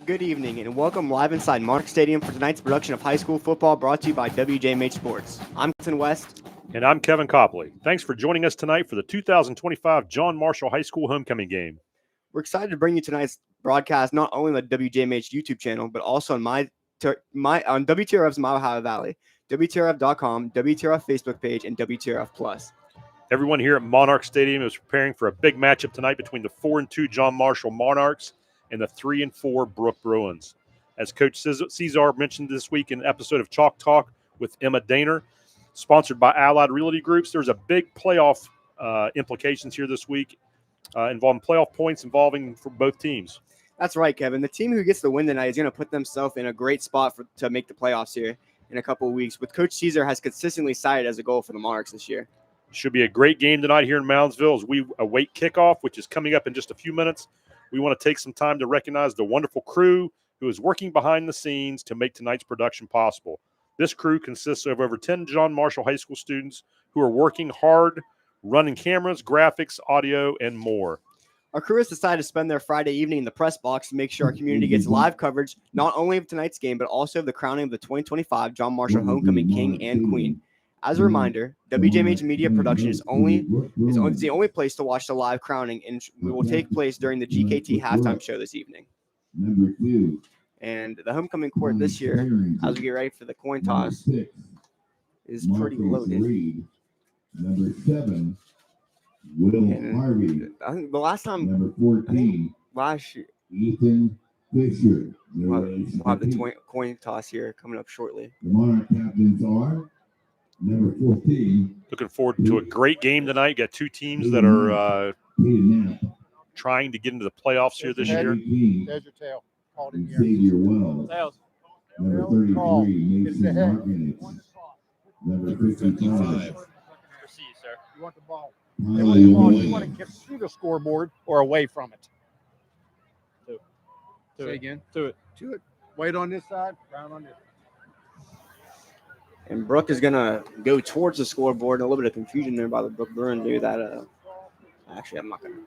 good evening, and welcome live inside Monarch Stadium for tonight's production of high school football brought to you by WJMH Sports. I'm Clifton West. And I'm Kevin Copley. Thanks for joining us tonight for the 2025 John Marshall High School homecoming game. We're excited to bring you tonight's broadcast not only on the WJMH YouTube channel, but also on on WTRF's My Ohio Valley, WTRF.com, WTRF Facebook page, and WTRF Plus. Everyone here at Monarch Stadium is preparing for a big matchup tonight between the 4-2 John Marshall Monarchs and the 3-4 Brooke Bruins. As Coach Cesar mentioned this week in an episode of Chalk Talk with Emma Daner, sponsored by Allied Realty Groups, there's a big playoff implications here this week involving playoff points involving for both teams. That's right, Kevin. The team who gets the win tonight is going to put themselves in a great spot to make the playoffs here in a couple of weeks, which Coach Cesar has consistently cited as a goal for the Monarchs this year. Should be a great game tonight here in Moundsville as we await kickoff, which is coming up in just a few minutes. We want to take some time to recognize the wonderful crew who is working behind the scenes to make tonight's production possible. This crew consists of over 10 John Marshall High School students who are working hard, running cameras, graphics, audio, and more. Our crew has decided to spend their Friday evening in the press box to make sure our community gets live coverage not only of tonight's game, but also of the crowning of the 2025 John Marshall Homecoming King and Queen. As a reminder, WJMH Media production is the only place to watch the live crowning, and it will take place during the GKT halftime show this evening. And the homecoming court this year, as we get ready for the coin toss, is pretty loaded. Number 7, Will Harvey. I think the last time, Number 14, last year, Ethan Fisher. we'll have the coin toss here coming up shortly. The Monarch captains are number 14. Looking forward to a great game tonight. Got two teams that are trying to get into the playoffs here this year. There's your tail. Called in here. Xavier Wells. Tails. Number 33, Mason Martinez. Number 55, You want the ball. Tyler You Lloyd. want to get through the scoreboard or away from it. Say again. To it. Wait on this side, round on this. And Brooke is going to go towards the scoreboard. A little bit of confusion there by the Brooke Bruins. Maybe that, actually, I'm not going to.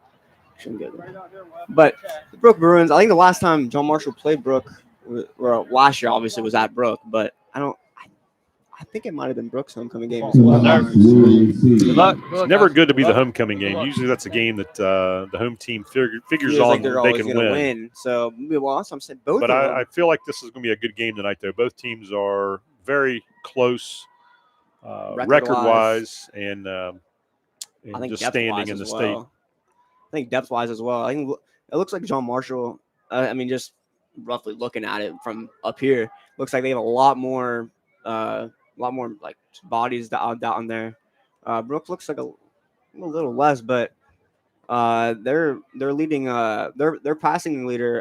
Shouldn't go there. But the Brooke Bruins, I think the last time John Marshall played Brooke, or last year obviously was at Brooke, but I think it might have been Brooke's homecoming game as well. It's never good to be the homecoming game. Usually that's a game that the home team figures Feels on like they're they always can gonna win. So well, I'm saying both. But of them. I feel like this is going to be a good game tonight, though. Both teams are very close record-wise and I think just depth-wise standing in the as state. well. I think depth-wise as well. I think it looks like John Marshall. I mean, just roughly looking at it from up here, looks like they have a lot more like bodies down there. Brooke looks like a little less, but they're leading. Their passing leader.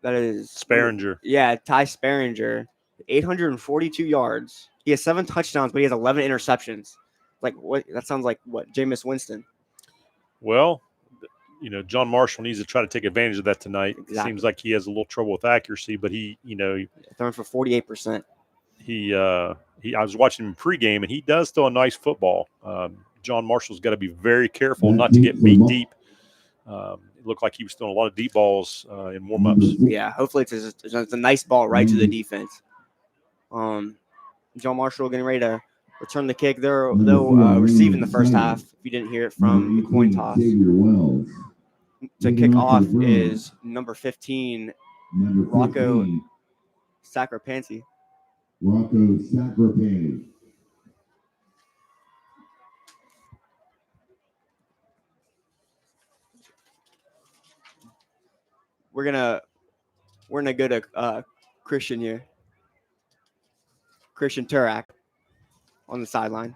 That is Sparringer. Yeah, Ty Sparringer, 842 yards. He has 7 touchdowns, but he has 11 interceptions. Like what? That sounds like what? Jameis Winston. Well, John Marshall needs to try to take advantage of that tonight. Exactly. Seems like he has a little trouble with accuracy, but he Throwing for 48%. I was watching him pregame, and he does throw a nice football. John Marshall's got to be very careful not to get beat deep. It looked like he was throwing a lot of deep balls in warm-ups. Yeah, hopefully it's a nice ball right to the defense. John Marshall getting ready to return the kick. They'll receive in the first half. If you didn't hear it from the coin toss. To kick off is number 15, Rocco Sacrapanti. Rocco Sacrapanti. We're gonna go to Christian here. Christian Turak on the sideline.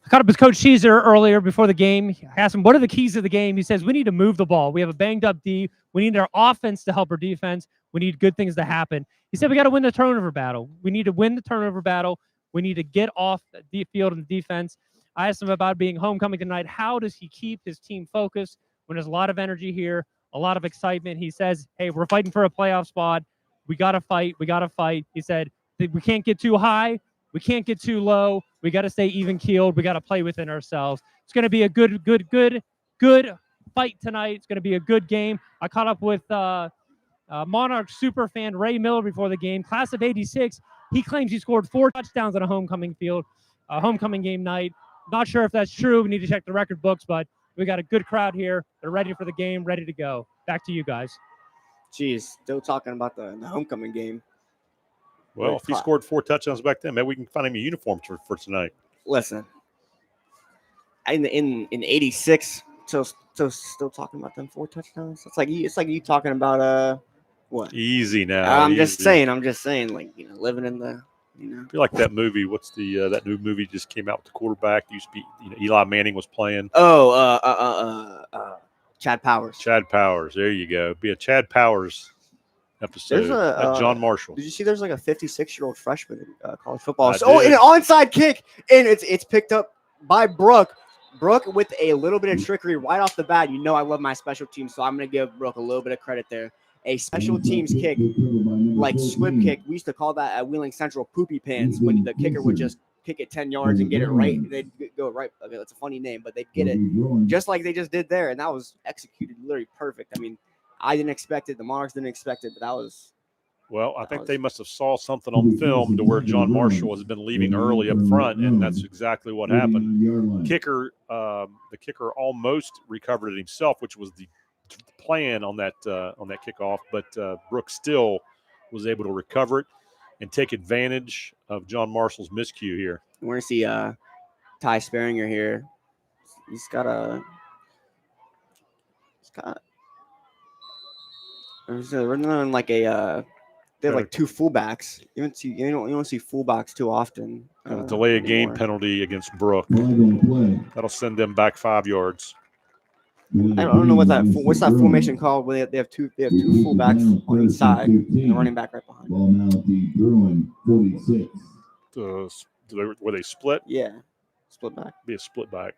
I caught up with Coach Cesar earlier before the game. I asked him, what are the keys to the game? He says, we need to move the ball. We have a banged-up D. We need our offense to help our defense. We need good things to happen. He said, we got to win the turnover battle. We need to win the turnover battle. We need to get off the field in defense. I asked him about being homecoming tonight. How does he keep his team focused when there's a lot of energy here, a lot of excitement? He says, hey, we're fighting for a playoff spot. We got to fight. We got to fight. He said, We can't get too high. We can't get too low. We got to stay even keeled. We got to play within ourselves. It's going to be a good fight tonight. It's going to be a good game. I caught up with Monarch super fan Ray Miller before the game, class of '86. He claims he scored 4 touchdowns on a homecoming game night. Not sure if that's true. We need to check the record books, but we got a good crowd here. They're ready for the game, ready to go. Back to you guys. Jeez, still talking about the homecoming game. Well, if he scored 4 touchdowns back then, maybe we can find him a uniform for tonight. Listen, in '86, still talking about them 4 touchdowns. It's like you talking about what? Easy now. I'm just saying, like, living in the, I feel like that movie. What's the that new movie just came out with the quarterback? Used to be, Eli Manning was playing. Chad Powers. Chad Powers. There you go. Be a Chad Powers episode. There's a John Marshall. Did you see? There's like a 56-year-old freshman in college football. I So, did. an onside kick, and it's picked up by Brooke. Brooke with a little bit of trickery right off the bat. I love my special teams, so I'm going to give Brooke a little bit of credit there. A special teams kick, like squib kick. We used to call that at Wheeling Central poopy pants, when the kicker would just kick it 10 yards and get it right. They'd go right. Okay, that's a funny name, but they'd get it just like they just did there, and that was executed literally perfect. I mean, I didn't expect it. The Monarchs didn't expect it, but that was. Well, I think they must have saw something on film to where John Marshall has been leaving early up front, and that's exactly what happened. The kicker almost recovered it himself, which was the plan on that kickoff, but Brooke still was able to recover it and take advantage of John Marshall's miscue here. We're gonna see Ty Sparinger here. We're running like a. They have like 2 fullbacks. You don't see fullbacks too often. Delay a game penalty against Brooke. That'll send them back 5 yards. I don't know what's that formation called when they have two fullbacks on each side and the running back right behind. Ball now at the Bruin 46. Were they split? Yeah, split back. Be a split back.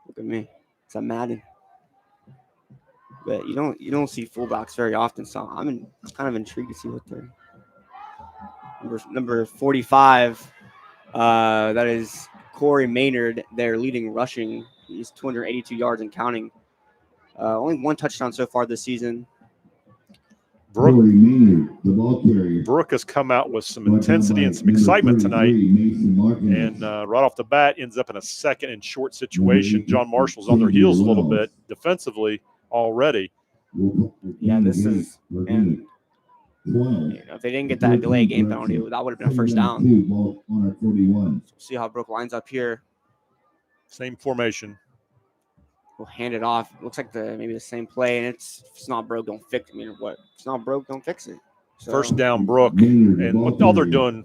Look at me. It's a Madden. But you don't see fullbacks very often, so I'm kind of intrigued to see what they're. Number 45, that is Corey Maynard, their leading rushing. He's 282 yards and counting. Only 1 touchdown so far this season. Brooke has come out with some intensity and some excitement tonight. And right off the bat, ends up in a 2nd and short situation. John Marshall's on their heels a little bit defensively already. Yeah, this is. And, if they didn't get that delay game penalty, that would have been a first down. See how Brooke lines up here. Same formation. We'll hand it off. Looks like maybe the same play, and if it's not broke, don't fix it. I mean, what? If it's not broke, don't fix it. So, first down, Brooke. And what all they're doing,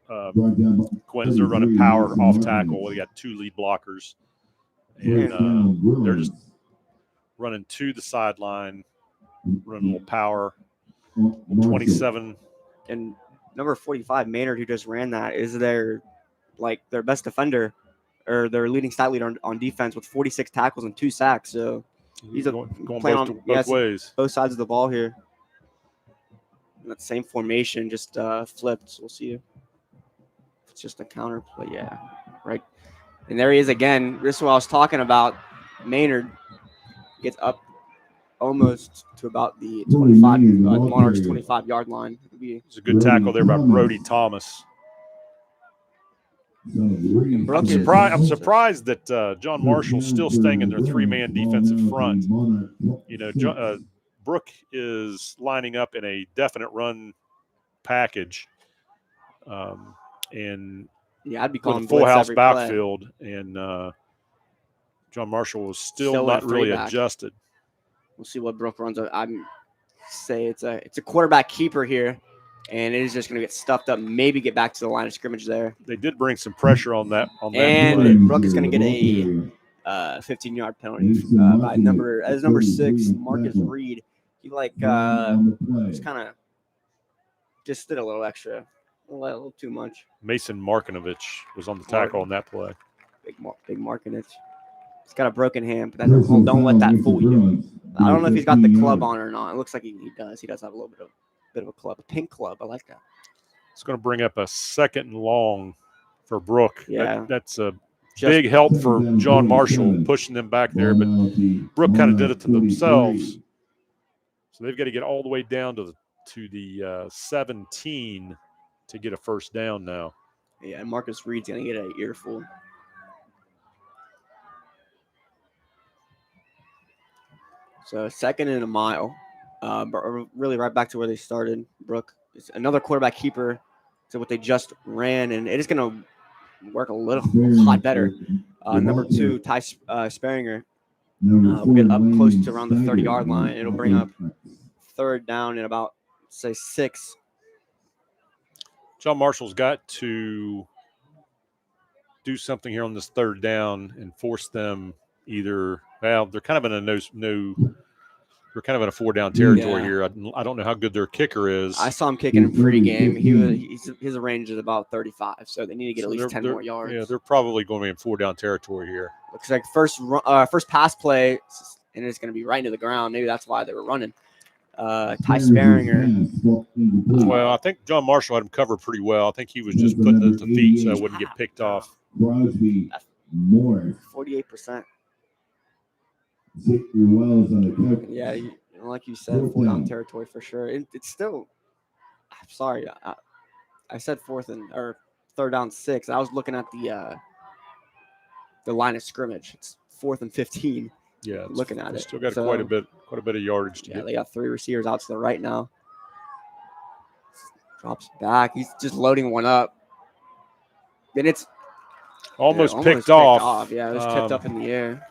Quinn, is they're running power off tackle. They got 2 lead blockers. And they're just running to the sideline, running a little power. 27. And number 45, Maynard, who just ran that, is their best defender, or their leading stat leader on defense with 46 tackles and 2 sacks. So he's going both ways. Both sides of the ball here. And that same formation, just flipped. So we'll see if it's just a counter play. Yeah, right. And there he is again. This is what I was talking about. Maynard gets up almost to about the 25, Monarchs 25-yard line. It's a good tackle there by Brody Thomas. I'm surprised that John Marshall's still staying in their 3-man defensive front. Brooke is lining up in a definite run package, and I'd be calling with a full house backfield, and John Marshall was still not really adjusted. We'll see what Brooke runs. I'm say it's a quarterback keeper here, and it is just going to get stuffed up. Maybe get back to the line of scrimmage there. They did bring some pressure on that. And play. Brooke is going to get a 15-yard penalty by number 6, Marcus Reed. He just did a little extra, a little too much. Mason Markinovich was on the tackle on that play. Big Markinovich. He's got a broken hand, but don't let that fool you. I don't know if he's got the club on or not. It looks like he does. He does have a little bit of a club, a pink club. I like that. It's going to bring up a 2nd and long for Brooke. Yeah. That's a Just big help for John Marshall pushing them back there, but Brooke kind of did it to themselves. So they've got to get all the way down to the 17 to get a first down now. Yeah, and Marcus Reed's going to get an earful. So 2nd and a mile. But really right back to where they started. Brooke. It's another quarterback keeper to what they just ran, and it is going to work a lot better. Number 2, Ty Sparinger. We'll get up close to around the 30-yard line. It'll bring up 3rd down in about, say, 6. John Marshall's got to do something here on this 3rd down and force them either. Well, they're kind of in a they're kind of in a 4-down territory here. I don't know how good their kicker is. I saw him kicking in pregame. His range is about 35, so they need to get at least 10 more yards. Yeah, they're probably going to be in 4-down territory here. Looks like first pass play, and it's going to be right into the ground. Maybe that's why they were running. Ty Sparinger. Well, I think John Marshall had him covered pretty well. I think he was just putting it at the feet so it wouldn't get picked off. 48%. Yeah, like you said, 4-down territory for sure. It's still. I'm sorry, I said 3rd down 6. I was looking at the line of scrimmage. It's 4th and 15. Yeah, looking at it, still got quite a bit of yardage to get. They got 3 receivers out to the right now. Drops back. He's just loading one up. Then it's almost picked off. Yeah, it was tipped up in the air.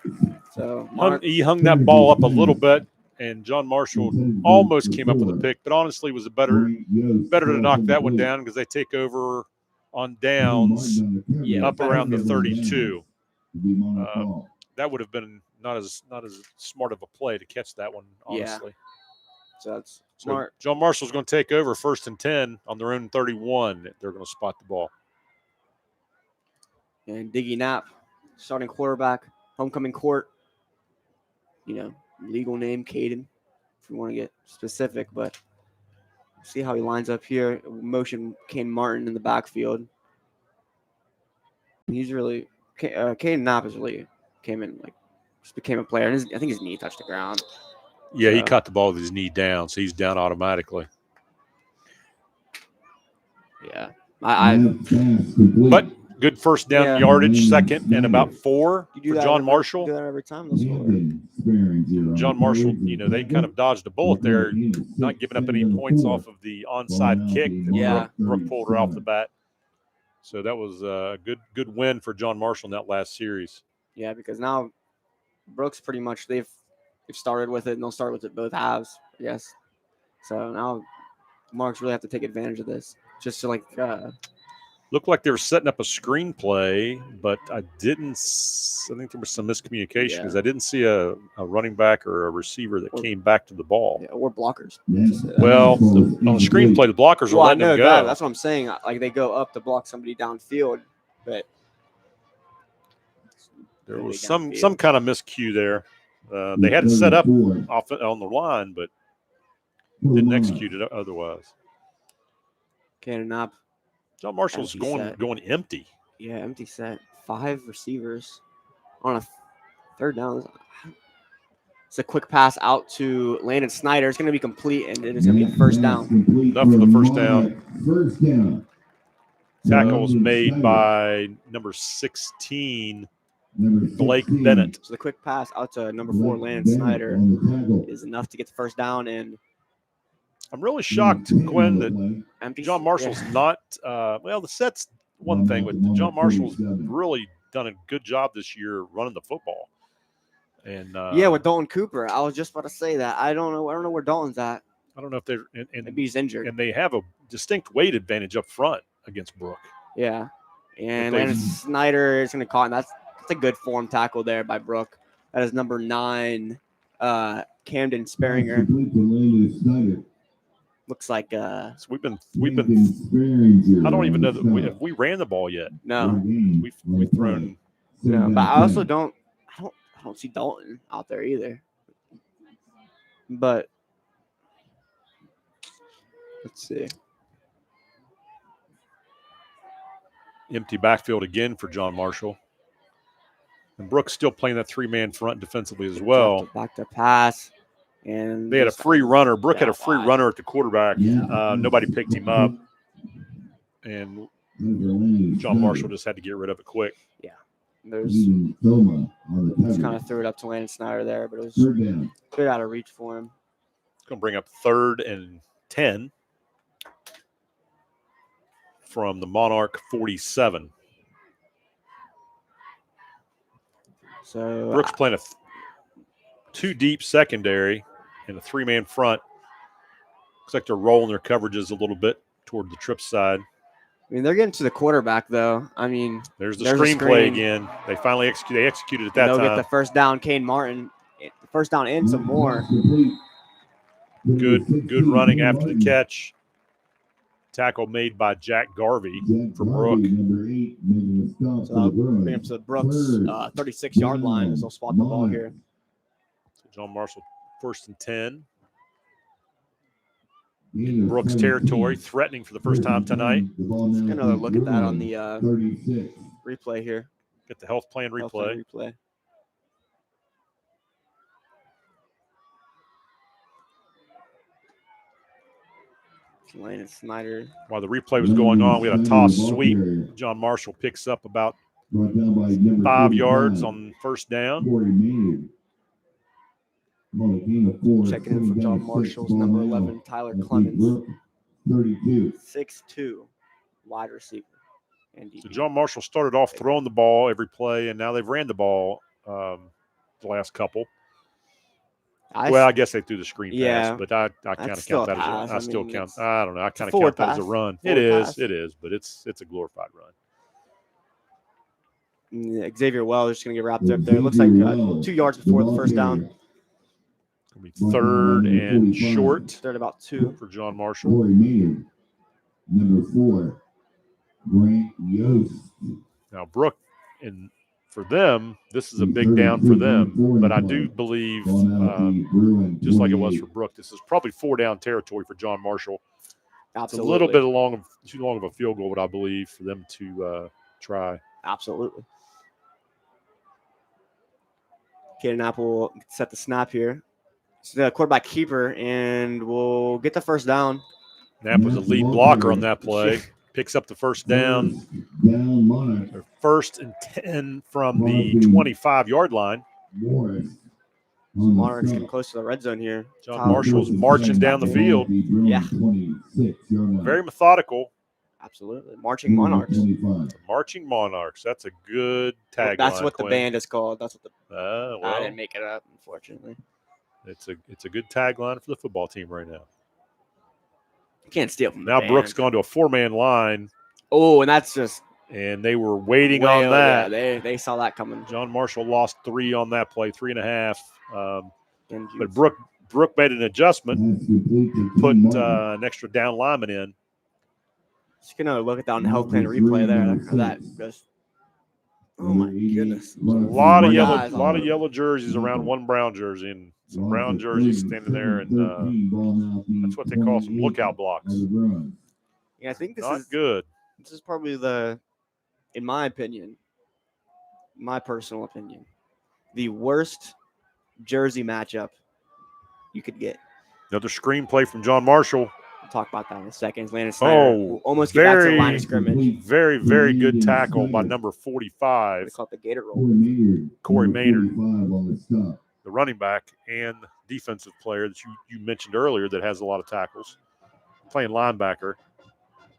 So he hung that ball up a little bit, and John Marshall almost came up with a pick, but honestly, it was better to knock that one down because they take over on downs up around the 32. That would have been not as smart of a play to catch that one, honestly. Yeah. So that's smart. John Marshall's going to take over 1st and 10 on their own 31. They're going to spot the ball. And Diggy Knapp, starting quarterback, homecoming court. Legal name, Caden, if we want to get specific. But see how he lines up here. Motion Kane Martin in the backfield. He's really Caden Knapp has really came in just became a player. And I think his knee touched the ground. Yeah, he caught the ball with his knee down, so he's down automatically. Yeah, but good first down yardage, 2nd and about 4 for John Marshall. Do that every time they'll score. John Marshall, they kind of dodged a bullet there, not giving up any points off of the onside kick that Brooke pulled right off the bat. So that was a good win for John Marshall in that last series. Yeah, because now Brooks pretty much they've started with it, and they'll start with it both halves. Yes. So now Marks really have to take advantage of this, just to looked like they were setting up a screenplay, but I think there was some miscommunication because I didn't see a running back or a receiver that came back to the ball. Yeah, or blockers. Well, on the screenplay, the blockers were letting them go. That's what I'm saying. They go up to block somebody downfield, but there was some kind of miscue there. They had it set up off on the line, but didn't execute it otherwise. Cannon Knapp. John Marshall's going empty. Yeah, empty set. 5 receivers on a 3rd down. It's a quick pass out to Landon Snyder. It's going to be complete, and it is going to be a 1st down. Enough for the 1st down. Tackle was made by number 16, Blake Bennett. So the quick pass out to number 4, Landon Snyder, is enough to get the 1st down. And I'm really shocked, Gwen, that John Marshall's not the set's one thing, but John Marshall's really done a good job this year running the football. And with Dalton Cooper. I was just about to say that. I don't know where Dalton's at. I don't know if they're maybe he's injured. And they have a distinct weight advantage up front against Brooke. Yeah. And Landon Snyder is going to call him. That's a good form tackle there by Brooke. That is number 9, Camden Sparinger. Looks like so we've been. I don't even know that we ran the ball yet. No, we've thrown. No, but I also don't see Dalton out there either. But let's see. Empty backfield again for John Marshall. And Brooks still playing that three-man front defensively as well. Back to pass. And They had a free runner. Brooke had a free wide. runner at the quarterback. Nobody picked him up. And John Marshall just had to get rid of it quick. Yeah. Just kind of threw it up to Landon Snyder there, but it was good out of reach for him. It's going to bring up 3rd and 10 from the Monarch 47. So Brooks playing a 2-deep secondary and a 3-man front. Looks like they're rolling their coverages a little bit toward the trip side. I mean, they're getting to the quarterback, though. I mean, there's the screenplay again. They finally executed it that time. They'll get the first down. Kane Martin, the first down and some more. Good running after the catch. Tackle made by Jack Garvey for Brooke. So that'll bring him to Brooks' 36-yard line as they'll spot the ball here. So John Marshall, 1st and 10. In Brooks' territory, threatening for the first time tonight. Let's get another look at that on the replay here. Get the health plan replay. Landon Snyder. While the replay was going on, we had a toss sweep. John Marshall picks up about 5 yards on first down. Checking in for John Marshall's number 11, Tyler Clemens. 6'2", wide receiver. So John Marshall started off throwing the ball every play, and now they've ran the ball the last couple. I guess they threw the screen pass, but I kind of count that as I don't know. I kind of count that as a run. It is, but it's a glorified run. Xavier Wells just going to get wrapped up there. It looks like 2 yards before the first down. It'll be 3rd and short. 3rd about 2 for John Marshall. Number 4, Grant Yost. Now Brooke, and for them, this is a big down for them. But I do believe, just like it was for Brooke, this is probably 4-down territory for John Marshall. Absolutely. It's a little bit too long of a field goal, but I believe for them to try. Absolutely. Caden Apple will set the snap here. It's the quarterback keeper, and we'll get the first down. Knapp was the lead blocker on that play. Picks up the first down. They're 1st and 10 from the 25-yard line. Monarchs getting close to the red zone here. John Marshall's marching down the field. Yeah. Very methodical. Absolutely. Marching Monarchs. Marching Monarchs. That's a good tagline. That's what the band is called. That's what I didn't make it up, unfortunately. It's a good tagline for the football team right now. You can't steal from now the Brooks band. gone to a 4-man line. Oh, and that's just and they were waiting on that. Yeah, they saw that coming. John Marshall lost 3 on that play, 3.5. But Brooke made an adjustment, put an extra down lineman in. Just gonna look at that on the health plan replay there. That just, oh my goodness! A lot of yellow jerseys around one brown jersey, and some brown jerseys standing there, and that's what they call some lookout blocks. Yeah, I think this not is good. This is probably in my opinion, my personal opinion, the worst jersey matchup you could get. Another screenplay from John Marshall. We'll talk about that in a second. Landon Snyder almost get back to the line of scrimmage. Very, very good tackle by number 45. They call it the Gator roll. Corey Maynard, the running back and defensive player that you mentioned earlier that has a lot of tackles, playing linebacker.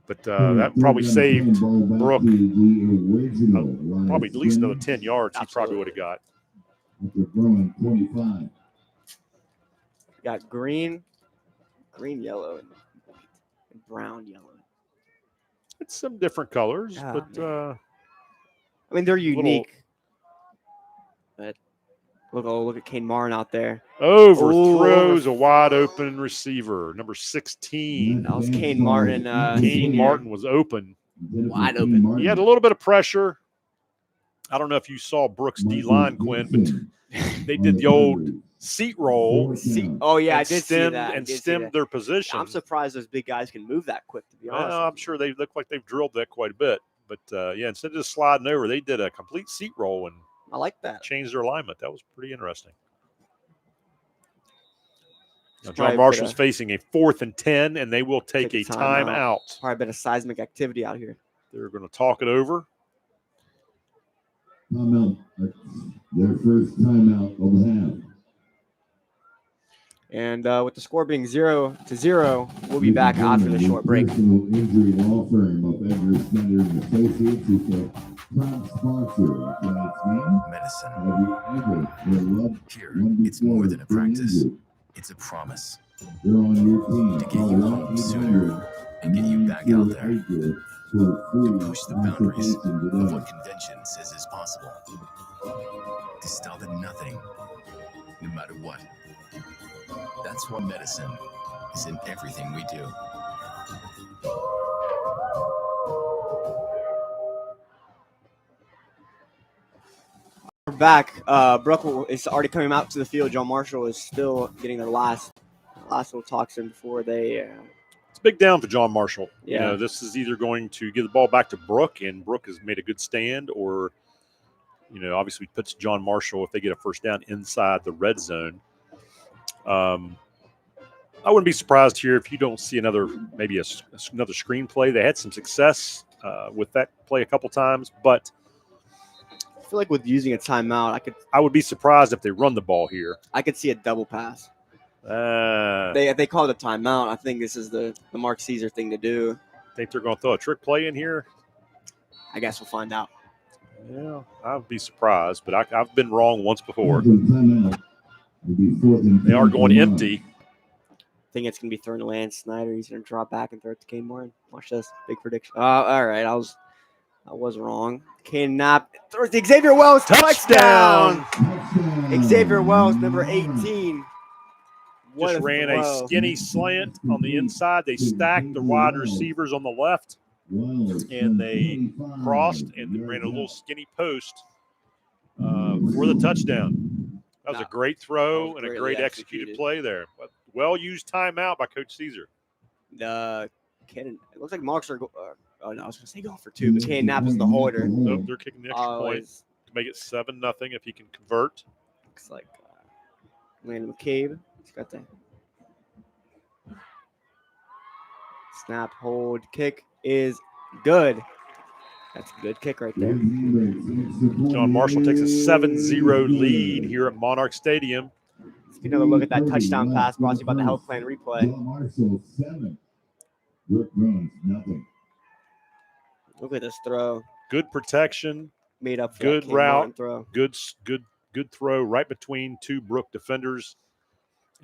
But that probably saved Brooke probably at least another 10 yards. He probably would have got. Got green, yellow, and brown, yellow. It's some different colors, but I mean they're unique. But look at Kane Martin out there. Overthrows a wide open receiver, number 16. That was Kane Martin. Kane Martin was open, wide open. He had a little bit of pressure. I don't know if you saw Brooks' D-line, Quinn, but they did the old seat roll. Oh, yeah, I did see that. And stemmed their position. I'm surprised those big guys can move that quick, to be honest. I'm sure they look like they've drilled that quite a bit. But, yeah, instead of just sliding over, they did a complete seat roll and I like that. changed their alignment. That was pretty interesting. Now, It's John probably Marshall's been facing a 4th and 10, and they will take a timeout. timeout. Probably been a seismic activity out here. They're going to talk it over. Timeout. Their first timeout of the half. And with the score being 0-0, we'll be back after the short break. Personal injury law firm of Edgar Snyder and Associates is the proud sponsor of tonight's game. Medicine. Have you ever heard love Here, one it's before more than a being practice. injured? It's a promise They're on your team. to get you home sooner and get you back out there. To Push the boundaries of what convention says is possible. To stop at nothing, no matter what. That's why medicine is in everything we do. We're back. Brooke is already coming out to the field. John Marshall is still getting their last little talks in before they. It's a big down for John Marshall. Yeah. You know, this is either going to give the ball back to Brooke, and Brooke has made a good stand, or, you know, obviously puts John Marshall, if they get a first down, inside the red zone. I wouldn't be surprised here if you don't see another screenplay. They had some success with that play a couple times, but I feel like with using a timeout, I would be surprised if they run the ball here. I could see a double pass. They call it a timeout. I think this is the Mark Caesar thing to do. Think they're going to throw a trick play in here? I guess we'll find out. Yeah, I'd be surprised, but I've been wrong once before. They They are going empty. I think it's going to be thrown to Lance Snyder. He's going to drop back and throw it to Kane Moore. Watch this. Big prediction. All right. I was wrong. Kane Knapp throws the Xavier Wells touchdown. Xavier Wells, number 18. Just ran a skinny slant on the inside. They stacked the wide receivers on the left, and they crossed and ran a little skinny post for the touchdown. That was a great throw and a great executed play there. Well-used timeout by Coach Caesar. It looks like Marks are I was going to say going for two, but Kane Knapp is the holder. Nope, they're kicking the extra point to make it 7-0 if he can convert. Looks like Landon McCabe. He's got that. Snap, hold, kick is good. That's a good kick right there. John Marshall takes a 7-0 lead here at Monarch Stadium. Let's get another look at that touchdown pass brought to you by the Health Plan Replay. John Marshall 7. Brooke Bruins nothing. Look at this throw. Good protection. Made up for good that route. Throw. Good throw right between two Brooke defenders,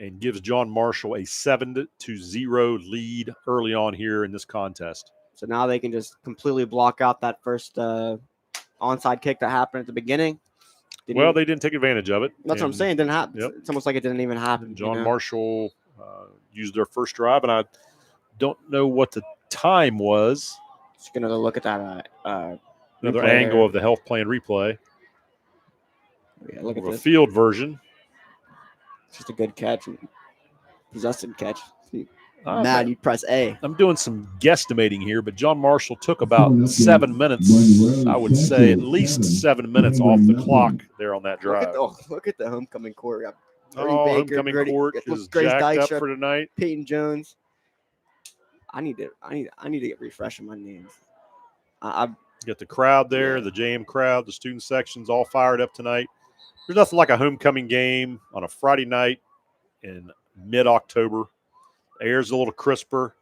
and gives John Marshall a 7-0 lead early on here in this contest. So now they can just completely block out that first onside kick that happened at the beginning. They didn't take advantage of it. That's what I'm saying. It didn't happen. Yep. It's almost like it didn't even happen. John Marshall used their first drive, and I don't know what the time was. Just going to look at that. Another angle of the health plan replay. Yeah, look at a this. Field version. It's just a good catch. Possessive catch. Mad, you press A. I'm doing some guesstimating here, but John Marshall took about 7 minutes. I would say at least 7 minutes off the clock there on that drive. Look at the homecoming court. We got homecoming court is jacked up for tonight. Peyton Jones. I need to get refreshing my names. You got the crowd there, the JM crowd, the student sections all fired up tonight. There's nothing like a homecoming game on a Friday night in mid-October. The air's a little crisper.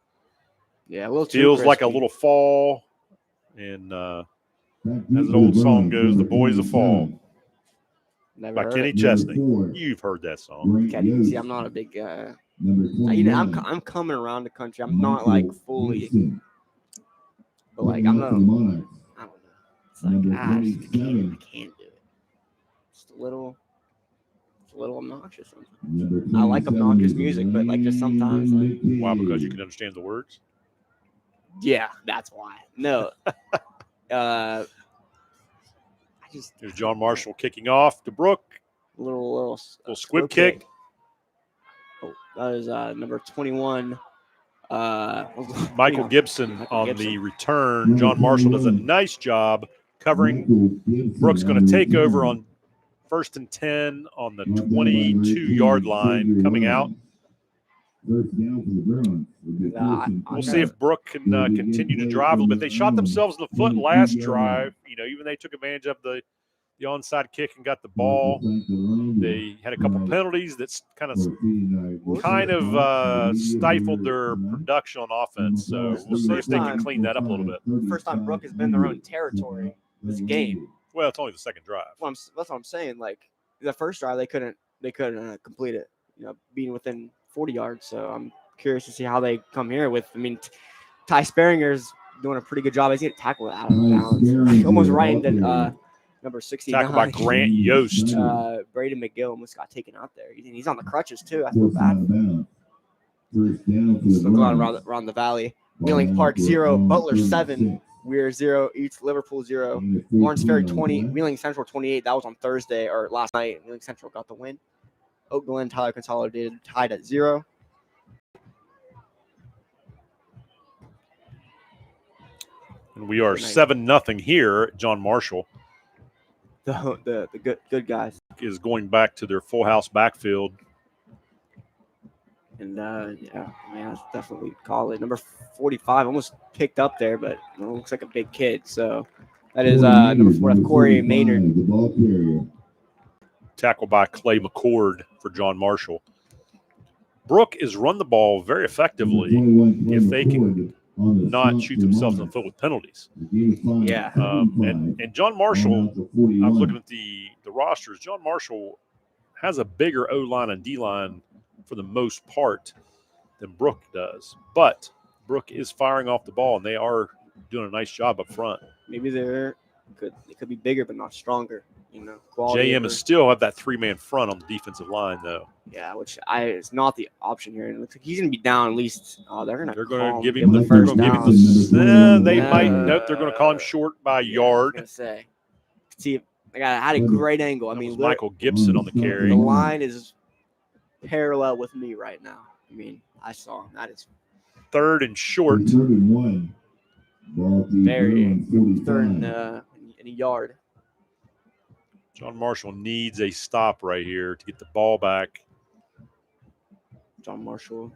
Yeah, a little feels like a little fall. And as an old song goes, "The Boys of Fall" by Kenny Chesney. You've heard that song. Kenny, see, I'm not a big. I'm coming around the country. I'm not like fully, but like I'm not. I don't know. It's like I can't do it. Just a little obnoxious. Sometimes. I like obnoxious music, but like just sometimes. Like, why? Because you can understand the words. Yeah, that's why. No. Here's John Marshall kicking off to Brooke. Little squib kick. Oh, that is number 21, Michael Gibson on the return. John Marshall does a nice job covering. Brooke's going to take over on 1st and 10 on the 22-yard line coming out. We'll see if Brooke can continue to drive a little bit. They shot themselves in the foot last drive. Even they took advantage of the onside kick and got the ball. They had a couple penalties that kind of stifled their production on offense. So we'll see if they can clean that up a little bit. First time Brooke has been in their own territory this game. Well, it's only the second drive. That's what I'm saying. Like the first drive, they couldn't complete it. Being within 40 yards. So I'm curious to see how they come here with. Ty Sparinger's doing a pretty good job. He's getting tackled out of bounds, almost right into number 69. Tackled by Grant Yost. Braden McGill almost got taken out there. He's on the crutches too. I feel bad. Still going around the valley. Wheeling Park 0, Butler 7, Weir 0, East Liverpool 0, Lawrence Ferry 20, Wheeling Central 28. That was on Thursday or last night. Wheeling Central got the win. Oak Glen, Tyler Consolidated tied at 0. And we are 7-0 here. John Marshall. The good guys is going back to their full house backfield. And that's definitely call it. Number 45 almost picked up there, but looks like a big kid. So that is number 4, Corey Maynard. Tackled by Clay McCord for John Marshall. Brooke is run the ball very effectively if they can not shoot themselves in the foot with penalties. Yeah. And John Marshall, I'm looking at the rosters. John Marshall has a bigger O-line and D-line for the most part than Brooke does. But Brooke is firing off the ball, and they are doing a nice job up front. Maybe they could be bigger but not stronger. JM is still have that 3-man front on the defensive line, though. Yeah, which it's not the option here. And it looks like he's going to be down at least. They're going to give him the first down. They might. Nope, they're going to call him short by a yard. I was going to say. See, I had a great angle. Michael Gibson on the carry. The line is parallel with me right now. I saw him. That is 3rd and short. 3rd and 1. Very 3rd in a yard. John Marshall needs a stop right here to get the ball back. John Marshall.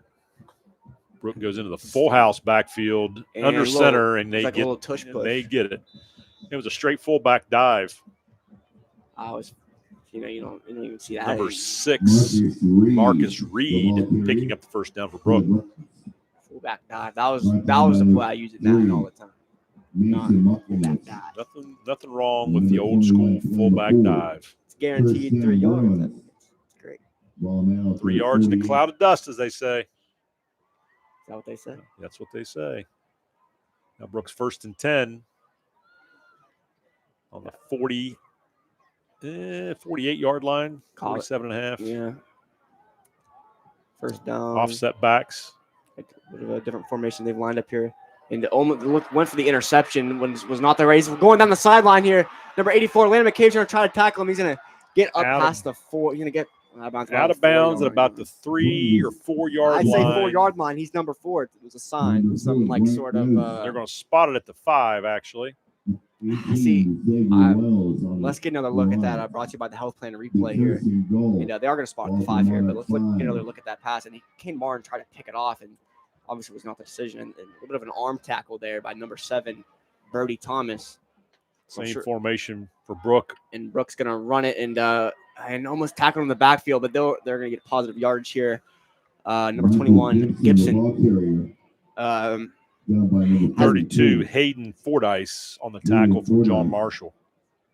Brooke goes into the full house backfield under center, and they get it. It was a straight fullback dive. You don't even see that. Number 6, Marcus Reed picking up the first down for Brooke. Fullback dive. That was the play I use it now all the time. Nothing wrong with the old school fullback dive. It's guaranteed 3 yards. That's great. 3 yards in a cloud of dust, as they say. Is that what they say? That's what they say. Now Brooks 1st and 10 on the 48-yard line, 47.5. Yeah. First down. Offset backs. A bit of a different formation they've lined up here. And almost went for the interception when was not the race. Going down the sideline here. Number 84, Landon McCabe's going to try to tackle him. He's going to get up past the 4. He's going to get out of bounds at about the 3 or 4 yard line. I'd say 4 yard line. He's number 4. It was a sign. Something like sort of. They're going to spot it at the 5, actually. See, let's get another look at that. I brought to you by the health plan replay here. They are going to spot the 5 here, but let's get another look at that pass. And he came bar and tried to pick it off, and obviously was not the decision. And a little bit of an arm tackle there by number 7, Brody Thomas. Same formation for Brooke. And Brooke's going to run it and almost tackle him in the backfield, but they're going to get positive yardage here. Number 21, Gibson. 32, Hayden Fordyce on the tackle for John Marshall.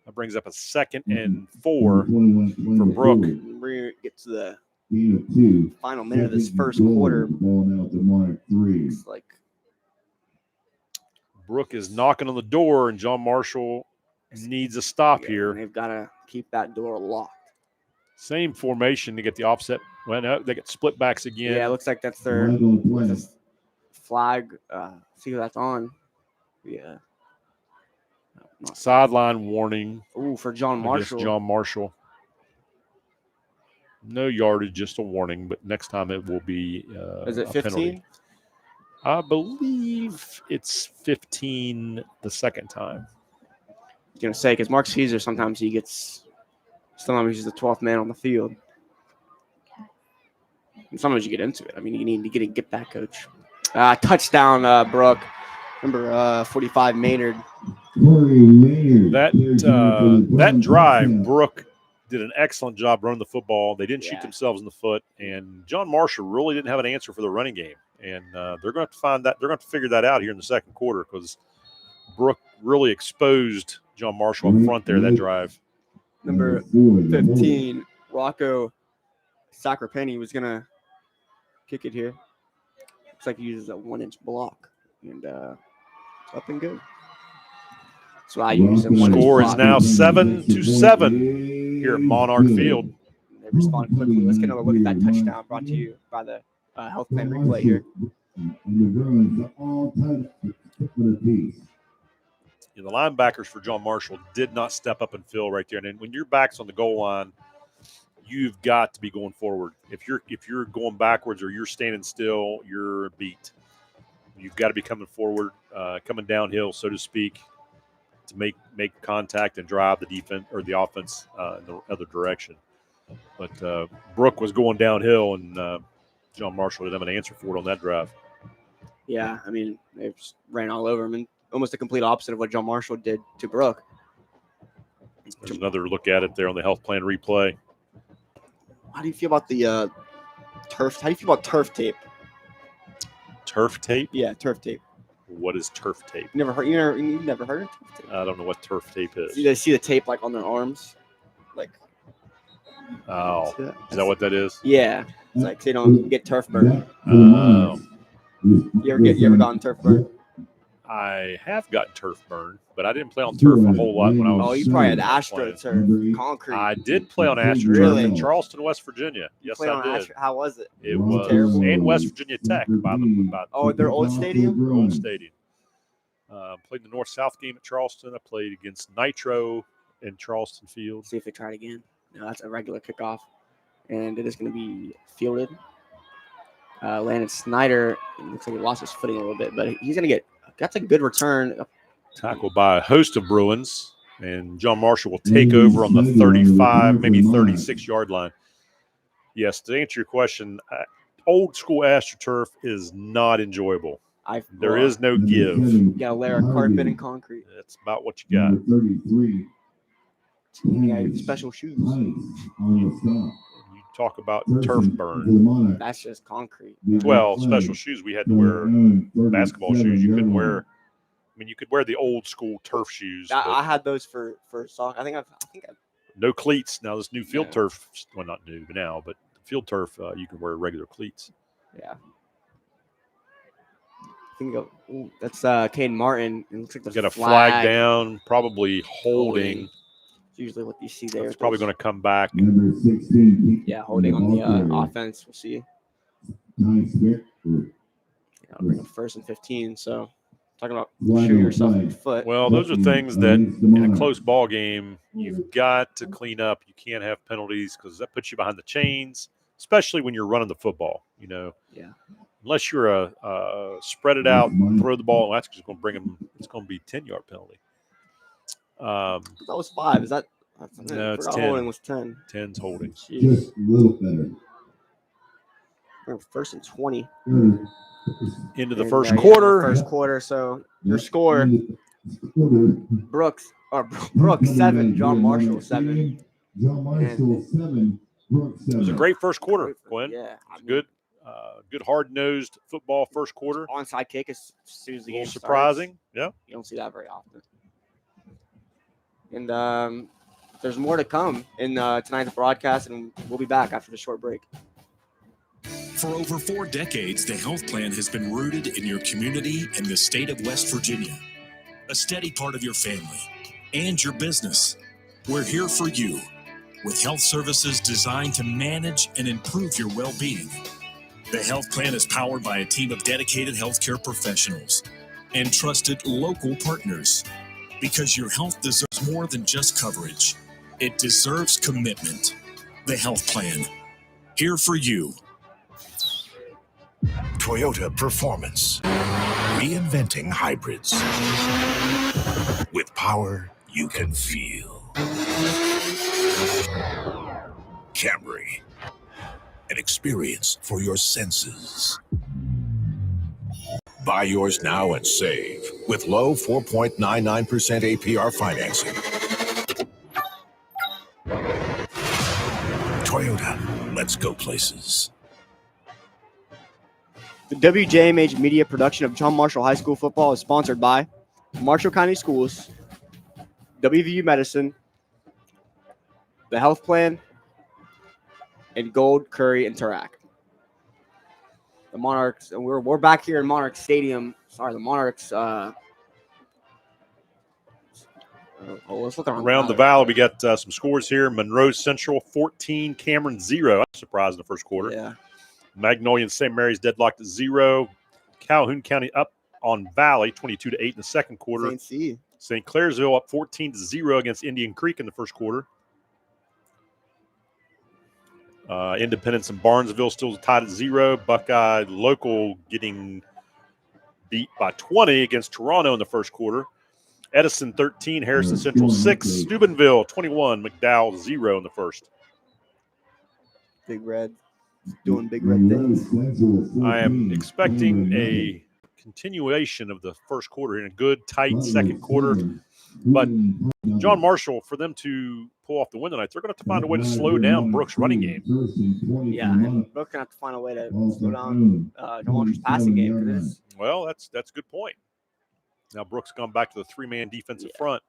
That brings up a 2nd and 4 for Brooke. We're get to the final minute of this first quarter. It's like Brooke is knocking on the door, and John Marshall needs a stop here. They've got to keep that door locked. Same formation to get the offset. Well, no, they get split backs again. Yeah, it looks like that's their flag. See who that's on. Yeah. Sideline warning. Ooh, for John Marshall. John Marshall. No yardage, just a warning, but next time it will be is it a 15? penalty. I believe it's 15 the second time. I was going to say, because Mark Caesar, sometimes he's the 12th man on the field. And sometimes you get into it. I mean, you need to get back, coach. Touchdown, Brooke. Number 45, Maynard. That drive, Brooke did an excellent job running the football. They didn't shoot themselves in the foot, and John Marshall really didn't have an answer for the running game. And they're going to have to find that. They're going to have to figure that out here in the second quarter because Brooke really exposed John Marshall up front there that drive. Number 15, Rocco Sacrapenny was going to kick it here. Looks like he uses a 1-inch block, and it's up and good. So I use a 1-inch Score block. is now 7-7 here at Monarch Field. They respond quickly. Let's get another look at that touchdown brought to you by the health plan replay here. The linebackers for John Marshall did not step up and fill right there. And then when your back's on the goal line, you've got to be going forward. If you're going backwards or you're standing still, you're beat. You've got to be coming forward, coming downhill, so to speak, to make contact and drive the defense or the offense in the other direction. But Brooke was going downhill, and John Marshall didn't have an answer for it on that drive. Yeah, I mean, they just ran all over him, and almost the complete opposite of what John Marshall did to Brooke. There's another look at it there on the health plan replay. How do you feel about the turf? How do you feel about turf tape? Turf tape? Yeah, turf tape. What is turf tape? You never heard of turf tape? I don't know what turf tape is. You see the tape like on their arms, like. Oh, is that what that is? Yeah, it's like so they don't get turf burn. You ever gotten turf burn? I have gotten turf burn, but I didn't play on turf a whole lot when I was. Oh, you probably had AstroTurf, concrete. I did play on AstroTurf Really? in Charleston, West Virginia. Yes, I did. How was it? It was terrible. and West Virginia Tech Their old stadium. Old stadium. Played the North-South game at Charleston. I played against Nitro in Charleston Field. See if they try it again. No, that's a regular kickoff, and it is going to be fielded. Landon Snyder, it looks like he lost his footing a little bit, but he's going to get. That's a good return. Tackled by a host of Bruins, and John Marshall will take over on the 35, maybe 36-yard line. Yes, to answer your question, old school AstroTurf is not enjoyable. There is no give. You got to layer carpet and concrete. That's about what you got. You got special shoes. You talk about turf burn. That's just concrete. Well, special shoes. We had to wear basketball shoes. You couldn't wear. I mean, you could wear the old school turf shoes. I had those for soccer. I think no cleats. Now this new field turf, well, not new now, but field turf, you can wear regular cleats. Yeah. I think that's Caden Martin. It looks like got a flag down, probably holding. It's usually what you see there. It's probably going to come back. Yeah, holding on the offense. We'll see. Yeah, bring up 1st and 15. So talking about shooting yourself in the foot. Well, those are things that in a close ball game you've got to clean up. You can't have penalties because that puts you behind the chains, especially when you're running the football. You know. Yeah. Unless you're a spread it out, throw the ball, that's just going to bring them. It's going to be 10-yard penalty. That was 5. Is that? No, it's 10. Holding was 10. 10's holding. Just a little better. 1st and 20. Into the first quarter. First quarter. So your score: Brooke 7, John Marshall 7. John Marshall 7. Brooke 7. It was a great first quarter, Glenn. Yeah, good hard-nosed football first quarter. Onside kick as soon as the game starts. Surprising. Yeah, you don't see that very often. And there's more to come in tonight's broadcast, and we'll be back after the short break. For over 4 decades, the health plan has been rooted in your community and the state of West Virginia. A steady part of your family and your business. We're here for you with health services designed to manage and improve your well-being. The health plan is powered by a team of dedicated healthcare professionals and trusted local partners. Because your health deserves more than just coverage. It deserves commitment. The health plan. Here for you. Toyota Performance. Reinventing hybrids. With power you can feel. Camry. An experience for your senses. Buy yours now and save with low 4.99% APR financing. Toyota, let's go places. The WJMH Media production of John Marshall High School football is sponsored by Marshall County Schools, WVU Medicine, the Health Plan, and Gold Curry and Tarak. The Monarchs, and we're back here in Monarch Stadium. Sorry, the Monarchs. Let's look Around the valley, we got some scores here. Monroe Central 14, Cameron 0. I'm surprised in the first quarter. Yeah. Magnolia and St. Mary's deadlocked at 0. Calhoun County up on Valley 22-8 in the second quarter. St. Clairsville up 14-0 against Indian Creek in the first quarter. Independence and Barnesville still tied at 0. Buckeye Local getting beat by 20 against Toronto in the first quarter. Edison 13, Harrison Central 6, Steubenville 21, McDowell 0 in the first. Big Red doing big red things. I am expecting a continuation of the first quarter in a good, tight second quarter. But John Marshall, for them to pull off the win tonight, they're going to have to find a way to slow down Brooke's running game. Yeah, and Brooke going to have to find a way to slow down John Marshall's passing game. Well, that's a good point. Now Brooke's gone back to the three-man defensive front.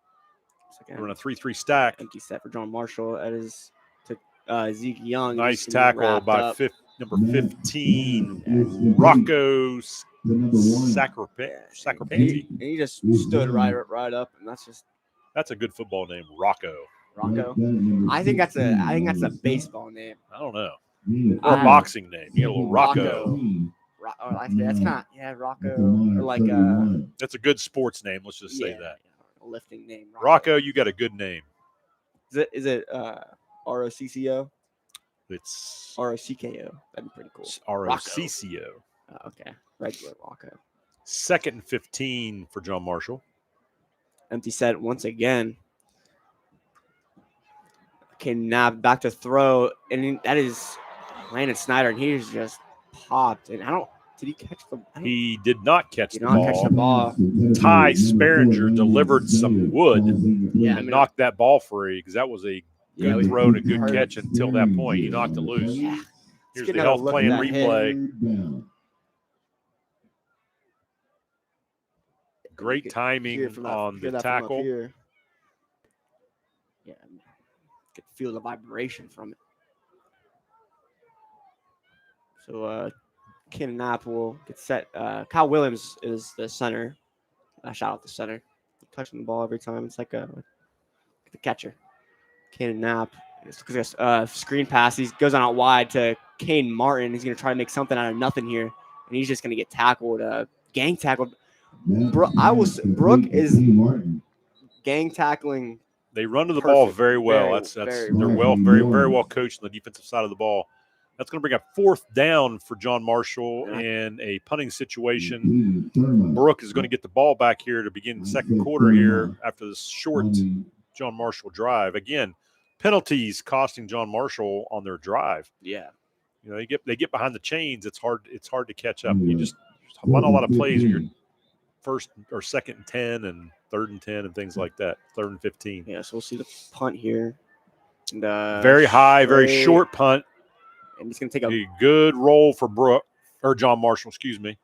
We're in a 3-3 stack. Empty set for John Marshall. That is to Zeke Young. Nice tackle by number 15, Rocco Sacrapanti. And he just stood right up, and that's a good football name, Rocco. Rocco. I think that's a baseball name. I don't know. Or a boxing name. You know, a little Rocco. That's kind of Rocco. Or like that's a good sports name. Let's just say that. A lifting name. Rocco, you got a good name. Is it ROCCO? It's ROCKO. That'd be pretty cool. ROCCO. Okay. Regular Rocco. 2nd and 15 for John Marshall. Empty set once again. Okay, now back to throw. And that is Landon Snyder. And he's just popped. And did he catch the ball? He did not catch the ball. Ty Sperringer delivered some wood and knocked that ball free because that was a good throw and a good catch until that point. He knocked it loose. Yeah. Here's the health plan replay. Great timing on the tackle. Yeah, could feel the vibration from it. So Ken Knapp will get set. Kyle Williams is the center. Shout out the center. Touching the ball every time. It's like the catcher. Ken Knapp. Look at this screen pass. He goes on out wide to Kane Martin. He's going to try to make something out of nothing here. And he's just going to get tackled, gang tackled. Brooke is gang tackling. They run to the ball very well. They're very well coached on the defensive side of the ball. That's going to bring up 4th down for John Marshall in a punting situation. Brooke is going to get the ball back here to begin the second quarter here after this short John Marshall drive. Again, penalties costing John Marshall on their drive. Yeah. You know, they get behind the chains. It's hard to catch up. You just run a lot of plays where you're 1st or 2nd and 10 and 3rd and 10 and things like that. 3rd and 15. Yeah, so we'll see the punt here. And, very high, very short punt. And he's going to take a good roll for John Marshall, excuse me.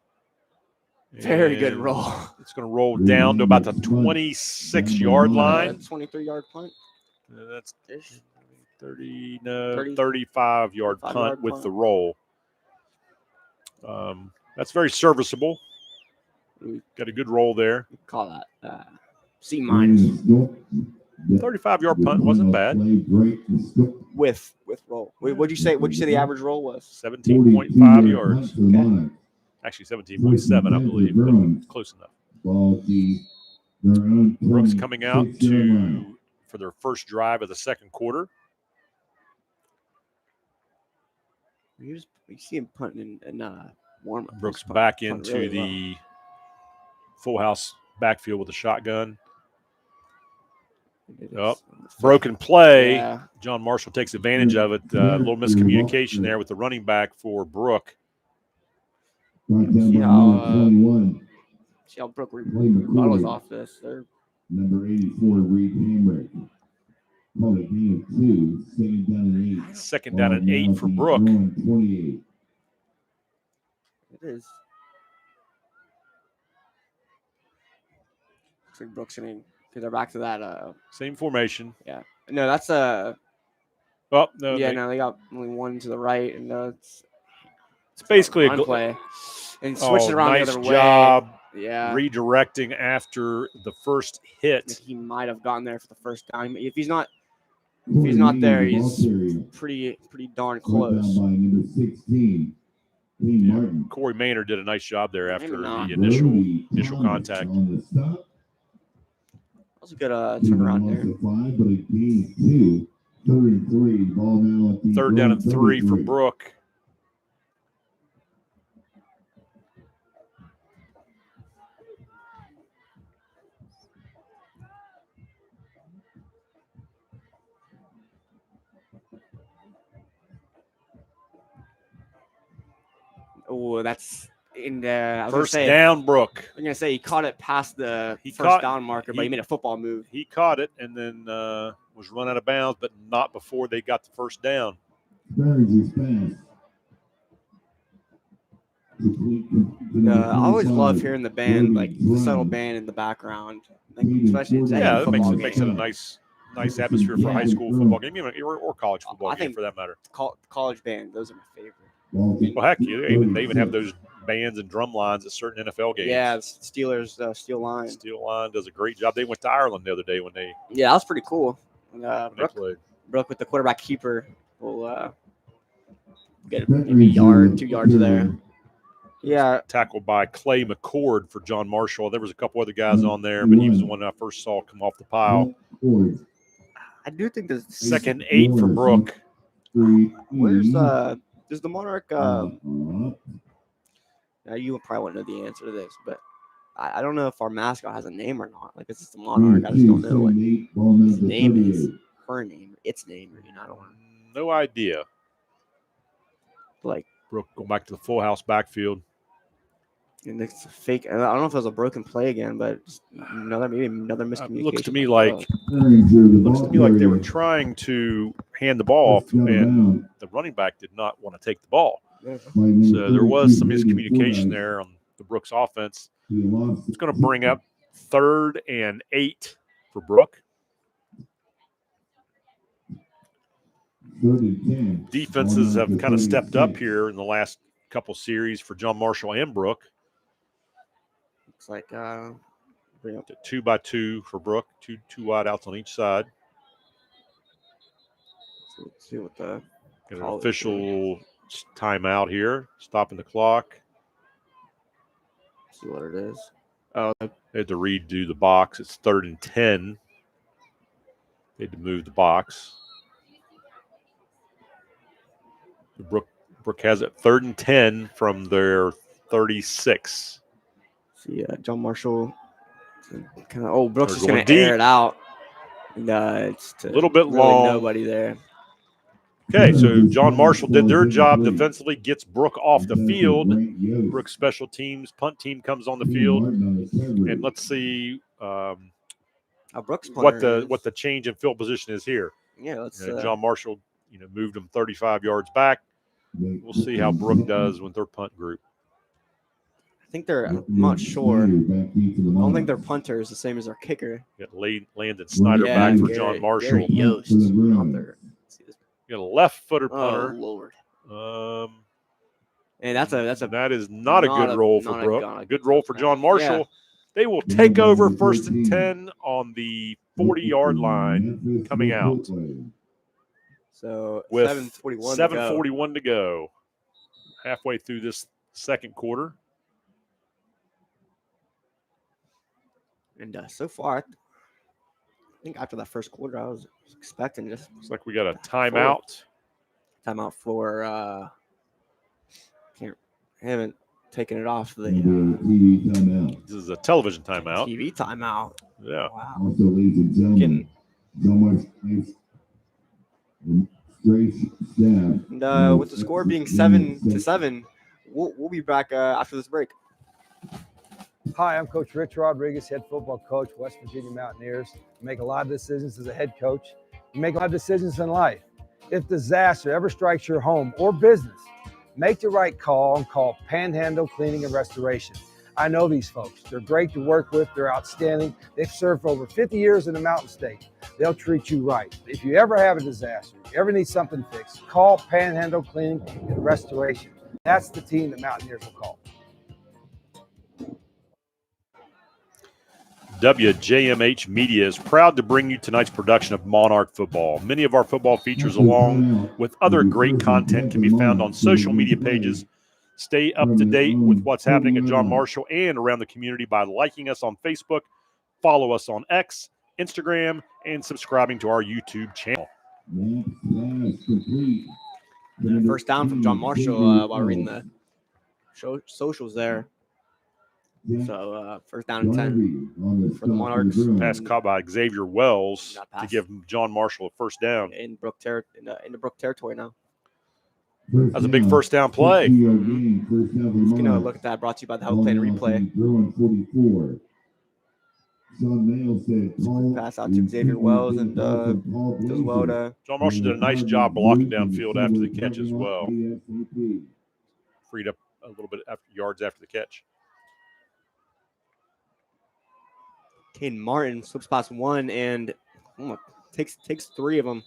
Very good roll. It's going to roll down to about the 26-yard line. 23-yard punt. That's 35-yard punt with the roll. That's very serviceable. Got a good roll there. Call that C-. 35-yard punt wasn't bad. With roll. What'd you say? What'd you say the average roll was? 17.5 yards. Okay. Actually, 17.7, I believe, but close enough. Brooks coming out for their first drive of the second quarter. You see him punting and warm up. Brooks back into the full house backfield with a shotgun. Oh, broken play. Yeah. John Marshall takes advantage of it. A little miscommunication there with the running back for Brooke. See how Brooke follows off this. They're Number 84, Reed Hamrick. Call it gain of 2, second down and 8. Second down and 8 for Brooke. 28. It is. Looks like Brooks going because they're back to that. Same formation. Yeah. No, that's Oh no. Yeah, no, they got only one to the right, and it's basically a play. And switched it around nice the other job. way. Yeah. Redirecting after the first hit. He might have gotten there for the first time. If he's not there, he's pretty darn close. By number 16, Martin. Corey Maynard did a nice job there after not. the initial contact. On the stop. That was a good turnaround there. 5, but a gain of 2. 3rd and 3. Ball now at the Third down and 3 for Brooke. Oh, that's in the First down, Brooke. I'm gonna say he caught it past the first down marker, but he made a football move. He caught it and then was run out of bounds, but not before they got the first down. I always love hearing the band, like the subtle band in the background, especially in that football makes it a nice atmosphere for a high school football game, or college football game for that matter. College band, those are my favorite. Well, heck, they even have those bands and drum lines at certain NFL games. Yeah, Steelers, Steel Line. Steel Line does a great job. They went to Ireland the other day when they. Yeah, that was pretty cool. Brooke with the quarterback keeper will get maybe a yard, 2 yards there. Yeah. Tackled by Clay McCord for John Marshall. There was a couple other guys on there, but he was the one I first saw come off the pile. I do think the second 8 for Brooke. Where's does the Monarch? Now you probably won't know the answer to this, but I don't know if our mascot has a name or not. Like, it's just the Monarch. I just don't know what his name is, her name, its name. I don't know. No idea. Like Brooke going back to the full house backfield. And it's a fake. I don't know if it was a broken play again, but another miscommunication. Looks to me like they were trying to hand the ball off, and the running back did not want to take the ball. So there was some miscommunication there on the Brooks offense. It's going to bring up 3rd and 8 for Brooke. Defenses have kind of stepped up here in the last couple series for John Marshall and Brooke. Looks like bring up to 2x2 for Brooke, two wide outs on each side. So let's see what the an official timeout here, stopping the clock. Let's see what it is. Oh, they had to redo the box. It's 3rd and 10. They had to move the box. Brooke has it 3rd and 10 from their 36. See, John Marshall kind of. Brooks is going to air it out. And it's a little bit really long. Nobody there. Okay, so John Marshall did their job defensively, gets Brooke off the field. Brooke's special teams punt team comes on the field, and let's see Brooks what the change in field position is here. Yeah, let's. John Marshall, moved them 35 yards back. We'll see how Brooke does with their punt group. I think I'm not sure. I don't think their punter is the same as their kicker. Got Landon Snyder back for John Marshall. Yost out there. You got a left-footer punter. Oh Lord. And that is not a good roll for Brooke. Good roll for John Marshall. Yeah. They will take over 1st and 10 on the 40-yard line coming out. So with 7:41 to go. Halfway through this second quarter. And so far, I think after that first quarter, I was expecting just. Looks like we got a timeout. Timeout for. taking it off the TV timeout. This is a television timeout. TV timeout. Yeah. Wow. Also, ladies and gentlemen, John Marshall and straight staff. And with the score being 7-7, we'll be back after this break. Hi, I'm Coach Rich Rodriguez, head football coach, West Virginia Mountaineers. I make a lot of decisions as a head coach. You make a lot of decisions in life. If disaster ever strikes your home or business, make the right call and call Panhandle Cleaning and Restoration. I know these folks. They're great to work with. They're outstanding. They've served for over 50 years in the Mountain State. They'll treat you right. If you ever have a disaster, if you ever need something fixed, call Panhandle Cleaning and Restoration. That's the team the Mountaineers will call. WJMH Media is proud to bring you tonight's production of Monarch Football. Many of our football features, along with other great content, can be found on social media pages. Stay up to date with what's happening at John Marshall and around the community by liking us on Facebook, follow us on X, Instagram, and subscribing to our YouTube channel. First down from John Marshall while reading the socials there. So first down and 10 for the Monarchs. Pass caught by Xavier Wells to give John Marshall a first down. In Brooke territory now. That's a big first down play. Let's get a look at that. Brought to you by the Health Plan Replay. Pass out to Xavier Wells and does well to. John Marshall did a nice job blocking downfield after the catch as well. Freed up a little bit yards after the catch. Caden Martin slips past one and takes three of them.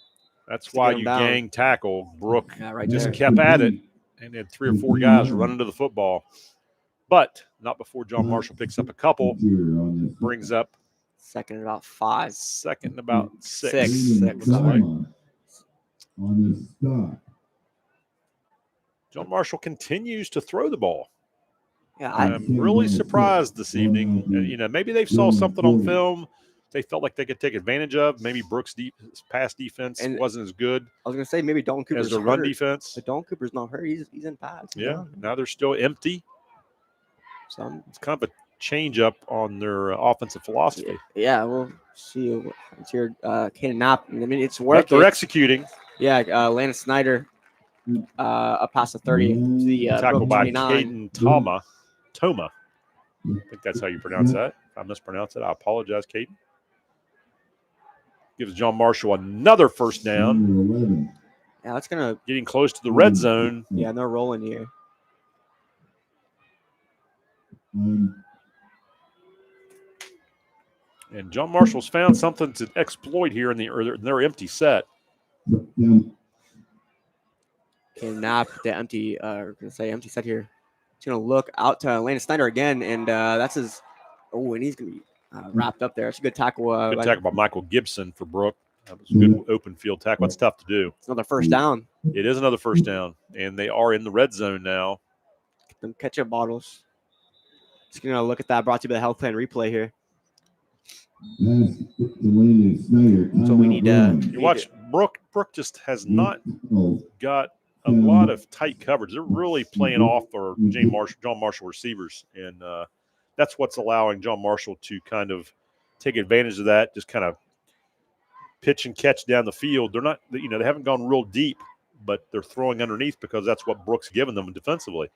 That's why you gang tackle. Brooke just there. kept at it and had 3 or 4 guys running to the football. But not before John Marshall picks up a couple, brings up second and about 5. Second and about 6. Six. Right. John Marshall continues to throw the ball. Yeah, I'm really surprised this evening. Maybe they saw something on film they felt like they could take advantage of. Maybe Brooks' pass defense wasn't as good. I was going to say maybe Dalton Cooper's as the run defense. But Dalton Cooper's not hurt. He's in pass. Yeah. Now they're still empty. So it's kind of a change up on their offensive philosophy. Yeah, we'll see. It's here, Caden Knapp. I mean, it's working. They're executing. Yeah, Landon Snyder up past the 30 to the tackle Brooke by 29. Caden Toma. I think that's how you pronounce that. If I mispronounce it, I apologize, Caden. Gives John Marshall another first down. Yeah, that's gonna getting close to the red zone. Yeah, and they're rolling here. And John Marshall's found something to exploit here in their empty set. Can Knapp the empty set here. He's gonna look out to Landon Snyder again, and that's his. Oh, and he's gonna be wrapped up there. It's a good tackle. Good tackle by Michael Gibson for Brooke. That was a good open field tackle. That's tough to do. It's another first down. It is another first down, and they are in the red zone now. Get them ketchup bottles. Just gonna look at that. Brought to you by the Health Plan Replay here. So we need you watch Brooke. Brooke just has not got a lot of tight coverage. They're really playing off our John Marshall receivers, and that's what's allowing John Marshall to kind of take advantage of that. Just kind of pitch and catch down the field. They're not, they haven't gone real deep, but they're throwing underneath because that's what Brooks given them defensively.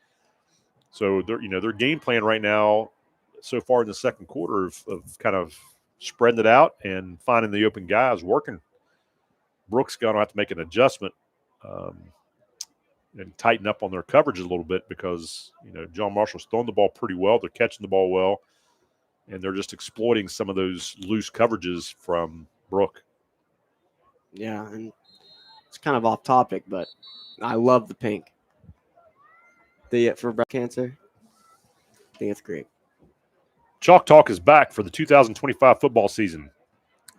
So their game plan right now, so far in the second quarter, of kind of spreading it out and finding the open guys working. Brooks going to have to make an adjustment and tighten up on their coverage a little bit because John Marshall's throwing the ball pretty well. They're catching the ball well, and they're just exploiting some of those loose coverages from Brooke. Yeah, and it's kind of off topic, but I love the pink. For breast cancer, I think it's great. Chalk Talk is back for the 2025 football season.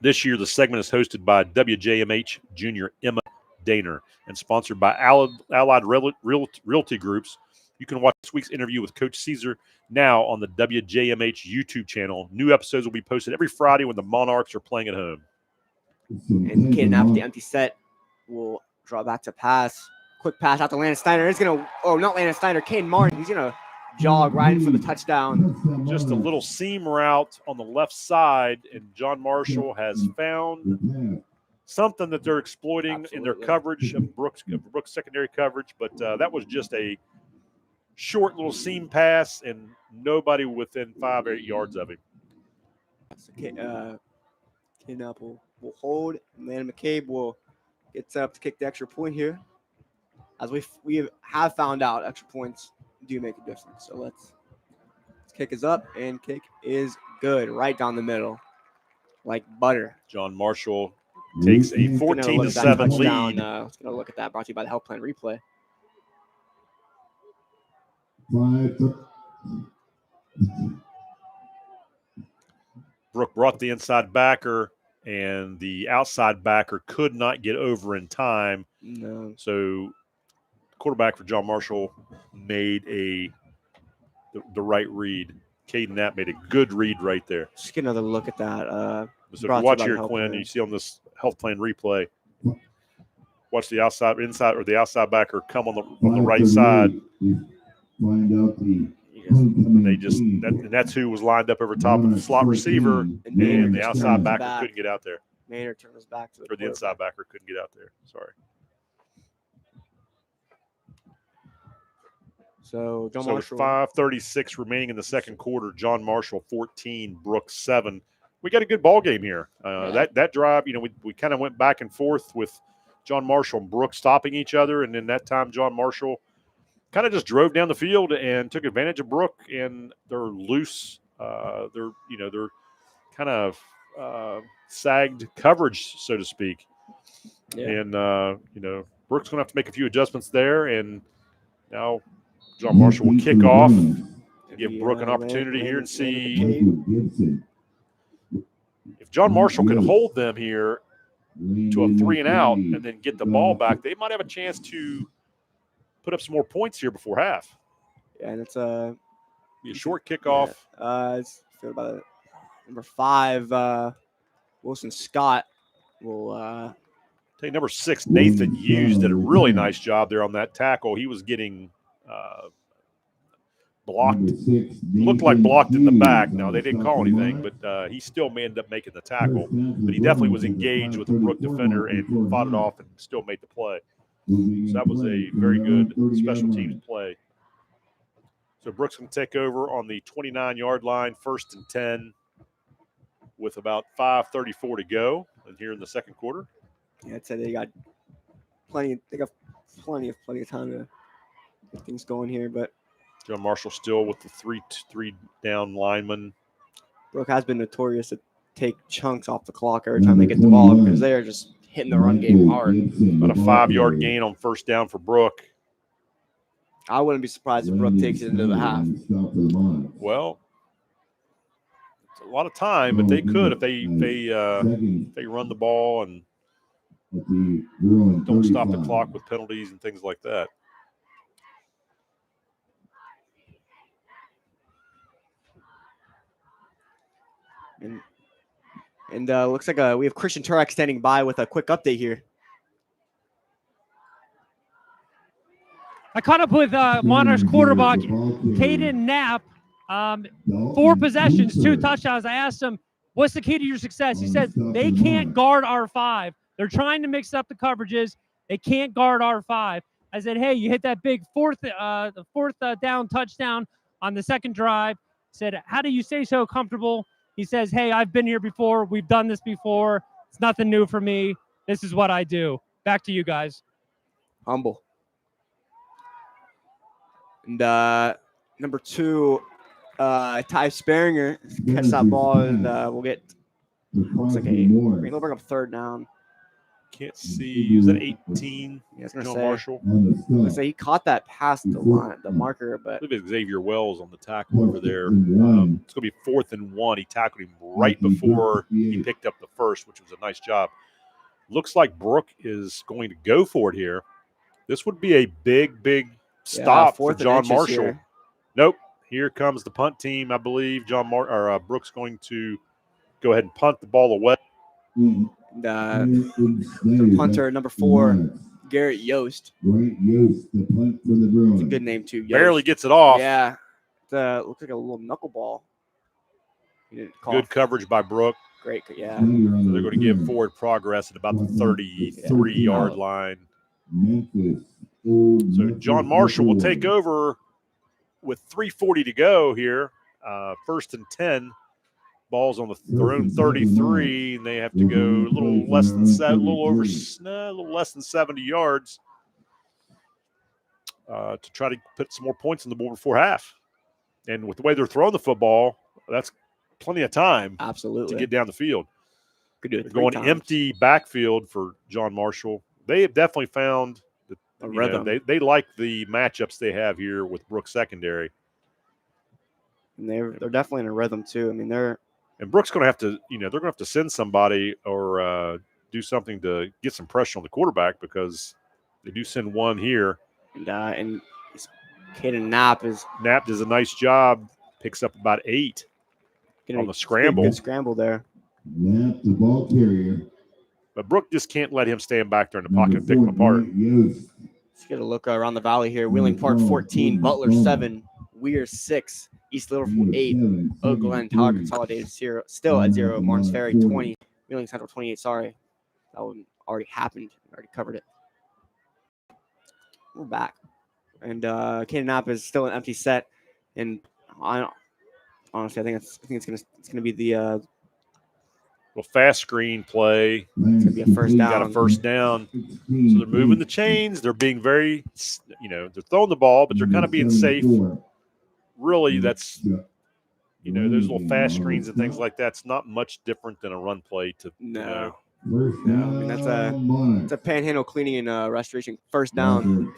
This year, the segment is hosted by WJMH Junior Emma Daner and sponsored by Allied Realty Groups. You can watch this week's interview with Coach Caesar now on the WJMH YouTube channel. New episodes will be posted every Friday when the Monarchs are playing at home. And Caden Knapp, the empty set, will draw back to pass. Quick pass out to Landon Snyder. It's going to – not Landon Snyder. Caden Martin. He's going to jog right in for the touchdown. Just a little seam route on the left side, and John Marshall has found something that they're exploiting in their coverage of Brooks secondary coverage. But that was just a short little seam pass, and nobody within 5 or 8 yards of him. Kidnap will hold, and then McCabe will get set up to kick the extra point here. As we have found out, extra points do make a difference. So let's kick is up, and kick is good right down the middle, like butter. John Marshall takes a 14-7 lead. Let's gonna look at that. Brought to you by the Health Plan Replay. Brooke brought the inside backer, and the outside backer could not get over in time. No. So quarterback for John Marshall made the right read. Caden Knapp made a good read right there. Just get another look at that. So if you watch here, Quinn, you see on this Health Plan Replay, watch the outside backer come on the right side. Find out and that's who was lined up over top of the slot receiver, and the outside backer couldn't get out there. Maynard turned his back to the inside backer couldn't get out there. Sorry. So John Marshall. 5:36 remaining in the second quarter. John Marshall 14, Brooks 7. We got a good ball game here. That drive, we kind of went back and forth with John Marshall and Brooks stopping each other, and then that time John Marshall kind of just drove down the field and took advantage of Brooke and their loose, their kind of sagged coverage, so to speak. Yeah. And Brooke's going to have to make a few adjustments there, and now John Marshall will kick off and give Brooke an opportunity here and see if John Marshall can hold them here to a 3-and-out and then get the ball back. They might have a chance to put up some more points here before half. Yeah, and it's a short kickoff. Yeah, it's about number 5, Wilson Scott will take number 6, Nathan Hughes, did a really nice job there on that tackle. He was getting blocked. Looked like blocked in the back. Now, they didn't call anything, but he still ended up making the tackle. But he definitely was engaged with the Brooke defender and fought it off and still made the play. So that was a very good special teams play. So Brooks going to take over on the 29-yard line, 1st and 10, with about 5:34 to go, and here in the second quarter. Yeah, I'd say they got plenty of time to get things going here. But John Marshall still with the three down lineman. Brooke has been notorious to take chunks off the clock every time they get the ball because they are just hitting the run game hard. About a 5-yard gain on 1st down for Brooke. I wouldn't be surprised if Brooke takes it into the half. Well, it's a lot of time, but they could if they run the ball and don't stop the clock with penalties and things like that. And looks like we have Christian Turek standing by with a quick update here. I caught up with Monarchs quarterback Caden Knapp. 4 possessions, 2 touchdowns. I asked him, what's the key to your success? He says they can't guard our 5. They're trying to mix up the coverages. They can't guard our 5. I said, hey, you hit that big fourth down touchdown on the second drive. I said, how do you stay so comfortable? He says, hey, I've been here before. We've done this before. It's nothing new for me. This is what I do. Back to you guys. Humble. And number 2, Ty Sparinger catch that ball, and we'll get looks like we'll bring up 3rd down. Can't see. Was that 18? Yeah, I was gonna John say, Marshall. So he caught that past the line, the marker, but I believe it's Xavier Wells on the tackle over there. It's going to be 4th and 1. He tackled him right before he picked up the first, which was a nice job. Looks like Brooke is going to go for it here. This would be a big stop for John Marshall. Here. Nope. Here comes the punt team. I believe Brooke's going to go ahead and punt the ball away. The punter, number 4, Garrett Yost. Yost, the punt for the Bruins. It's a good name, too. Yost. Barely gets it off. Yeah. looks like a little knuckleball. He didn't call Good coverage by Brooke. Great, yeah. So they're going to give forward progress at about the 33-yard line. So John Marshall will take over with 3:40 to go here. First and 10. Ball's on their own 33, and they have to go a little less than 70 yards to try to put some more points on the board before half. And with the way they're throwing the football, that's plenty of time Absolutely to get down the field. Could do it Going empty backfield for John Marshall. They have definitely found a rhythm. They like the matchups they have here with Brooks secondary. And they're definitely in a rhythm too. I mean, and Brooks going to have to, they're going to have to send somebody or do something to get some pressure on the quarterback because they do send one here. And Caden Knapp does a nice job, picks up about 8 on the scramble. Good scramble there. Knapp, the ball carrier. But Brooke just can't let him stand back there in the pocket and pick him apart. Let's get a look around the valley here. Wheeling Park 14, Butler 7, Weir 6, East Liverpool 8, Oak Glen, Tyler Consolidated 0, still at 0, Martins Ferry 20, Wheeling Central 28. Sorry, that one already happened. We already covered it. We're back, and Caden Knapp is still an empty set, and honestly, I think it's gonna be the fast screen play. It's gonna be a first down. Got a first down. So they're moving the chains. They're being very, they're throwing the ball, but they're kind of being safe. Really, that's, those little fast screens and things like that's not much different than a run play. No, I mean that's a panhandle cleaning and restoration first down.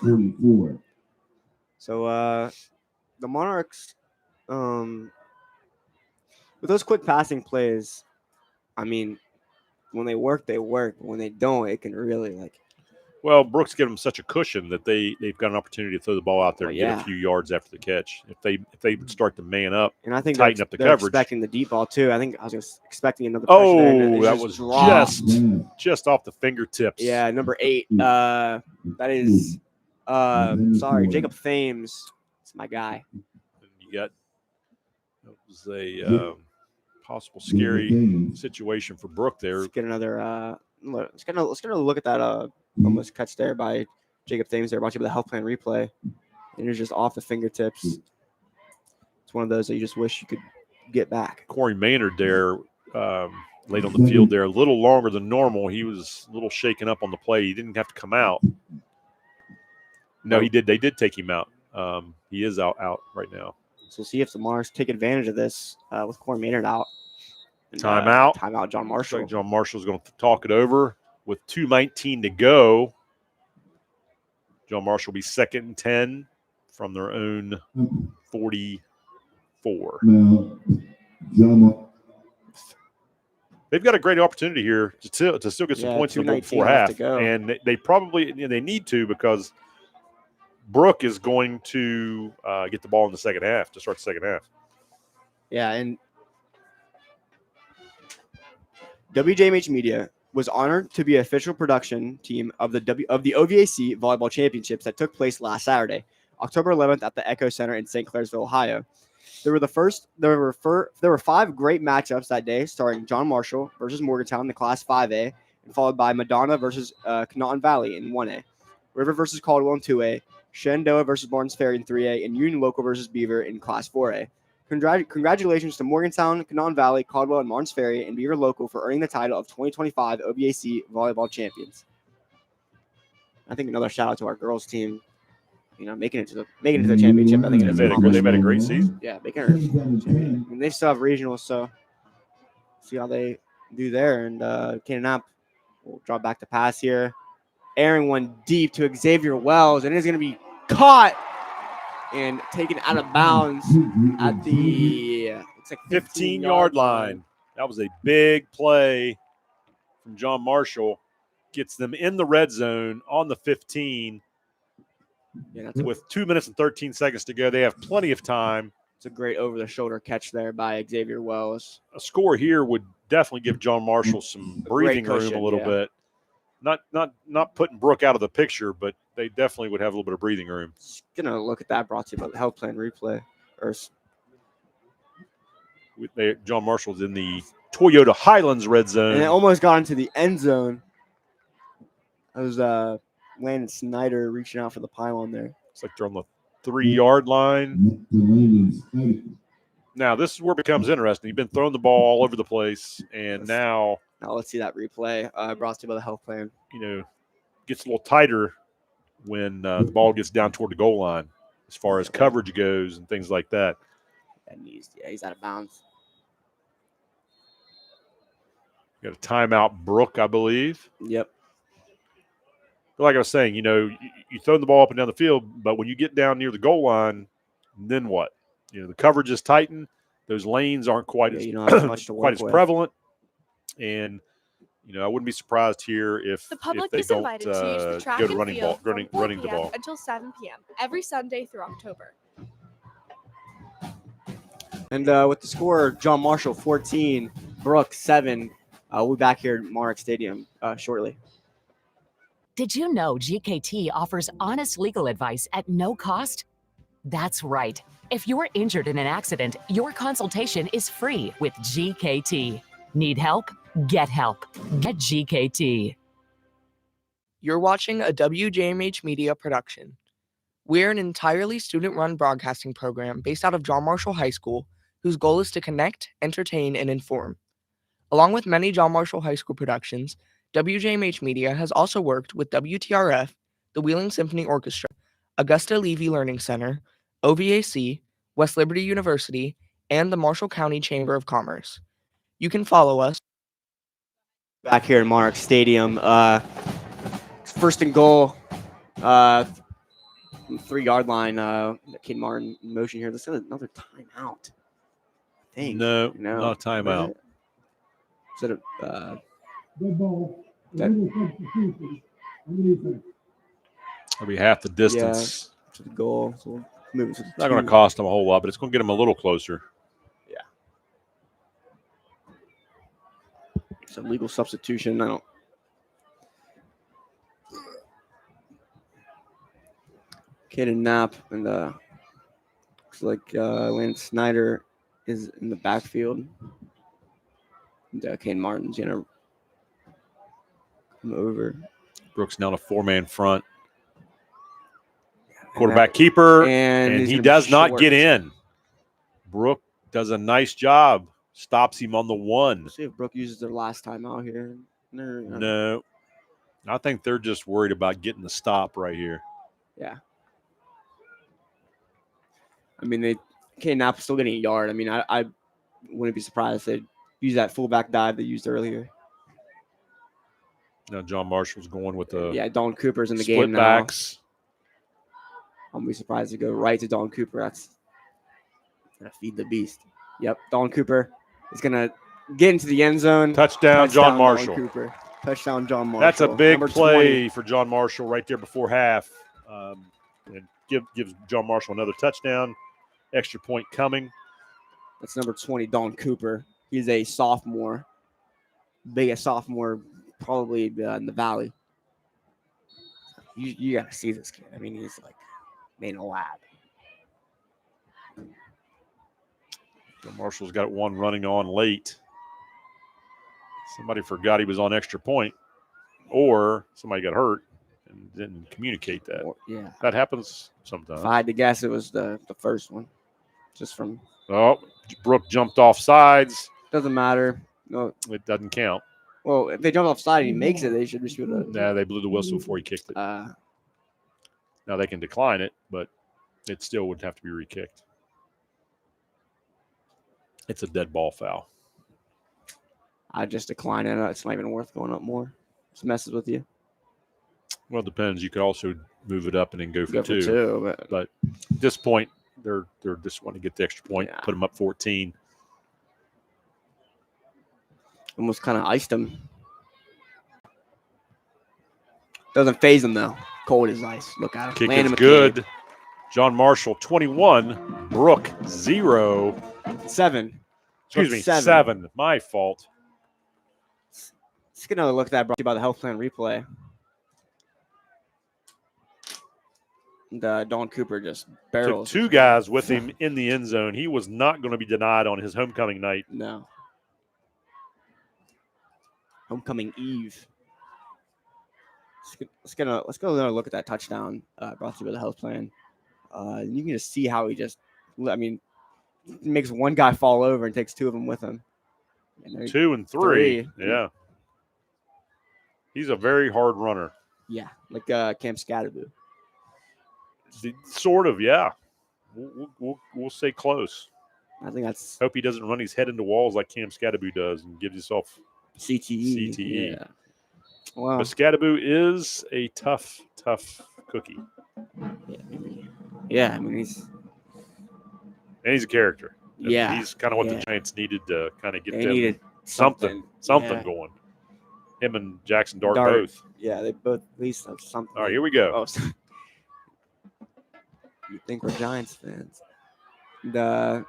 So the Monarchs, with those quick passing plays, I mean, when they work, they work. But when they don't, it can really Well, Brooks give them such a cushion that they've got an opportunity to throw the ball out there and get a few yards after the catch. If they start to man up, and I think tighten up the they're coverage. Expecting the deep ball too. I think I was expecting another. That was dropped. just off the fingertips. Yeah, number 8. That is Jacob Thames. It's my guy. And you got that was a possible scary situation for Brooke there. Let's get another. Let's get a look at that. Almost catch there by Jacob Thames there. Watching the health plan replay, and it's just off the fingertips. It's one of those that you just wish you could get back. Corey Maynard there, laid on the field there a little longer than normal. He was a little shaken up on the play. He didn't have to come out. No, he did. They did take him out. He is out right now. So we'll see if the Monarchs take advantage of this with Corey Maynard out. And, timeout. Timeout, John Marshall. Like John Marshall's going to talk it over with 2:19 to go. John Marshall will be 2nd and 10 from their own 44. They've got a great opportunity here to still get some points on the board before half. And they probably they need to because Brooke is going to get the ball in the second half to start the second half. Yeah, and WJMH Media was honored to be an official production team of the OVAC Volleyball Championships that took place last Saturday, October 11th at the Echo Center in St. Clairsville, Ohio. There were 5 great matchups that day, starring John Marshall versus Morgantown in the Class 5A, and followed by Madonna versus Canton Valley in 1A, River versus Caldwell in 2A, Shenandoah versus Martins Ferry in 3A, and Union Local versus Beaver in Class 4A. Congratulations to Morgantown, Canton Valley, Caldwell, and Martins Ferry, and Beaver Local for earning the title of 2025 OVAC Volleyball Champions. I think another shout out to our girls team, making it to the championship. I think they've had a great season. Yeah, making it. I mean, they still have regionals, so see how they do there. And Caden Knapp will drop back to pass here, airing one deep to Xavier Wells, and it is going to be caught and taken out of bounds at the 15-yard line. That was a big play from John Marshall. Gets them in the red zone on the 15. Yeah, with 2 minutes and 13 seconds to go. They have plenty of time. It's a great over-the-shoulder catch there by Xavier Wells. A score here would definitely give John Marshall some breathing room a little bit. Not putting Brooke out of the picture, but they definitely would have a little bit of breathing room. Just gonna look at that. Brought to you by the health plan replay or John Marshall's in the Toyota Highlands red zone. And it almost got into the end zone. That was Landon Snyder reaching out for the pylon there. It's like they're on the 3-yard line. Now, this is where it becomes interesting. You've been throwing the ball all over the place, and now let's see that replay brought to you by the health plan. Gets a little tighter when the ball gets down toward the goal line as far as coverage goes and things like that. And he's out of bounds. Got a timeout, Brooke, I believe. Yep. But like I was saying, you throw the ball up and down the field, but when you get down near the goal line, then what? The coverage is tightened. Those lanes aren't quite as much to quite work as with. prevalent, and I wouldn't be surprised here if the public they is don't invited to use the track go to and running field running from 4 the ball. until 7 p.m. every Sunday through October. And with the score, John Marshall 14, Brooke 7. We'll be back here at Monarch Stadium shortly. Did you know GKT offers honest legal advice at no cost? That's right. If you're injured in an accident, your consultation is free with GKT. Need help? Get help. Get GKT. You're watching a WJMH Media production. We're an entirely student-run broadcasting program based out of John Marshall High School, whose goal is to connect, entertain, and inform. Along with many John Marshall High School productions, WJMH Media has also worked with WTRF, the Wheeling Symphony Orchestra, Augusta Levy Learning Center, OVAC, West Liberty University, and the Marshall County Chamber of Commerce. You can follow us back here in Monarch Stadium. First and goal, 3-yard line. Kid Martin in motion here. Let's get another timeout. I think. No, not a timeout. Is it That'll be half the distance. To the goal. So we'll move it to the not going to cost them a whole lot, but it's going to get them a little closer. Yeah. Some legal substitution. Caden Knapp and looks like Lance Snyder is in the backfield. And Kane Martin's gonna come over. Brooks now in a 4-man front. Quarterback keeper, and he does not get in. Brooke does a nice job. Stops him on the 1. Let's see if Brooke uses their last time out here. No. I think they're just worried about getting the stop right here. Yeah. I mean, Knapp still getting a yard. I mean, I wouldn't be surprised if they'd use that fullback dive they used earlier. Now John Marshall's going with the Don Cooper's in the split game now. backs. I'm be surprised to go right to Don Cooper. That's gonna feed the beast. Yep, Don Cooper is gonna get into the end zone. Touchdown John Marshall. Don Cooper. Touchdown John Marshall. That's a big Number play 20. for John Marshall right there before half. And gives John Marshall another touchdown. Extra point coming. That's number 20, Don Cooper. He's a sophomore. Biggest sophomore probably in the Valley. You got to see this kid. I mean, he's like made a lab. John Marshall's got one running on late. Somebody forgot he was on extra point, or somebody got hurt and didn't communicate that. Yeah. That happens sometimes. If I had to guess, it was the first one. Just from. Oh, Brooke jumped off sides. Doesn't matter. No. It doesn't count. Well, if they jump off side and he makes it, they should just be able to. Nah, they blew the whistle before he kicked it. Now they can decline it, but it still would have to be re-kicked. It's a dead ball foul. I just decline it. It's not even worth going up more. Just messes with you. Well, it depends. You could also move it up and then go for two. two. But at this point, they're just wanting to get the extra point, put them up 14. Almost kind of iced him. Doesn't phase him though. Cold as ice. Look at him. Kick Land is him good. John Marshall 21, Brooke 0. 7. Excuse me, 7. My fault. Let's get another look at that brought to you by the health plan replay. And Don Cooper just Took barrels. two guys with him in the end zone. He was not going to be denied on his homecoming night. No. Homecoming Eve. Let's go look at that touchdown brought to you by the health plan. You can just see how he just, makes one guy fall over and takes two of them with him. 2 and 3. Yeah. He's a very hard runner. Yeah, like Cam Scatterboo. Sort of, yeah. We'll stay close. I think that's. Hope he doesn't run his head into walls like Cam Scatterboo does and gives himself CTE. Yeah. Wow. But Scatterboo is a tough cookie. Yeah, he's a character. Yeah. He's kind of what the Giants needed to kind of get them needed something going. Him and Jackson Dart both. Yeah, they both at least have something. All right, here we go. Oh, you think we're Giants fans. And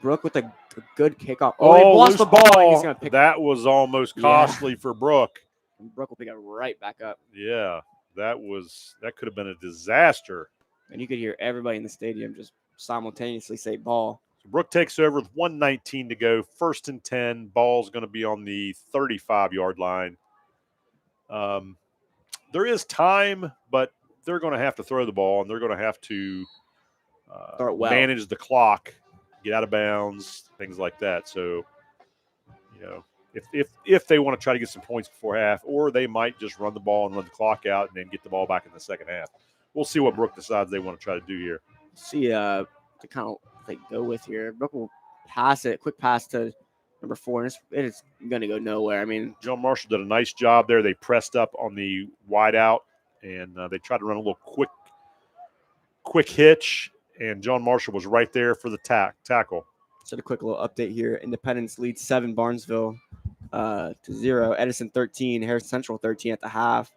Brooke with a good kickoff. Oh, he lost the ball. He's gonna pick that was almost costly for Brooke. And Brooke will pick it right back up. Yeah, that could have been a disaster. And you could hear everybody in the stadium just simultaneously say ball. So Brooke takes over with 1:19 to go. 1st and 10. Ball's going to be on the 35-yard line. There is time, but they're going to have to throw the ball, and they're going to have to manage the clock, get out of bounds, things like that. So, if they want to try to get some points before half, or they might just run the ball and run the clock out and then get the ball back in the second half. We'll see what Brooke decides they want to try to do here. See, to kind of go with here, Brooke will pass it, quick pass to number 4, and it is going to go nowhere. John Marshall did a nice job there. They pressed up on the wide out, and they tried to run a little quick hitch, and John Marshall was right there for the tackle. So a quick little update here. Independence leads 7, Barnesville to 0. Edison 13, Harrison Central 13 at the half.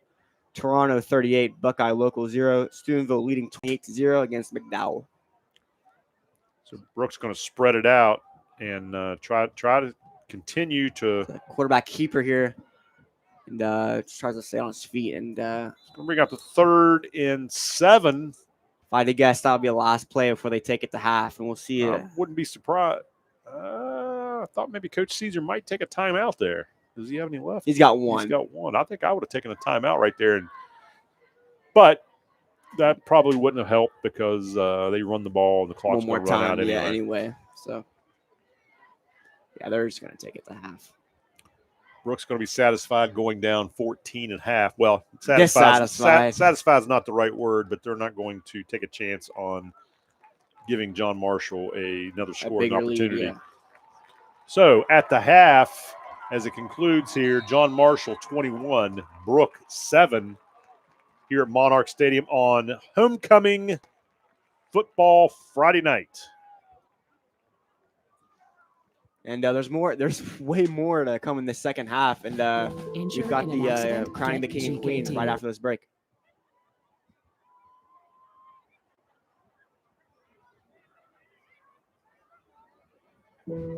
Toronto 38, Buckeye Local 0. Steubenville leading 28-0 against McDowell. So Brooke's going to spread it out and try to continue to. The quarterback keeper here, and just tries to stay on his feet. And going to bring up the 3rd and 7. If I had to guess, that'll be the last play before they take it to half, and we'll see it. I wouldn't be surprised. I thought maybe Coach Caesar might take a timeout there. Does he have any left? He's got one. He's got one. I think I would have taken a timeout right there. But that probably wouldn't have helped because they run the ball and the clock's going to run out anyway. Yeah, anyway. So, yeah, they're just going to take it to half. Brooke's going to be satisfied going down 14 and a half. Well, satisfied is not the right word, but they're not going to take a chance on giving John Marshall another scoring opportunity. Lead, yeah. So at the half, as it concludes here, John Marshall 21, Brooke 7 here at Monarch Stadium on Homecoming Football Friday night. And there's way more to come in the second half. And we've got the crowning the king and queen right after this break.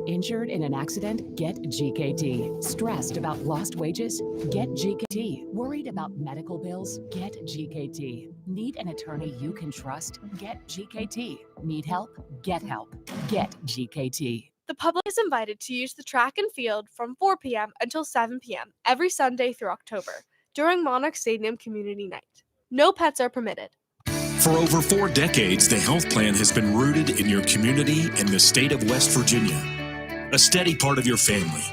Injured in an accident? Get GKT. Stressed about lost wages? Get GKT. Worried about medical bills? Get GKT. Need an attorney you can trust? Get GKT. Need help? Get help. Get GKT. The public is invited to use the track and field from 4 p.m. until 7 p.m. every Sunday through October during Monarch Stadium Community Night. No pets are permitted. For over 4 decades, the health plan has been rooted in your community and the state of West Virginia. A steady part of your family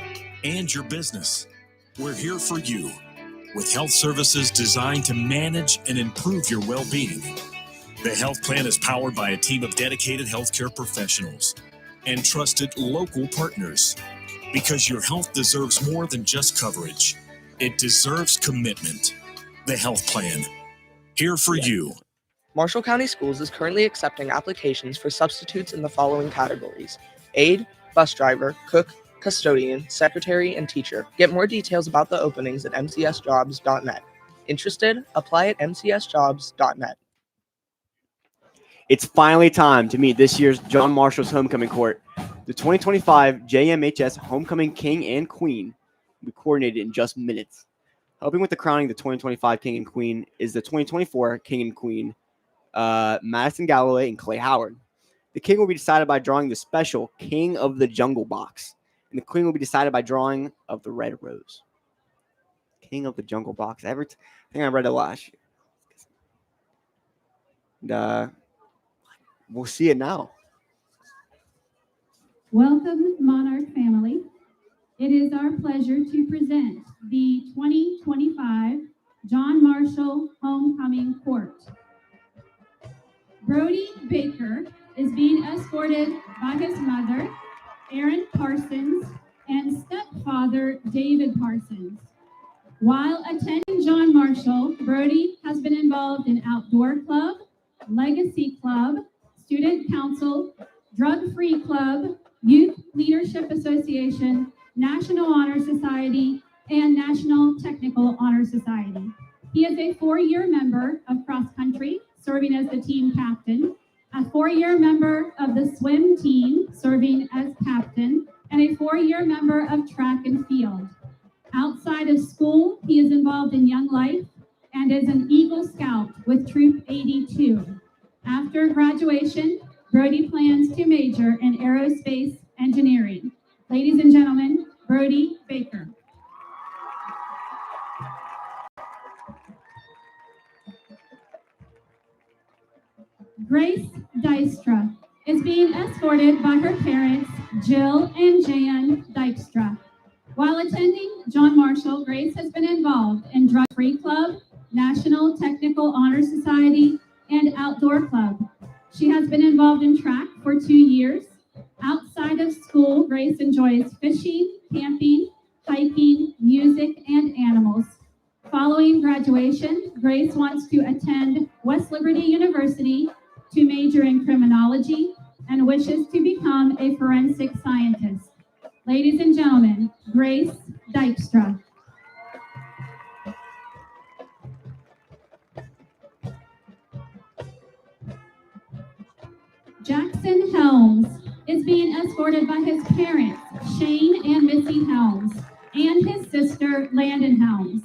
and your business. We're here for you with health services designed to manage and improve your well-being. The health plan is powered by a team of dedicated healthcare professionals and trusted local partners. Because your health deserves more than just coverage. It deserves commitment. The health plan. Here for you. Marshall County Schools is currently accepting applications for substitutes in the following categories: aide, bus driver, cook, custodian, secretary, and teacher. Get more details about the openings at mcsjobs.net. Interested? Apply at mcsjobs.net. It's finally time to meet this year's John Marshall's homecoming court. The 2025 JMHS Homecoming King and Queen will be coordinated in just minutes. Helping with the crowning the 2025 King and Queen is the 2024 King and Queen Madison Galloway, and Clay Howard. The king will be decided by drawing the special King of the Jungle box, and the queen will be decided by drawing of the red rose. King of the Jungle box. I think I read it last year. And we'll see it now. Welcome, Monarch family. It is our pleasure to present the 2025 John Marshall Homecoming Court. Brody Baker is being escorted by his mother, Erin Parsons, and stepfather, David Parsons. While attending John Marshall, Brody has been involved in Outdoor Club, Legacy Club, Student Council, Drug-Free Club, Youth Leadership Association, National Honor Society, and National Technical Honor Society. He is a 4-year member of cross country, serving as the team captain, a 4-year member of the swim team, serving as captain, and a 4-year member of track and field. Outside of school, he is involved in Young Life and is an Eagle Scout with Troop 82. After graduation, Brody plans to major in aerospace engineering. Ladies and gentlemen, Brody Baker. Grace Dijkstra is being escorted by her parents, Jill and Jan Dijkstra. While attending John Marshall, Grace has been involved in Drug-Free Club, National Technical Honor Society, and Outdoor Club. She has been involved in track for 2 years. Outside of school, Grace enjoys fishing, camping, hiking, music, and animals. Following graduation, Grace wants to attend West Liberty University to major in criminology and wishes to become a forensic scientist. Ladies and gentlemen, Grace Dijkstra. Jackson Helms is being escorted by his parents, Shane and Missy Helms, and his sister, Landon Helms.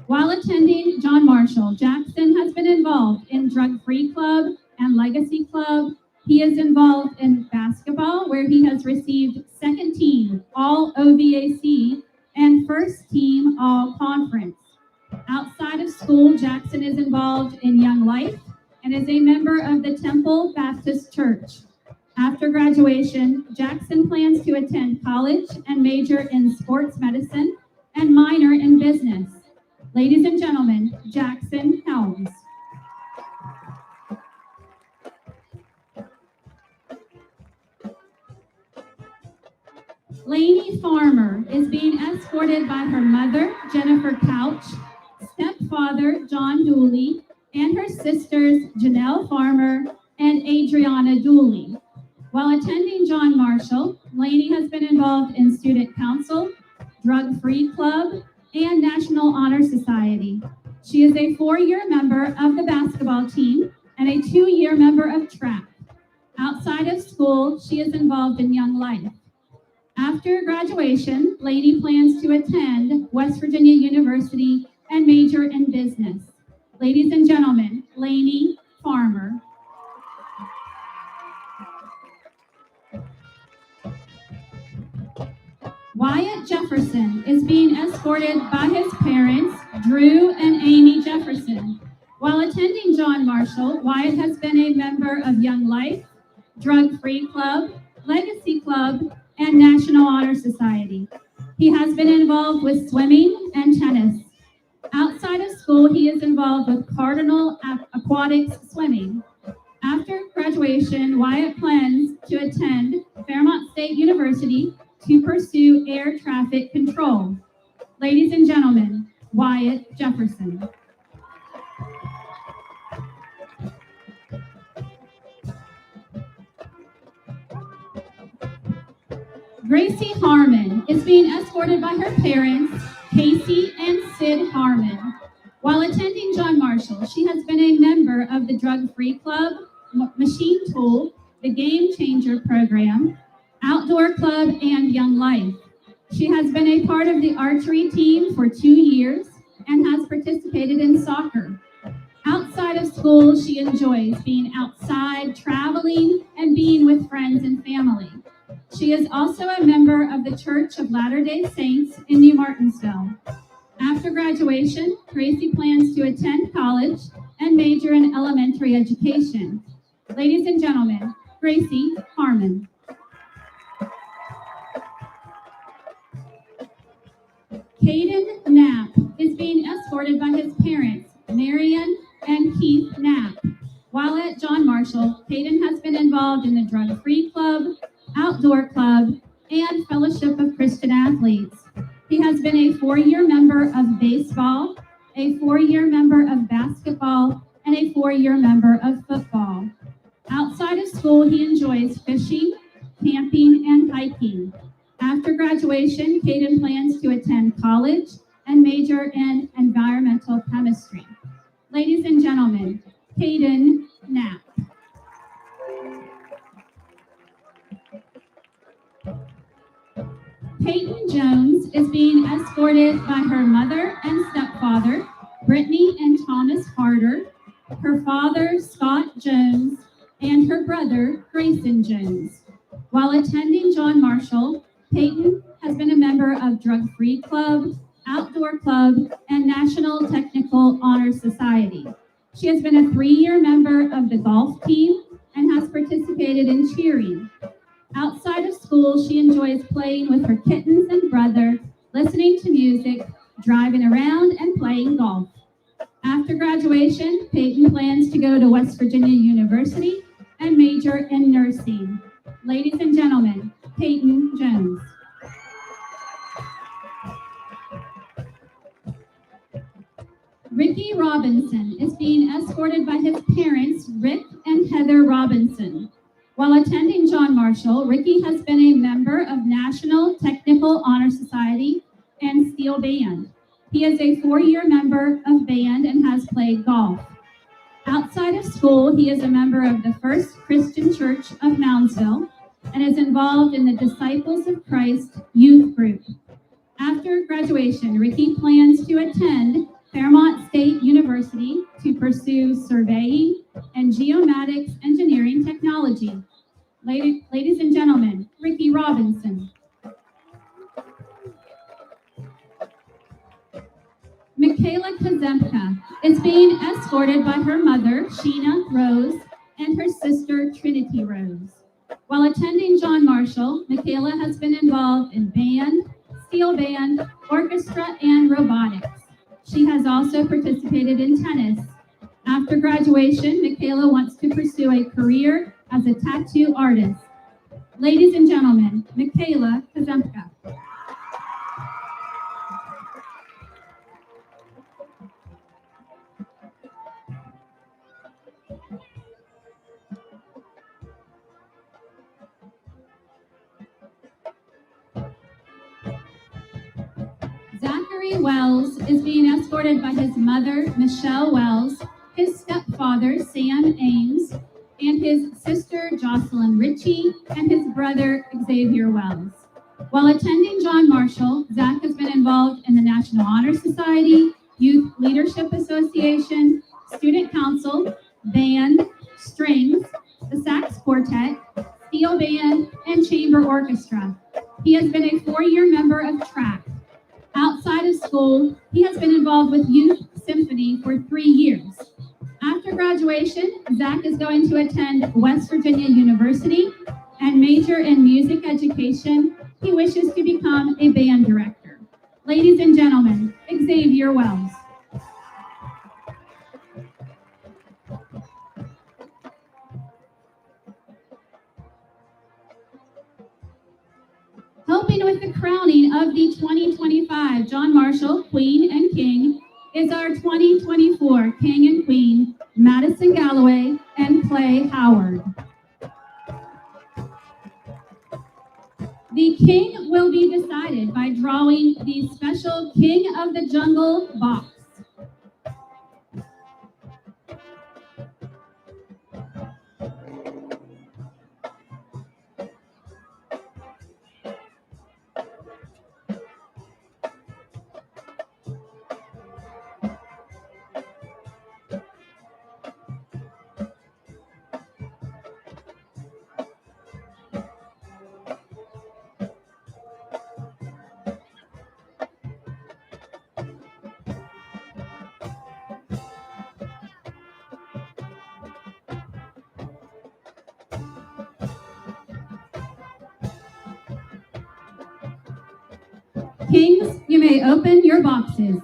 While attending John Marshall, Jackson has been involved in Drug-Free Club and Legacy Club. He is involved in basketball, where he has received second team All OVAC and first team All Conference. Outside of school, Jackson is involved in Young Life and is a member of the Temple Baptist Church. After graduation, Jackson plans to attend college and major in sports medicine and minor in business. Ladies and gentlemen, Jackson Helms. Lainey Farmer is being escorted by her mother, Jennifer Couch, stepfather, John Dooley, and her sisters, Janelle Farmer and Adriana Dooley. While attending John Marshall, Lainey has been involved in Student Council, Drug-Free Club, and National Honor Society. She is a 4-year member of the basketball team and a 2-year member of track. Outside of school, she is involved in Young Life. After graduation, Lainey plans to attend West Virginia University and major in business. Ladies and gentlemen, Lainey Farmer. Wyatt Jefferson is being escorted by his parents, Drew and Amy Jefferson. While attending John Marshall, Wyatt has been a member of Young Life, Drug-Free Club, Legacy Club, and National Honor Society. He has been involved with swimming and tennis. Outside of school, he is involved with Cardinal Aquatics Swimming. After graduation, Wyatt plans to attend Fairmont State University to pursue air traffic control. Ladies and gentlemen, Wyatt Jefferson. Gracie Harmon is being escorted by her parents, Casey and Sid Harmon. While attending John Marshall, she has been a member of the Drug-Free Club, Machine Tool, the Game Changer Program, Outdoor Club, and Young Life. She has been a part of the archery team for 2 years and has participated in soccer. Outside of school, school, she enjoys being outside, traveling, and being with friends and family. She is also a member of the Church of Latter-day Saints in New Martinsville. After graduation, Gracie plans to attend college and major in elementary education. Ladies and gentlemen, Gracie Harmon. Caden Knapp is being escorted by his parents, Marion and Keith Knapp. While at John Marshall, Caden has been involved in the Drug Free Club, Outdoor Club, and Fellowship of Christian Athletes. He has been a 4-year member of baseball, a 4-year member of basketball, and a 4-year member of football. Outside of school, he enjoys fishing, camping, and hiking. After graduation, Caden plans to attend college and major in environmental chemistry. Ladies and gentlemen, Caden Knapp. Peyton Jones is being escorted by her mother and stepfather, Brittany and Thomas Harder, her father, Scott Jones, and her brother, Grayson Jones. While attending John Marshall, Peyton has been a member of Drug Free Club, Outdoor Club, and National Technical Honor Society. She has been a 3-year member of the golf team and has participated in cheering. Outside of school, she enjoys playing with her kittens and brother, listening to music, driving around, and playing golf. After graduation, Peyton plans to go to West Virginia University and major in nursing. Ladies and gentlemen, Peyton Jones. Ricky Robinson is being escorted by his parents, Rick and Heather Robinson. While attending John Marshall, Ricky has been a member of National Technical Honor Society and Steel Band. He is a 4-year member of band and has played golf. Outside of school, he is a member of the First Christian Church of Moundsville and is involved in the Disciples of Christ youth group. After graduation, Ricky plans to attend Fairmont State University to pursue surveying and geomatics engineering technology. Ladies and gentlemen, Ricky Robinson. Michaela Kazemka is being escorted by her mother, Sheena Rose, and her sister, Trinity Rose. While attending John Marshall, Michaela has been involved in band, steel band, orchestra, and robotics. She has also participated in tennis. After graduation, Michaela wants to pursue a career as a tattoo artist. Ladies and gentlemen, Michaela Kazemka. Zachary Wells is being escorted by his mother, Michelle Wells, his stepfather, Sam Ames, and his sister, Jocelyn Ritchie, and his brother, Xavier Wells. While attending John Marshall, Zach has been involved in the National Honor Society, Youth Leadership Association, Student Council, band, strings, the sax quartet, steel band, and chamber orchestra. He has been a 4-year member of track. Outside of school, he has been involved with Youth Symphony for 3 years. After graduation, Zach is going to attend West Virginia University and major in music education. He wishes to become a band director. Ladies and gentlemen, Xavier Wells. Helping with the crowning of the 2025 John Marshall Queen and King is our 2024 King and Queen, Madison Galloway and Clay Howard. The king will be decided by drawing the special King of the Jungle box. Kings, you may open your boxes.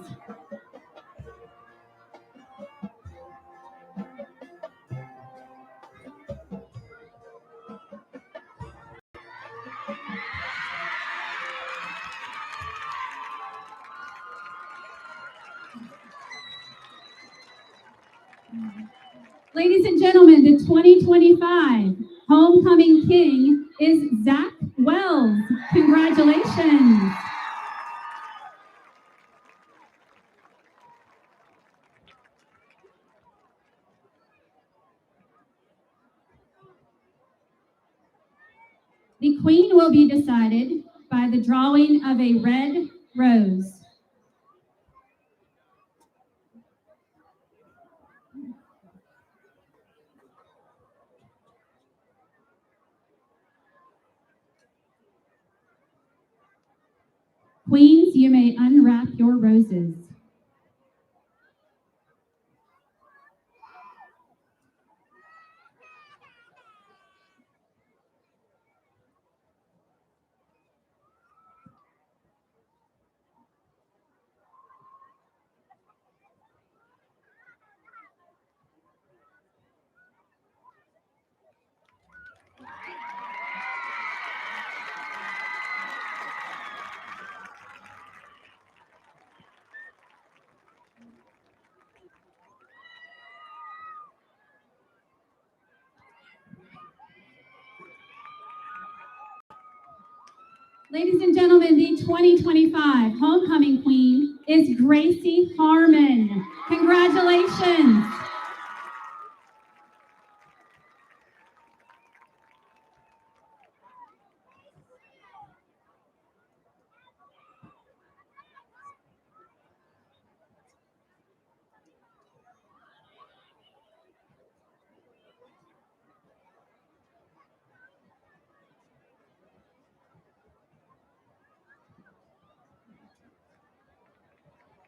Ladies and gentlemen, the 2025 Homecoming King is Zach Wells. Congratulations. The queen will be decided by the drawing of a red rose. Queens, you may unwrap your roses. Ladies and gentlemen, the 2025 Homecoming Queen is Gracie Harmon. Congratulations.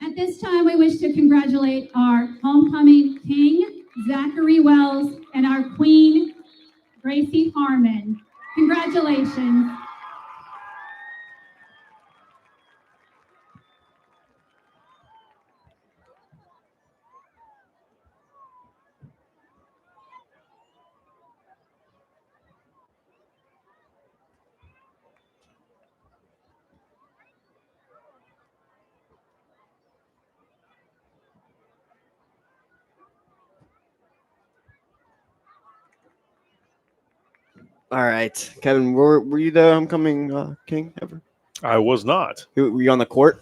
At this time, we wish to congratulate our Homecoming King, Zachary Wells, and our Queen, Gracie Harmon. Congratulations. All right, Kevin, were you the homecoming king ever? I was not. Were you on the court?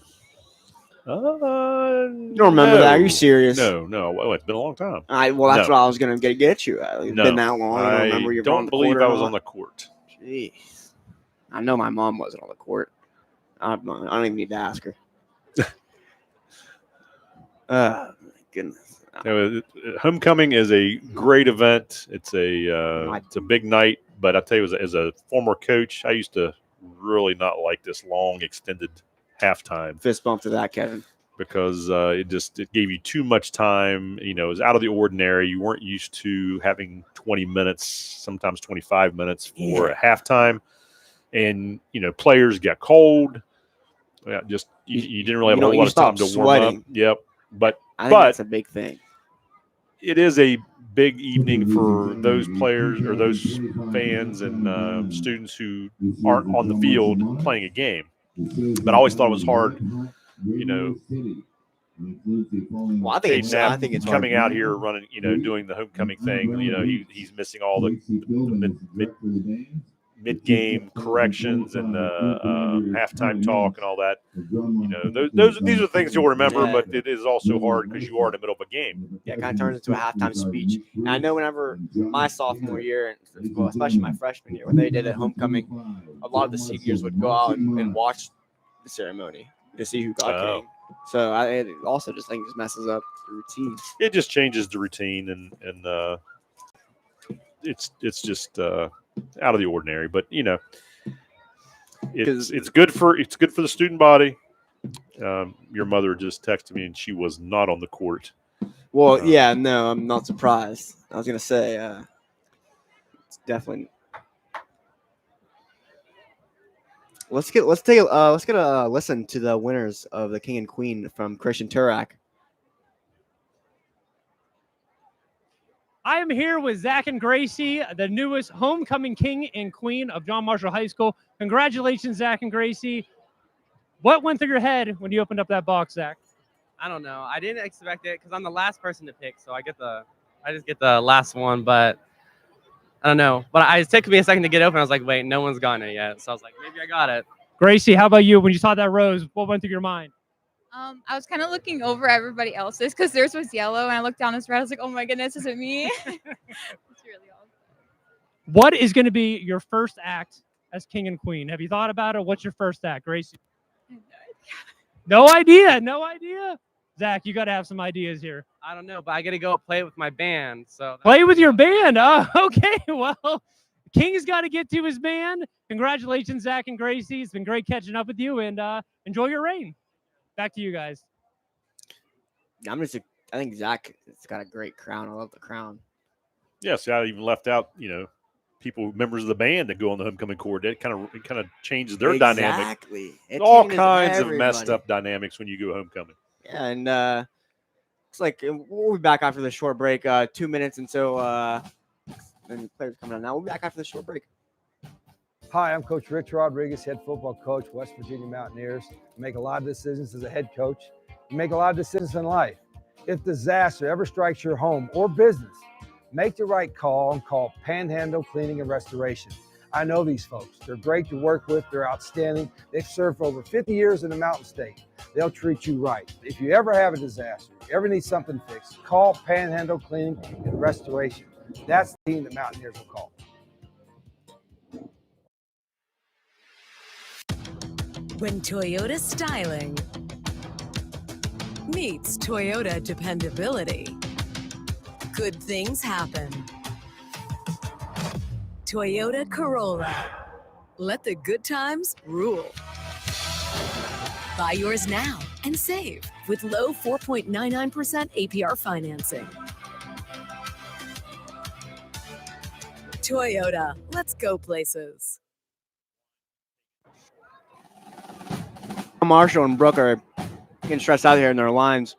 You don't remember that? Are you serious? No. Well, it's been a long time. Well, that's what I was going to get you. It's been that long. I don't remember you were on the court. I don't believe I was on the court. Jeez. I know my mom wasn't on the court. I don't even need to ask her. My goodness. Homecoming is a great event. It's a big night. But I tell you, as a former coach, I used to really not like this long, extended halftime. Fist bump to that, Kevin. Because it gave you too much time. You know, it was out of the ordinary. You weren't used to having 20 minutes, sometimes 25 minutes for a halftime. And, players got cold. You didn't really have a whole lot of time to warm up. Yep. But I think that's a big thing. It is a big evening for those players or those fans and students who aren't on the field playing a game. But I always thought it was hard, Well, I think it's coming out here running, doing the homecoming thing. He's missing all the mid-game corrections and halftime talk and all that. These are things you'll remember, but it is also hard because you are in the middle of a game. Yeah, it kind of turns into a halftime speech. And I know whenever my sophomore year, well, especially my freshman year, when they did at homecoming, a lot of the seniors would go out and watch the ceremony to see who got king. So it also just messes up the routine. It just changes the routine, and it's just out of the ordinary. But it's good for the student body. Your mother just texted me, and she was not on the court. Well, no, I'm not surprised. I was gonna say it's definitely. Let's get a listen to the winners of the King and Queen from Christian Turak. I am here with Zach and Gracie, the newest homecoming king and queen of John Marshall High School. Congratulations, Zach and Gracie. What went through your head when you opened up that box, Zach? I don't know. I didn't expect it because I'm the last person to pick, so I just get the last one. But I don't know. But it took me a second to get open. I was like, wait, no one's gotten it yet. So I was like, maybe I got it. Gracie, how about you? When you saw that rose, what went through your mind? I was kind of looking over everybody else's because theirs was yellow, and I looked down this red. I was like, oh my goodness, is it me? It's really awesome. What is going to be your first act as king and queen? Have you thought about it? What's your first act, Gracie? No idea. No idea. Zach, you got to have some ideas here. I don't know, but I got to go play with my band. So Play with your band. Oh, okay. Well, King's got to get to his band. Congratulations, Zach and Gracie. It's been great catching up with you, and enjoy your reign. Back to you guys. I think Zach has got a great crown. I love the crown. Yes, I even left out, people, members of the band that go on the homecoming court. It kind of changes their dynamic. Exactly. All kinds of messed up dynamics when you go homecoming. Yeah, and it's like we'll be back after the short break. 2 minutes until the players coming on. Now we'll be back after the short break. Hi, I'm Coach Rich Rodriguez, head football coach, West Virginia Mountaineers. I make a lot of decisions as a head coach. You make a lot of decisions in life. If disaster ever strikes your home or business, make the right call and call Panhandle Cleaning and Restoration. I know these folks. They're great to work with. They're outstanding. They've served for over 50 years in the Mountain State. They'll treat you right. If you ever have a disaster, you ever need something fixed, call Panhandle Cleaning and Restoration. That's the team that Mountaineers will call. When Toyota styling meets Toyota dependability, good things happen. Toyota Corolla. Let the good times rule. Buy yours now and save with low 4.99% APR financing. Toyota, let's go places. Marshall and Brooke are getting stressed out here in their lines.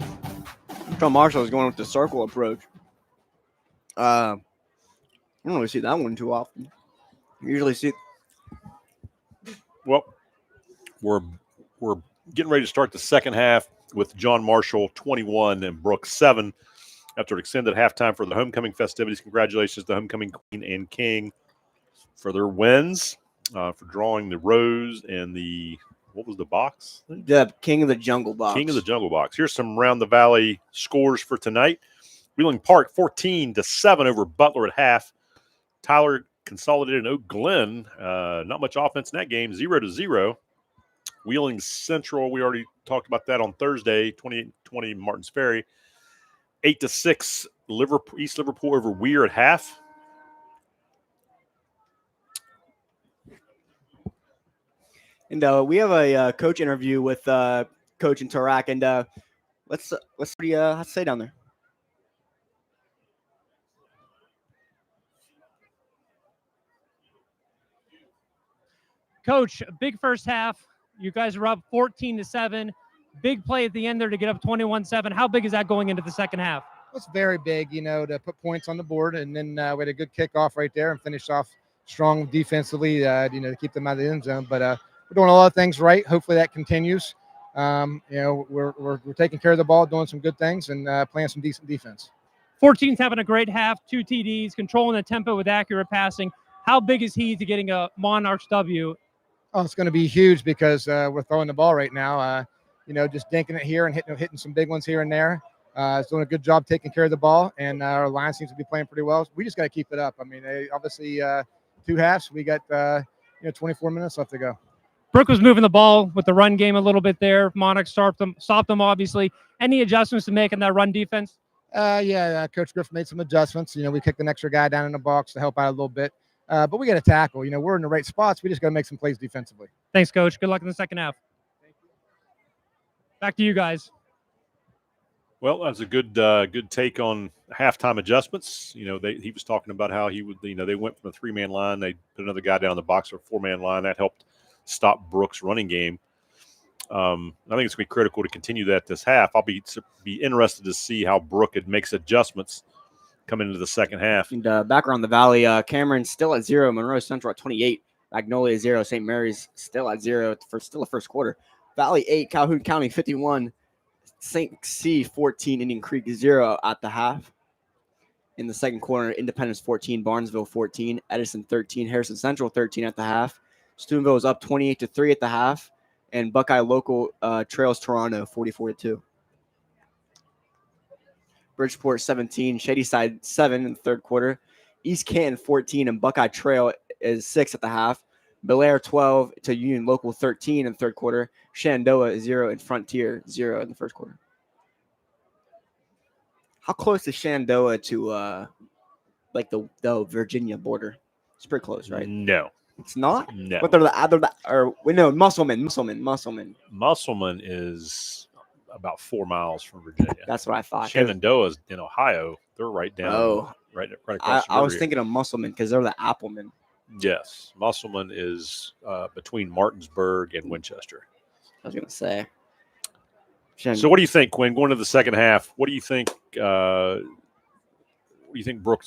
John Marshall is going with the circle approach. I don't really see that one too often. You usually see. Well, we're getting ready to start the second half with John Marshall 21 and Brooke 7 after an extended halftime for the homecoming festivities. Congratulations to homecoming queen and king for their wins, for drawing the rose and the. What was the box? The King of the Jungle box. King of the Jungle box. Here's some Round the Valley scores for tonight. Wheeling Park 14-7 over Butler at half. Tyler Consolidated and Oak Glen. Not much offense in that game. 0-0. Wheeling Central. We already talked about that on Thursday. 28-20 Martins Ferry. 8-6 East Liverpool over Weir at half. And we have a coach interview with Coach in Tarak, and let's see how to say down there. Coach, big first half. You guys are up 14-7. Big play at the end there to get up 21-7. How big is that going into the second half? It's very big, to put points on the board, and then we had a good kickoff right there and finished off strong defensively, to keep them out of the end zone. But we're doing a lot of things right. Hopefully that continues. We're taking care of the ball, doing some good things, and playing some decent defense. 14's having a great half, 2 TDs, controlling the tempo with accurate passing. How big is he to getting a Monarchs W? Oh, it's going to be huge because we're throwing the ball right now. Just dinking it here and hitting some big ones here and there. It's doing a good job taking care of the ball, and our line seems to be playing pretty well. We just got to keep it up. I mean, obviously 2 halves. We got 24 minutes left to go. Brooke was moving the ball with the run game a little bit there. Monarchs stopped them obviously. Any adjustments to make in that run defense? Coach Griff made some adjustments. We kicked an extra guy down in the box to help out a little bit. But we got to tackle. We're in the right spots. We just got to make some plays defensively. Thanks, Coach. Good luck in the second half. Thank you. Back to you guys. Well, that's a good take on halftime adjustments. He was talking about how he would, they went from a 3-man line. They put another guy down in the box for a 4-man line. That helped stop Brooke's running game. I think it's going to be critical to continue that this half. I'll be interested to see how Brooke makes adjustments coming into the second half. And back around the Valley, Cameron's still at 0. Monroe Central at 28. Magnolia 0. St. Mary's still at 0 for still the first quarter. Valley 8. Calhoun County 51. St. C 14. Indian Creek 0 at the half. In the second quarter, Independence 14. Barnesville 14. Edison 13. Harrison Central 13 at the half. Steubenville is up 28-3 at the half. And Buckeye Local trails Toronto 44-2. Bridgeport 17, Shadyside 7 in the third quarter. East Canton 14 and Buckeye Trail is 6 at the half. Bel Air 12 to Union Local 13 in the third quarter. Shenandoah 0 and Frontier 0 in the first quarter. How close is Shenandoah to like the Virginia border? It's pretty close, right? No. It's not? No. But they're Musselman. Musselman is about 4 miles from Virginia. That's what I thought. Shenandoah's in Ohio. They're right down. Right across the I was river thinking of Musselman because they're the Applemen. Yes. Musselman is between Martinsburg and Winchester. I was going to say. So what do you think, Quinn, going into the second half? What do you think Brooke's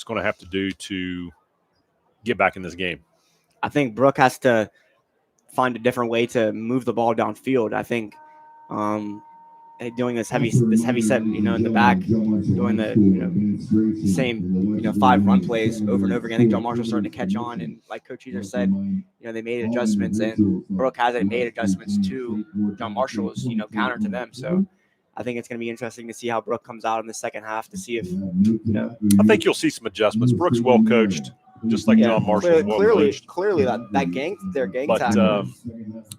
going to have to do to get back in this game? I think Brooke has to find a different way to move the ball downfield. I think doing this heavy set, in the back, doing the same, 5 run plays over and over again. I think John Marshall's starting to catch on, and like Coach Eater said, they made adjustments, and Brooke hasn't made adjustments to John Marshall's, counter to them. So I think it's going to be interesting to see how Brooke comes out in the second half to see if, I think you'll see some adjustments. Brooke's well coached. Just like John Marshall, clearly that gang but tackle.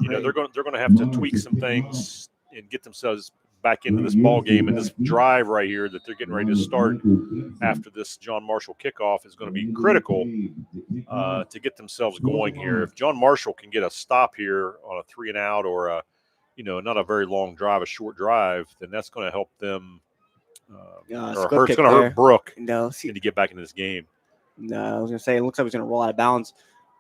they're going to have to tweak some things and get themselves back into this ball game, and this drive right here that they're getting ready to start after this John Marshall kickoff is going to be critical to get themselves going here. If John Marshall can get a stop here on a 3 and out or not a very long drive, a short drive, then that's going to help them. It's going to hurt Brooke to get back into this game. No, I was going to say it looks like he's going to roll out of bounds,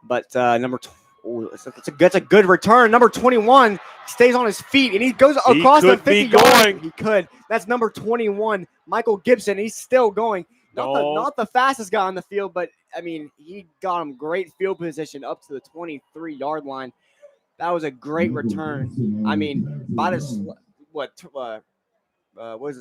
but that's a good return. Number 21 stays on his feet and he goes across the 50-yard. He could. That's number 21, Michael Gibson. He's still going. Not the fastest guy on the field, but I mean he got him great field position up to the 23-yard line. That was a great return. I mean, about as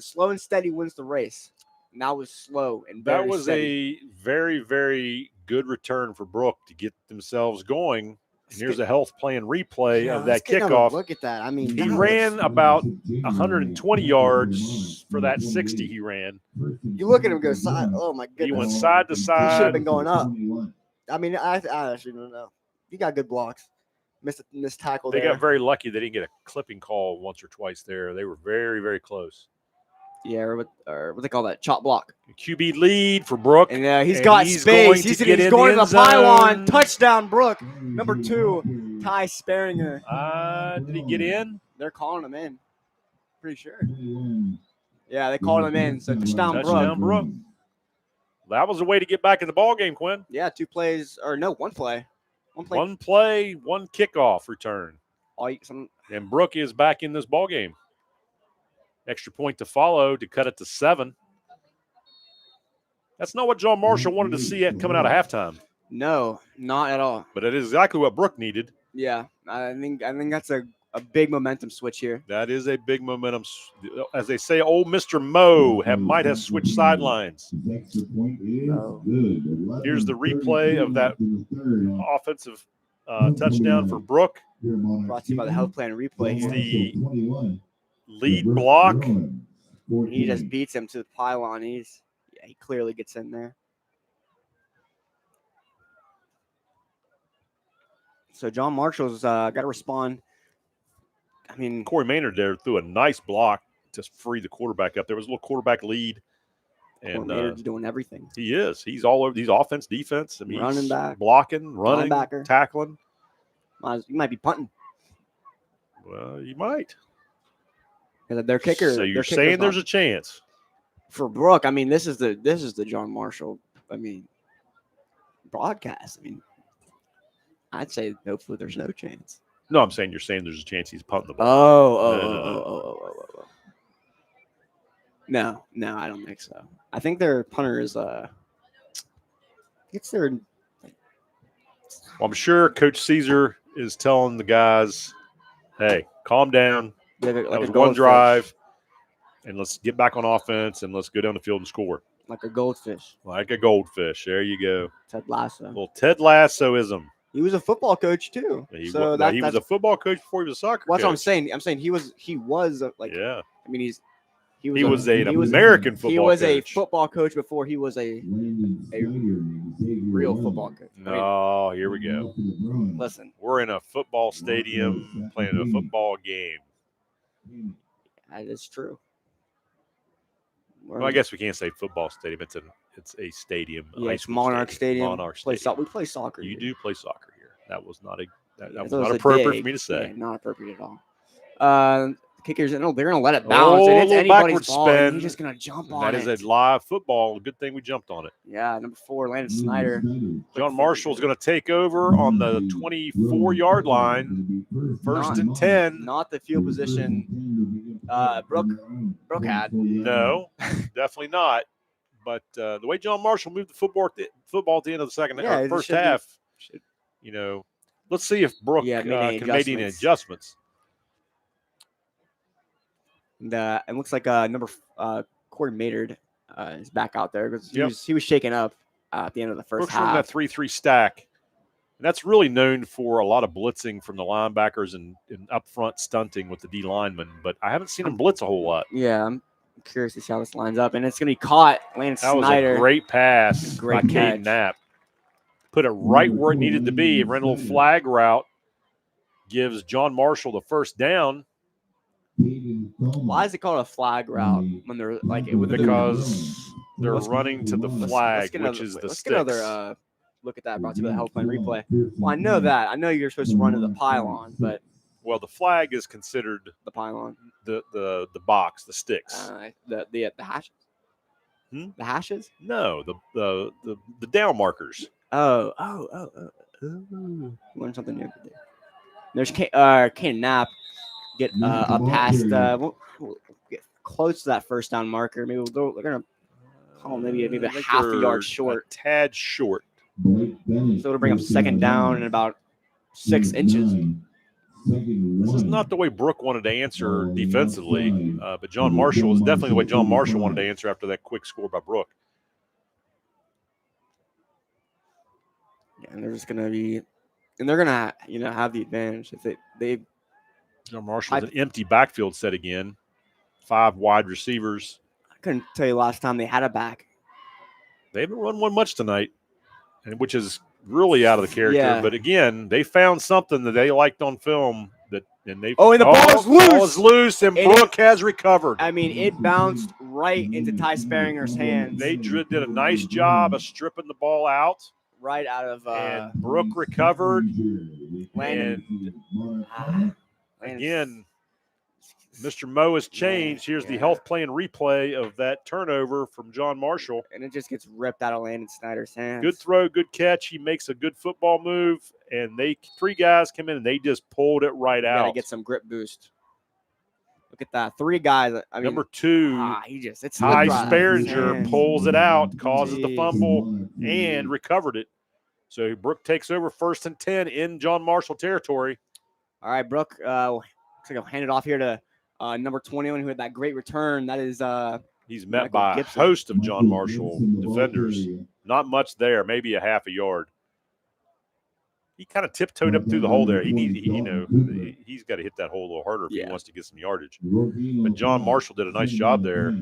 slow and steady wins the race. And that was slow and very that was steady. A very, very good return for Brooke to get themselves going. And here's a health plan replay of that kickoff. Look at that. I mean, he ran about 120 yards for that 60 he ran. You look at him go side. Oh, my goodness. He went side to side. He should have been going up. I mean, I actually don't know. He got good blocks. Missed tackle there. They got very lucky they didn't get a clipping call once or twice there. They were very, very close. Yeah, or what they call that? Chop block. QB lead for Brooke. And he's got space. He's going to the pylon. Touchdown, Brooke. Number 2, Ty Sparinger. Did he get in? They're calling him in. Pretty sure. Yeah, they called him in. So touchdown, Brooke. That was a way to get back in the ball game, Quinn. Yeah, 2 plays. Or no, 1 play. One play, 1 kickoff return. And Brooke is back in this ball game. Extra point to follow to cut it to 7. That's not what John Marshall wanted to see coming out of halftime. No, not at all. But it is exactly what Brooke needed. Yeah, I think that's a big momentum switch here. That is a big momentum. As they say, old Mr. Moe might have switched sidelines. Here's the replay of that offensive touchdown for Brooke. Brought to you by the health plan replay. It's the lead block. He just beats him to the pylon. He clearly gets in there. So John Marshall's got to respond. I mean, Corey Maynard there threw a nice block to free the quarterback up. There was a little quarterback lead. And Maynard's doing everything. He is. He's all over these offense, defense. I mean, running back, blocking, running, linebacker, tackling. You might be punting. Well, you might. Their kicker. So you're saying there's a chance for Brooke? I mean, this is the John Marshall. I mean, broadcast. I mean, I'd say hopefully there's no chance. No, I'm saying you're saying there's a chance he's punting the ball. Oh. No, I don't think so. I think their punter is it's their. Well, I'm sure Coach Caesar is telling the guys, "Hey, calm down. Like that was a one goldfish. drive, and let's get back on offense and let's go down the field and score." Like a goldfish. Like a goldfish. There you go. Ted Lasso. Well, Ted Lassoism. He was a football coach too. He so was a football coach before he was a soccer coach. That's what I'm saying. I'm saying he was like. Yeah. I mean, he was an American football coach. He was a football coach before he was a real football coach. No, here we go. Listen, we're in a football stadium playing a football game. That is true. Well, I guess we can't say football stadium. It's a stadium. Yeah, it's Monarch Stadium. Monarch Stadium. We play soccer. You do play soccer here. That was not was not appropriate dig. for me to say. Yeah, not appropriate at all. Kickers, they're gonna let it bounce. And it's anybody's ball. And he's just gonna jump on it. That is a live football. Good thing we jumped on it. Yeah, number 4, Landon Snyder. John Marshall's going to take over on the 24-yard line. First and 10. Not the field position Brooke had. No, definitely not. But the way John Marshall moved the football at the end of the first half, let's see if Brooke can make any adjustments. And it looks like Corey Maynard is back out there because he was shaken up at the end of the first Brooks half. That 3-3 stack. And that's really known for a lot of blitzing from the linebackers and up front stunting with the D linemen. But I haven't seen him blitz a whole lot. Yeah, I'm curious to see how this lines up. And it's going to be caught. Landon Snyder. That was a great pass by catch. Caden Knapp. Put it right where it needed to be. Ran a little flag route. Gives John Marshall the first down. Why is it called a flag route when they're because they're running to the flag, which is the sticks. Let's get another look at that. Brought to you by the Health Plan Replay. Well, I know that. I know you're supposed to run to the pylon, but the flag is considered the pylon, the box, the sticks, the hashes. The hashes? No, the down markers. Oh. Learn something new today. There's Caden Knapp. Get up past. We'll get close to that first down marker. Maybe they're gonna call maybe a half a yard short, a tad short. So it'll bring up second down in about 6 inches. This is not the way Brooke wanted to answer defensively, but John Marshall is definitely the way John Marshall wanted to answer after that quick score by Brooke. Yeah, and they're just gonna be, and they're gonna have the advantage if they. John Marshall's an empty backfield set again. 5 wide receivers. I couldn't tell you last time they had a back. They haven't run one much tonight, which is really out of the character. Yeah. But again, they found something that they liked on film. And the ball is loose. Ball is loose, and Brooke has recovered. I mean, it bounced right into Ty Sparinger's hands. They did a nice job of stripping the ball out. Right out of and Brooke recovered. Landon. Again, Mr. Mo has changed. Here's the health plan replay of that turnover from John Marshall. And it just gets ripped out of Landon Snyder's hands. Good throw, good catch. He makes a good football move, and 3 guys come in, and they just pulled it right out. Got to get some grip boost. Look at that. 3 guys. I mean, number 2, Ty Sparinger pulls it out, causes the fumble, and recovered it. So Brooke takes over 1st and 10 in John Marshall territory. All right, Brooke. Looks like I'll hand it off here to number 21, who had that great return. That is he's met by a host of John Marshall defenders. Not much there, maybe a half a yard. He kind of tiptoed up through the hole there. He's got to hit that hole a little harder if he wants to get some yardage. But John Marshall did a nice job there,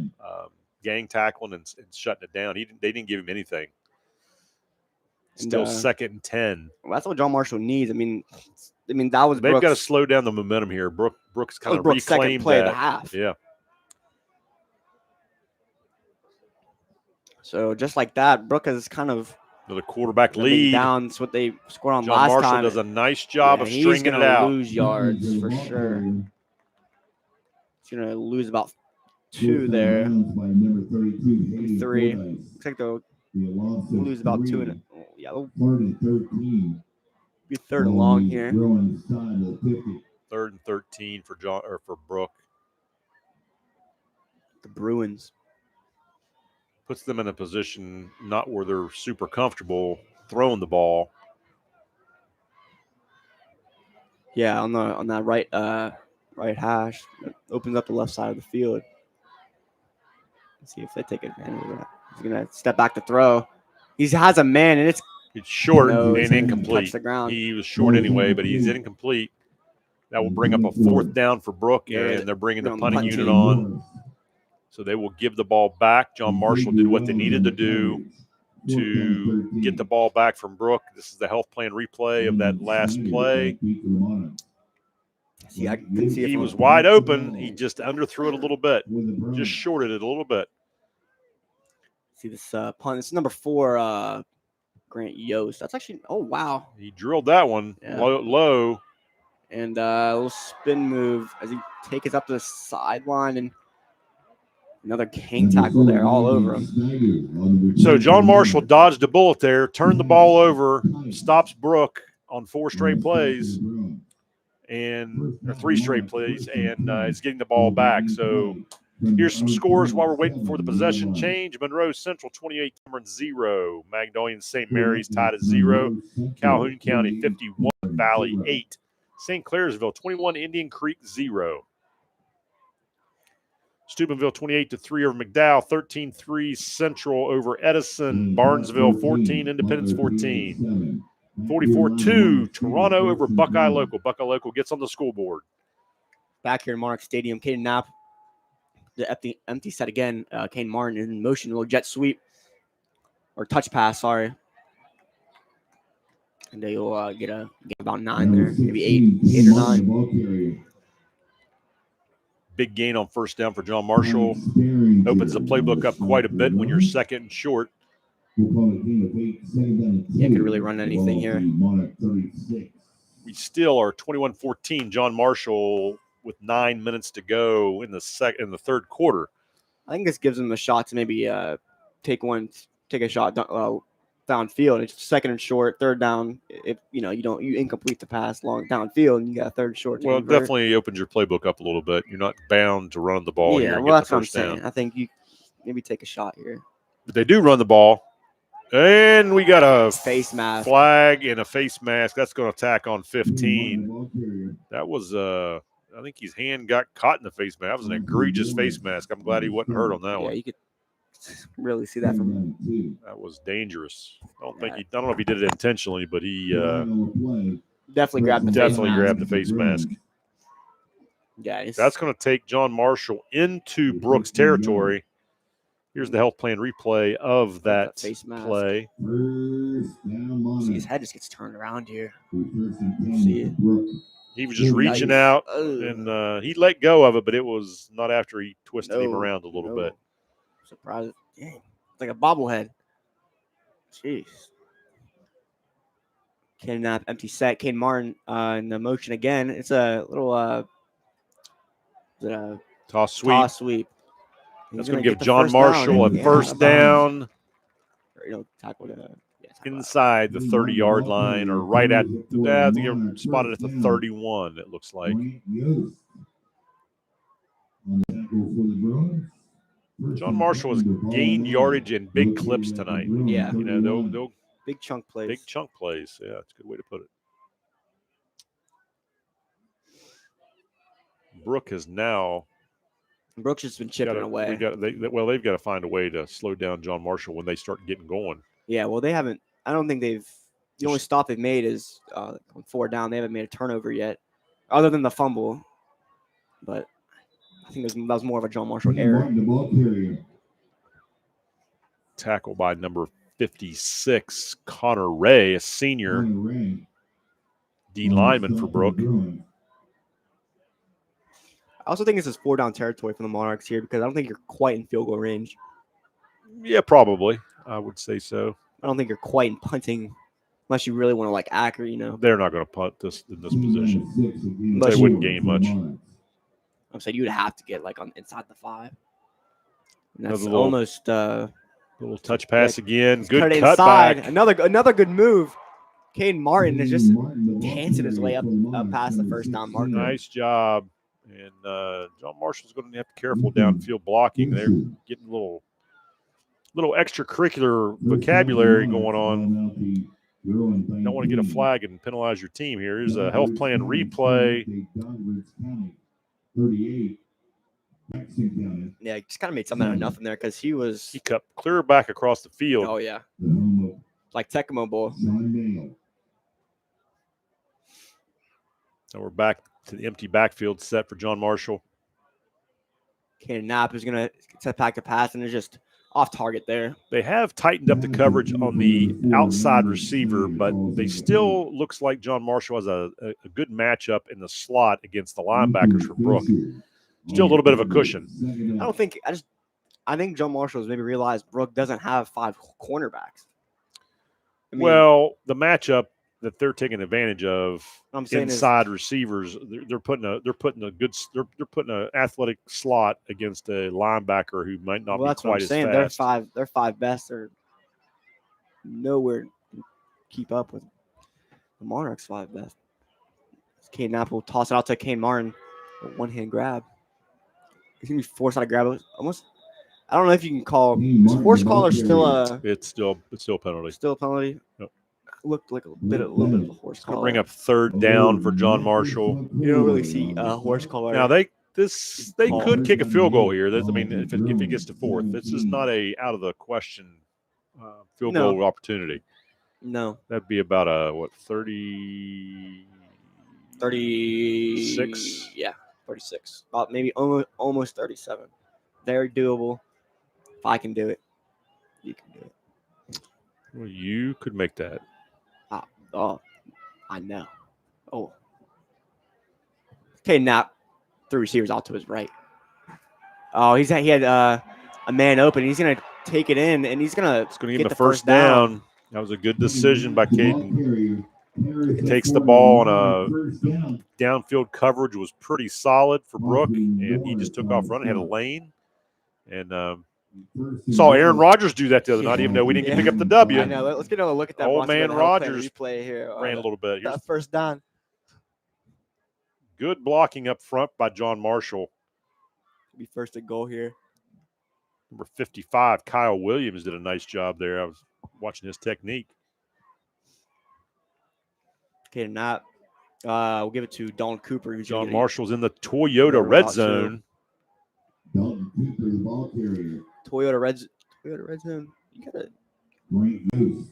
gang tackling and shutting it down. They didn't give him anything. Still 2nd and 10. Well, that's what John Marshall needs. I mean, that was. They've got to slow down the momentum here. Brooks kind of reclaimed play that. Of the half. Yeah. So just like that, Brooke has kind of another quarterback lead. Down. That's what they scored on John last Marshall time. does a nice job of stringing he's gonna it out. Lose yards for sure. He's gonna lose about 2 there. 3. Looks like they'll lose about 2 and Be third and long here. Bruins side of 50. 3rd and 13 for Brooke. The Bruins. Puts them in a position not where they're super comfortable throwing the ball. Yeah, on that right hash, it opens up the left side of the field. Let's see if they take advantage of that. He's gonna step back to throw. He has a man, and it's short no, and incomplete. Touch the ground. He was short anyway, but he's incomplete. That will bring up a 4th down for Brooke, and they're bringing the punting unit on. So they will give the ball back. John Marshall did what they needed to do to get the ball back from Brooke. This is the health plan replay of that last play. See, I can see he was wide open. He just underthrew it a little bit, just shorted it a little bit. See this punt. This is number 4, Grant Yost. That's actually, oh, wow. He drilled that one low. And a little spin move as he takes it up to the sideline, and another hang tackle there all over him. So John Marshall dodged a bullet there, turned the ball over, stops Brooke on 4 straight plays, and 3 straight plays, and is getting the ball back. So here's some scores while we're waiting for the possession change. Monroe Central 28, Cameron 0. Magnolia St. Mary's tied at 0. Calhoun County 51, Valley 8. St. Clairsville 21, Indian Creek 0. Steubenville 28-3 over McDowell, 13-3 Central over Edison. Barnesville 14, Independence 14. 44-2 Toronto over Buckeye Local. Buckeye Local gets on the scoreboard. Back here in Monarch Stadium, Caden Knapp, the empty set again. Kane Martin in motion, a little jet sweep or touch pass, sorry. And they'll get about 9 there, maybe 8 or 9. Big gain on 1st down for John Marshall. Opens the playbook up quite a bit when you're 2nd and short. Yeah, could really run anything here. We still are 21-14. John Marshall with 9 minutes to go in the 3rd quarter. I think this gives them a shot to maybe take a shot downfield. It's 2nd and short, 3rd down. If you incomplete the pass long downfield, and you got 3rd and short. Well, it definitely opens your playbook up a little bit. You're not bound to run the ball. Yeah, here and well, get that's the what I'm first saying. down. I think you maybe take a shot here. But they do run the ball, and we got a face mask flag and a face mask. That's going to tack on 15. That was I think his hand got caught in the face mask. That was an egregious face mask. I'm glad he wasn't hurt on that one. Yeah, you could really see that from him. That was dangerous. I don't know if he did it intentionally, but he definitely grabbed the face mask. Yeah, that's going to take John Marshall into Brooks territory. Here's the health plan replay of that play. See, his head just gets turned around here. See it. He was just reaching out, and he let go of it, but it was not after he twisted him around a little bit. Surprise! Dang, it's like a bobblehead. Jeez. Kane Knapp, empty set. Kane Martin in the motion again. It's a little toss sweep. That's going to give John Marshall a first down tackle inside the 30-yard line, or right at they're spotted at the 31, it looks like. John Marshall has gained yardage in big clips tonight. Yeah. They'll big chunk plays. Big chunk plays. Yeah, that's a good way to put it. Brooke has now. Brooks has been chipping away. They've got to find a way to slow down John Marshall when they start getting going. Yeah, well, they haven't. I don't think they've. The only stop they've made is on 4 down. They haven't made a turnover yet, other than the fumble. But I think that was more of a John Marshall error. Tackle by number 56, Connor Ray, a senior D lineman for Brooke. I also think this is 4 down territory for the Monarchs here because I don't think you're quite in field goal range. Yeah, probably. I would say so. I don't think you're quite in punting unless you really want to accurate, They're not going to punt this in this position. They wouldn't gain much. I'm saying you would have to get on inside the 5. And that's Another almost little touch pass again. Good cut cut inside. back. Another good move. Caden Martin is just dancing his way up past the first down marker. Nice job. And John Marshall's going to have to be careful downfield blocking. They're getting a little extracurricular vocabulary going on. You don't want to get a flag and penalize your team here. Here's a health plan replay. Yeah, he just kind of made something out of nothing there because he cut clear back across the field. Oh, yeah. Like Tecmo Bowl. So we're back to the empty backfield set for John Marshall. Caden Knapp is going to set back to pass, and it's just off target there. They have tightened up the coverage on the outside receiver, but they still looks like John Marshall has a good matchup in the slot against the linebackers for Brooke. Still a little bit of a cushion. I think John Marshall has maybe realized Brooke doesn't have 5 cornerbacks. Well, the matchup that they're taking advantage of inside receivers, they're putting an athletic slot against a linebacker who might not be quite as fast. Their 5 best are nowhere to keep up with the Monarchs' 5 best. Caden Knapp will toss it out to Kane Martin, a one-hand grab. He's gonna be forced out of grab almost. I don't know if you can call forced call or still it's still a penalty. Still a penalty. Yep. Looked like a little bit of a horse call. Going to bring up 3rd down for John Marshall. You don't really see a horse collar. Now they could kick a field goal here. If it gets to 4th, this is not a out of the question field goal opportunity. No, that'd be about a 36. Yeah, 36. About maybe almost 37. Very doable. If I can do it, you can do it. Well, you could make that. Oh, I know. Oh. Okay, Knapp. 3 receivers out to his right. Oh, he had a man open. He's going to take it in, and he's going to give him the first down. That was a good decision by Caden. He takes the ball, and downfield coverage was pretty solid for Brooke, and he just took off running, had a lane. And saw Aaron Rodgers do that the other night, even though we didn't pick up the W. I know. Let's get a look at that. Old man Rodgers replay here. Ran a little bit. That first down. Good blocking up front by John Marshall. Be first and goal here. Number 55, Kyle Williams did a nice job there. I was watching his technique. Okay, Knapp. We'll give it to Dalton Cooper. John Marshall's in the Toyota red zone. Dalton Cooper, the ball carrier. Toyota red zone. You got it. Great news.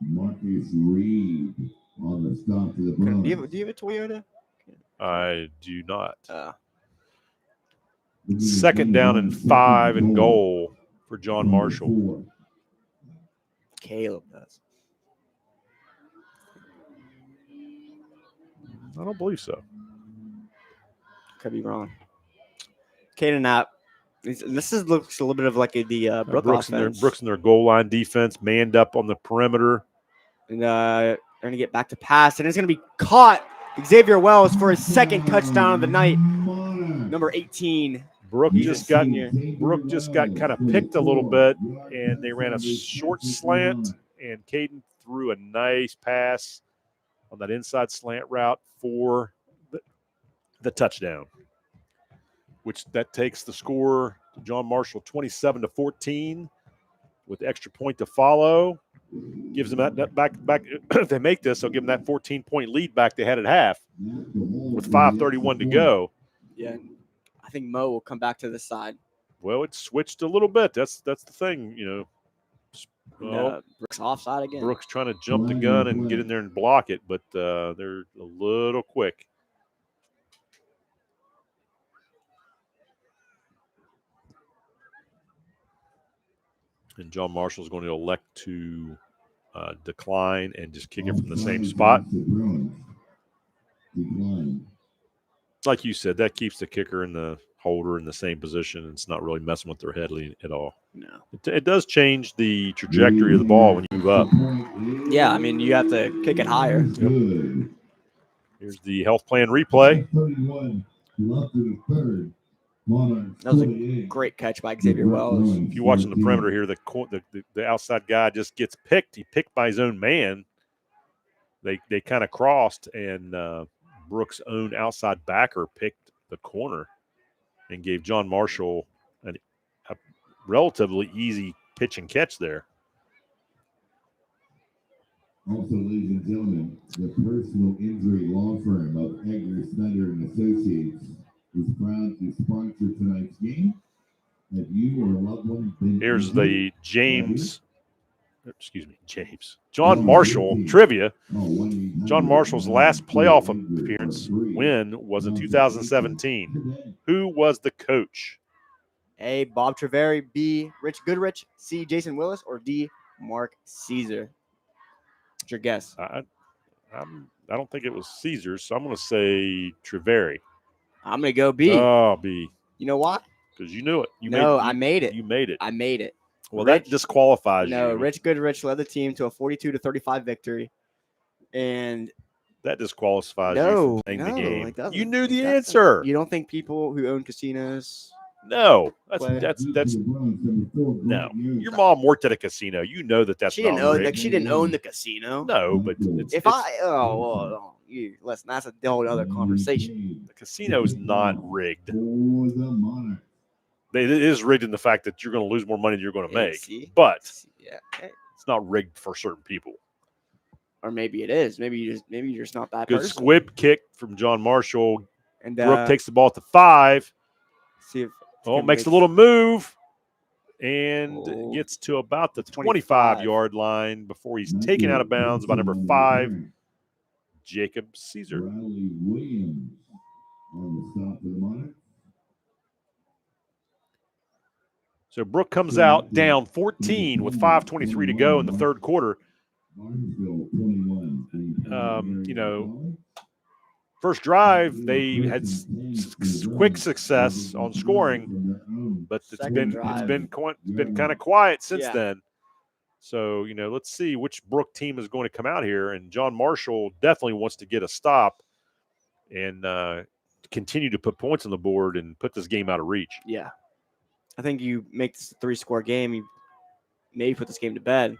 Marcus Reed on the stop to the Browns. Do you have a Toyota? I do not. 2nd down and 5 and goal for John Marshall. Caleb does. I don't believe so. Could be wrong. Caden Knapp. Looks a little bit of like the Brooke offense. Brooks in their goal line defense, manned up on the perimeter. And they're going to get back to pass, and it's going to be caught. Xavier Wells for his 2nd touchdown of the night. Number 18. Brooke just got kind of picked a little bit, and they ran a short slant, and Caden threw a nice pass on that inside slant route for the touchdown, which that takes the score to John Marshall 27-14 with the extra point to follow. Gives them that back. If they make this, they'll give them that 14-point lead back they had at half with 5:31 to go. Yeah, I think Mo will come back to this side. Well, it switched a little bit. That's the thing, Brooks offside again. Brooks trying to jump the gun and get in there and block it, but they're a little quick. And John Marshall's going to elect to decline and just kick it from the same spot. Like you said, that keeps the kicker and the holder in the same position. It's not really messing with their head at all. No. It does change the trajectory of the ball when you move up. Yeah, I mean, you have to kick it higher. Yep. Here's the health plan replay. That was a great catch by Xavier Wells. If you're watching the perimeter here, the outside guy just gets picked. He picked by his own man. They kind of crossed, and Brooke's own outside backer picked the corner and gave John Marshall a relatively easy pitch and catch there. Also, ladies and gentlemen, the personal injury law firm of Egner, Snyder and Associates is proud to sponsor tonight's game. Have you or a loved one been Here's injured? the John Marshall trivia. John Marshall's last playoff appearance win was in 2017. Who was the coach? A, Bob Treveri, B, Rich Goodrich, C, Jason Willis, or D, Mark Caesar? What's your guess? I don't think it was Caesar, so I'm going to say Treveri. I'm going to go B. Oh, B. You know why? Because you knew it. I made it. You made it. I made it. Well, that disqualifies you. No, Rich Goodrich led the team to a 42-35 victory. And that disqualifies you from playing the game. You knew the answer. You don't think people who own casinos? No, that's no. Your mom worked at a casino. You know that's she didn't not own rigged. she didn't own the casino. No, but listen, that's a whole other conversation. The casino is not rigged. It is rigged in the fact that you're going to lose more money than you're going to make, but it's not rigged for certain people. Or maybe it is. Maybe you're just not that Good person. squib kick from John Marshall. And Brooke takes the ball at the 5. See if makes a little move and gets to about the 25-yard line before he's taken out of bounds by number 5, Jacob Caesar. So Brooke comes out down 14 with 5:23 to go in the third quarter. First drive, they had quick success on scoring, but it's been kind of quiet since then. So, let's see which Brooke team is going to come out here. And John Marshall definitely wants to get a stop and continue to put points on the board and put this game out of reach. Yeah. I think you make this a 3-score game. You maybe put this game to bed.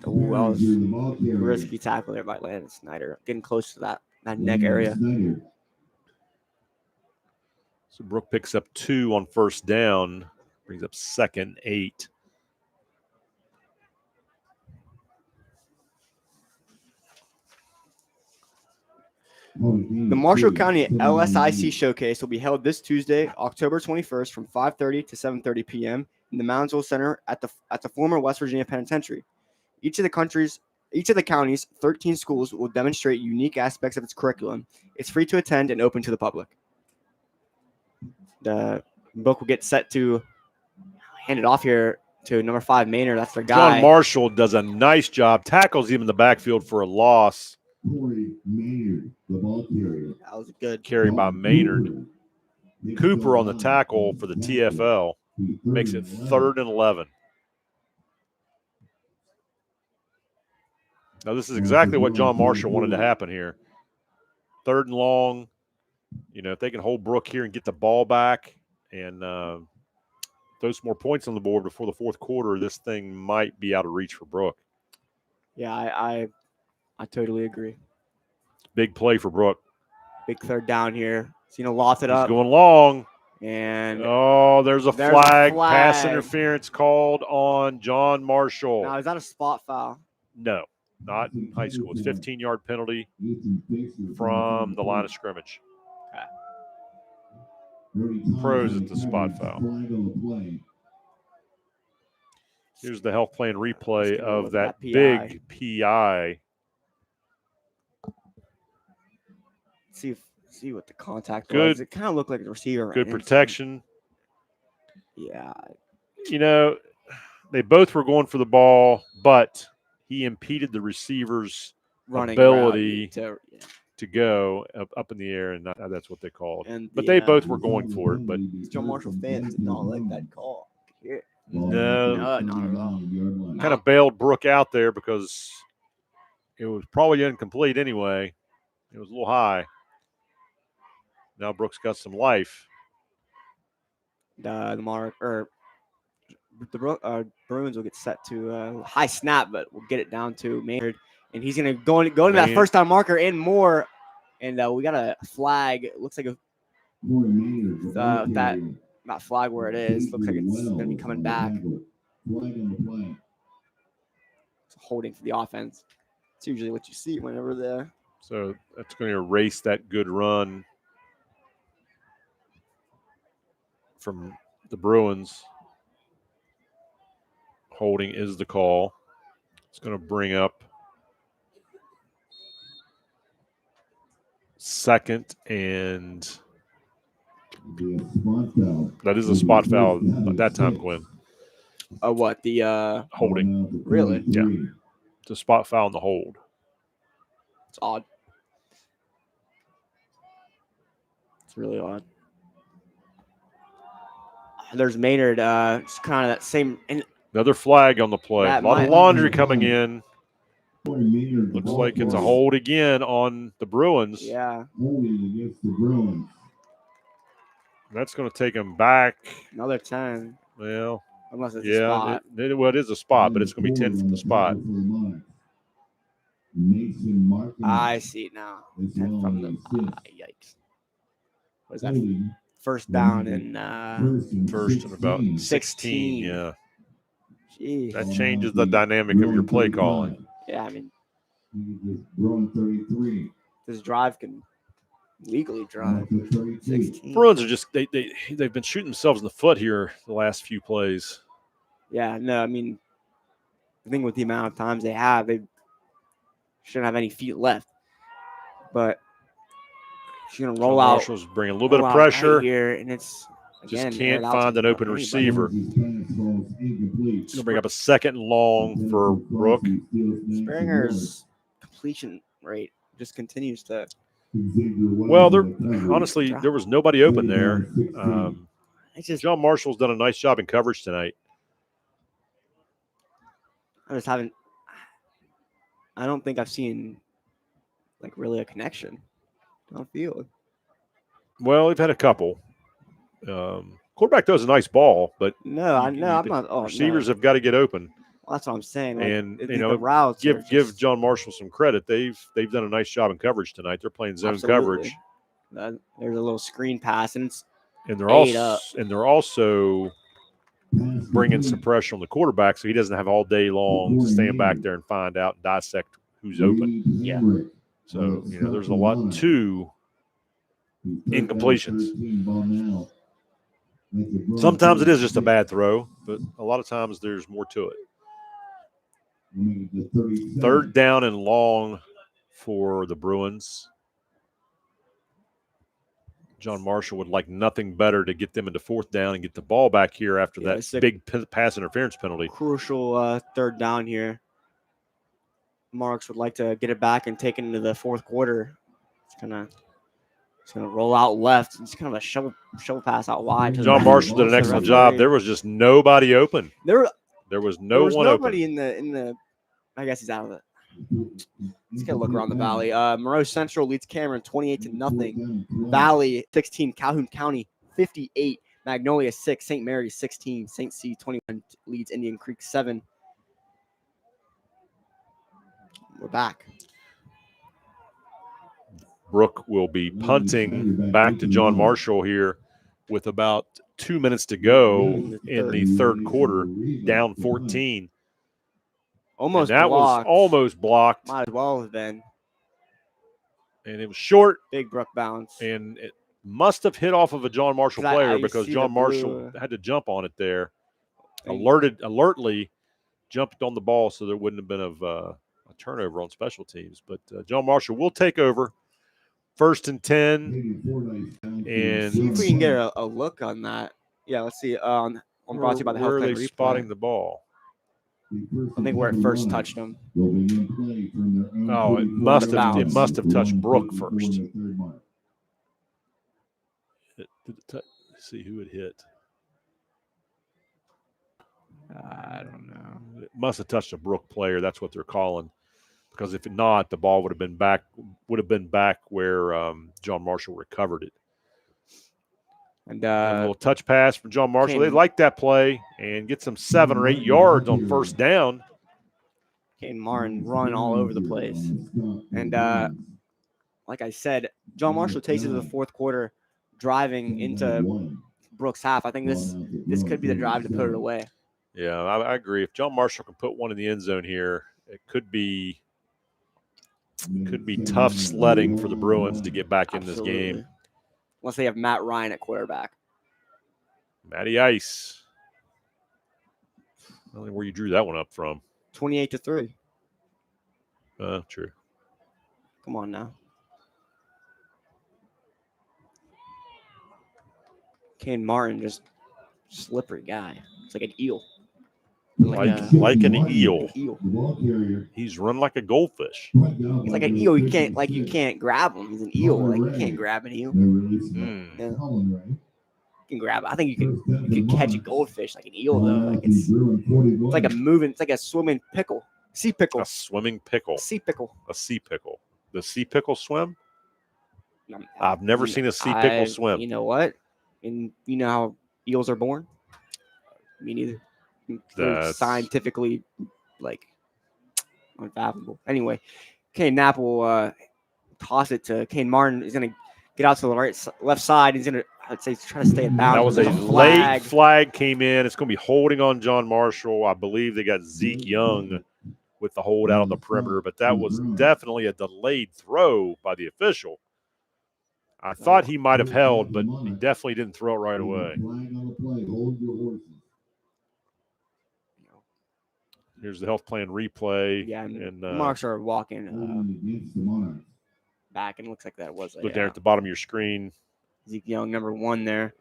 Risky tackle there by Landon Snyder. Getting close to that neck area. So Brooke picks up 2 on first down, brings up 2nd, 8. The Marshall County LSIC Showcase will be held this Tuesday, October 21st from 5:30 to 7:30 p.m. in the Moundsville Center at the former West Virginia Penitentiary. Each of the county's 13 schools will demonstrate unique aspects of its curriculum. It's free to attend and open to the public. The book will get set to hand it off here to number 5, Maynard. That's their guy. John Marshall does a nice job, tackles him in the backfield for a loss. Maynard, the ball carrier. That was a good carry by Maynard. Cooper on the tackle for the TFL makes it 3rd and 11. Now, this is exactly what John Marshall wanted to happen here. 3rd and long. If they can hold Brooke here and get the ball back and throw some more points on the board before the fourth quarter, this thing might be out of reach for Brooke. Yeah, I totally agree. Big play for Brooke. Big 3rd down here. Loft it up. He's going long. And there's a flag. Pass interference called on John Marshall. Now, is that a spot foul? No, not in high school. It's 15-yard penalty from the line of scrimmage. Pros at the spot foul. Here's the health plan replay of that big PI. See what the contact good. Was. It kind of looked like the receiver. Good protection. Yeah. They both were going for the ball, but he impeded the receiver's ability to go up in the air, and that's what they called. But they both were going for it. But John Marshall fans did not like that call. No, not at all. Kind of bailed Brooke out there because it was probably incomplete anyway. It was a little high. Now Brooke's got some life. The Bruins will get set to high snap, but we'll get it down to Maynard. and he's going to go into that first down marker and more. And we got a flag. It looks like that flag where it is. Looks like it's going to be coming back. It's holding for the offense. It's usually what you see whenever they're. So that's going to erase that good run from the Bruins. Holding is the call. It's going to bring up second and that is a spot foul at that time, Gwen. What? The holding. Really? Yeah. It's a spot foul in the hold. It's odd. It's really odd. There's Maynard. It's kind of that same. And another flag on the play. A lot of laundry coming in. Looks like it's a hold again on the Bruins. Yeah. Holding against the Bruins. That's going to take them back. Another 10. Well, unless it's a spot. It is a spot, but it's going to be 10 from the spot. I see it now. 10 from the yikes. What is that? First down and first and about 16. Yeah. Jeez. That changes the dynamic of your play calling. Yeah, I mean, 33. This drive can legally drive. 16. Bruins are just they've been shooting themselves in the foot here the last few plays. Yeah, no, I mean, I think with the amount of times they have, they shouldn't have any feet left. But she's gonna roll out. Marshall's bringing a little bit of pressure right here, and it's again, just can't find an open receiver. He's gonna bring up a second and long for Brooke. Springer's completion rate just continues to. Well, honestly, there was nobody open there. John Marshall's done a nice job in coverage tonight. I don't think I've seen like really a connection on field. Well, we've had a couple. Quarterback does a nice ball, but I'm not. Receivers have got to get open. Well, that's what I'm saying. Like, and the routes give John Marshall some credit. They've done a nice job in coverage tonight. They're playing zone coverage. There's a little screen pass, and they're also bringing some pressure on the quarterback, so he doesn't have all day long to stand back there and find out and dissect who's open. Yeah. So there's a lot to incompletions. Sometimes it is just a bad throw, but a lot of times there's more to it. Third down and long for the Bruins. John Marshall would like nothing better to get them into fourth down and get the ball back here after that big pass interference penalty. Crucial third down here. Marks would like to get it back and take it into the fourth quarter. It's gonna roll out left. It's kind of a shovel pass out wide. John Marshall did an excellent job. There was just nobody open. There was nobody in the. I guess he's out of it. Let's get a look around the valley. Monroe Central leads Cameron 28-0. Valley 16. Calhoun County 58. Magnolia 6. St. Mary's 16. St. C 21 leads Indian Creek 7. We're back. Brooke will be punting back to John Marshall here with about 2 minutes to go in the third quarter, down 14. Almost that blocked. Was almost blocked. Might as well have been. And it was short. Big Brooke bounce. And it must have hit off of a John Marshall player because John Marshall had to jump on it there. Alertly jumped on the ball so there wouldn't have been a turnover on special teams. But John Marshall will take over. 1st and 10. And see if we can get a look on that. Yeah, let's see. On brought to you by the Health Where are Plan they Replay. spotting the ball? I think where it first touched him. Oh, it must have touched Brooke first. Let's see who it hit. I don't know. It must have touched a Brooke player. That's what they're calling. Because if not, the ball would have been back where John Marshall recovered it. And a little touch pass from John Marshall. They like that play and get some 7 or 8 yards on first down. Kane Martin run all over the place. And like I said, John Marshall takes it to the fourth quarter, driving into Brooks' half. I think this could be the drive to put it away. Yeah, I agree. If John Marshall can put one in the end zone here, it could be tough sledding for the Bruins to get back in this game. Unless they have Matt Ryan at quarterback. Matty Ice. I don't know where you drew that one up from. 28-3. True. Come on now. Kane Martin, just slippery guy. It's like an eel. Like an eel. He's run like a goldfish. He's like an eel. You can't grab him. He's an eel. Like you can't grab an eel. Yeah. You can grab. I think you can catch a goldfish like an eel though. Like it's like a moving. It's like a swimming pickle. Sea pickle. A swimming pickle. Sea pickle. A sea pickle. Does sea pickle swim? I've never seen a sea pickle swim. You know what? And you know how eels are born? Me neither. That's scientifically unfathomable. Anyway, Kane Knapp will toss it to Kane Martin. He's going to get out to the left side. He's going to, I'd say, try to stay in bounds. That was a late flag came in. It's going to be holding on John Marshall. I believe they got Zeke Young with the hold out on the perimeter, but that was definitely a delayed throw by the official. I thought he might have held, but he definitely didn't throw it right away. Here's the health plan replay. Yeah, and Monarchs are walking back, and it looks like that was look there at the bottom of your screen. Zeke Young, number 1 there.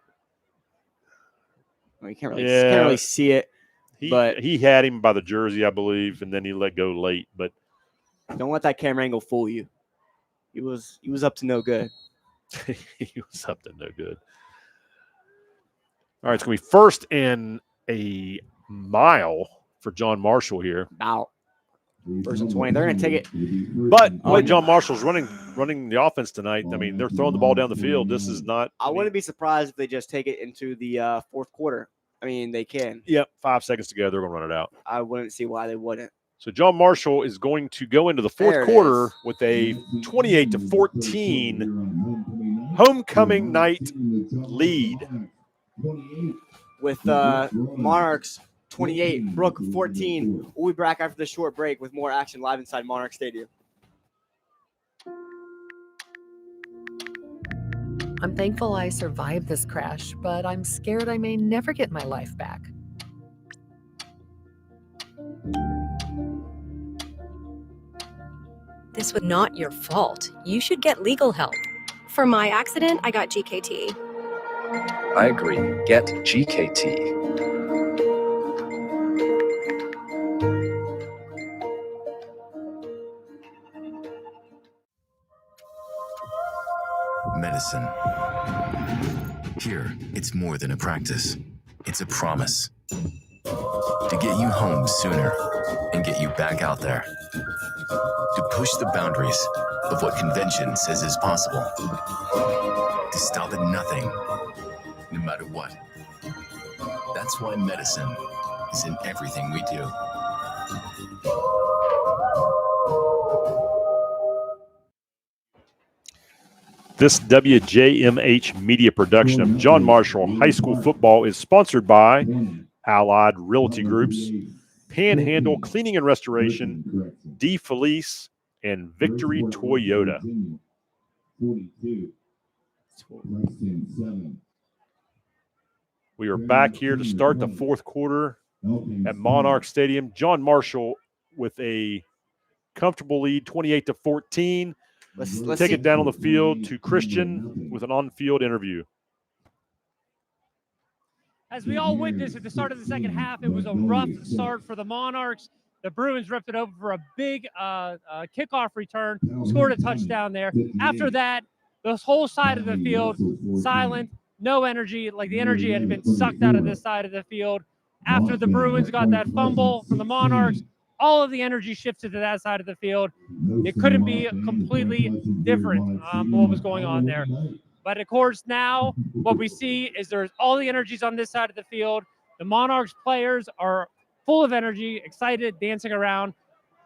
Well, you can't really see it. But he had him by the jersey, I believe, and then he let go late. But don't let that camera angle fool you. He was up to no good. He was up to no good. All right, it's going to be first and a mile for John Marshall here. About first and 20. They're going to take it. But the way John Marshall's running the offense tonight, I mean, they're throwing the ball down the field. This is not. I wouldn't be surprised if they just take it into the fourth quarter. I mean, they can. Yep, 5 seconds to go. They're going to run it out. I wouldn't see why they wouldn't. So John Marshall is going to go into the fourth quarter with a 28-14 homecoming night lead. With Monarchs 28, Brooke 14. We'll be back after this short break with more action live inside Monarch Stadium. I'm thankful I survived this crash, but I'm scared I may never get my life back. This was not your fault. You should get legal help. For my accident, I got GKT. I agree. Get GKT. Medicine. Here, it's more than a practice. It's a promise. To get you home sooner and get you back out there. To push the boundaries of what convention says is possible. To stop at nothing, no matter what. That's why medicine is in everything we do. This WJMH Media production of John Marshall High School football is sponsored by Allied Realty Groups, Panhandle Cleaning and Restoration, D. Felice, and Victory Toyota. We are back here to start the fourth quarter at Monarch Stadium. John Marshall with a comfortable lead, 28-14. Let's take it down on the field to Christian with an on-field interview. As we all witnessed at the start of the second half, it was a rough start for the Monarchs. The Bruins ripped it over for a big kickoff return, scored a touchdown there. After that, the whole side of the field, silent, no energy, like the energy had been sucked out of this side of the field. After the Bruins got that fumble from the Monarchs, all of the energy shifted to that side of the field. It couldn't be completely different what was going on there. But of course, now what we see is there's all the energies on this side of the field. The Monarchs players are full of energy, excited, dancing around.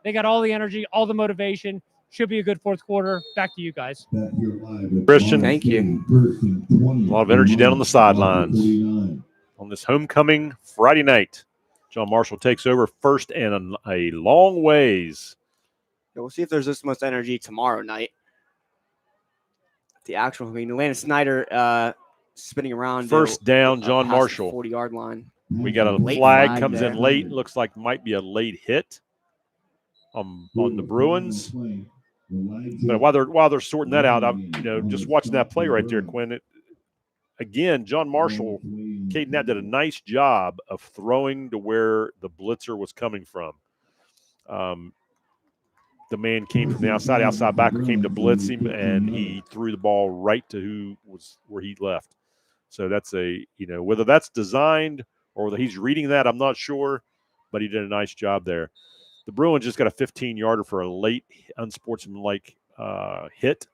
They got all the energy, all the motivation. Should be a good fourth quarter. Back to you guys. Christian, thank you. A lot of energy down on the sidelines on this homecoming Friday night. John Marshall takes over first and a long ways. Yeah, we'll see if there's this much energy tomorrow night. The actual, Landon Snyder spinning around. First down, John past Marshall. the 40-yard line. We got a Late flag comes there. in late. Looks like might be a late hit on the Bruins. But while they're sorting that out, I'm just watching that play right there, Quinn. Again, John Marshall, Caden Knapp did a nice job of throwing to where the blitzer was coming from. The man came from the outside backer came to blitz him, and he threw the ball right to where he left. So that's whether that's designed or whether he's reading that, I'm not sure, but he did a nice job there. The Bruins just got a 15-yarder for a late unsportsmanlike hit.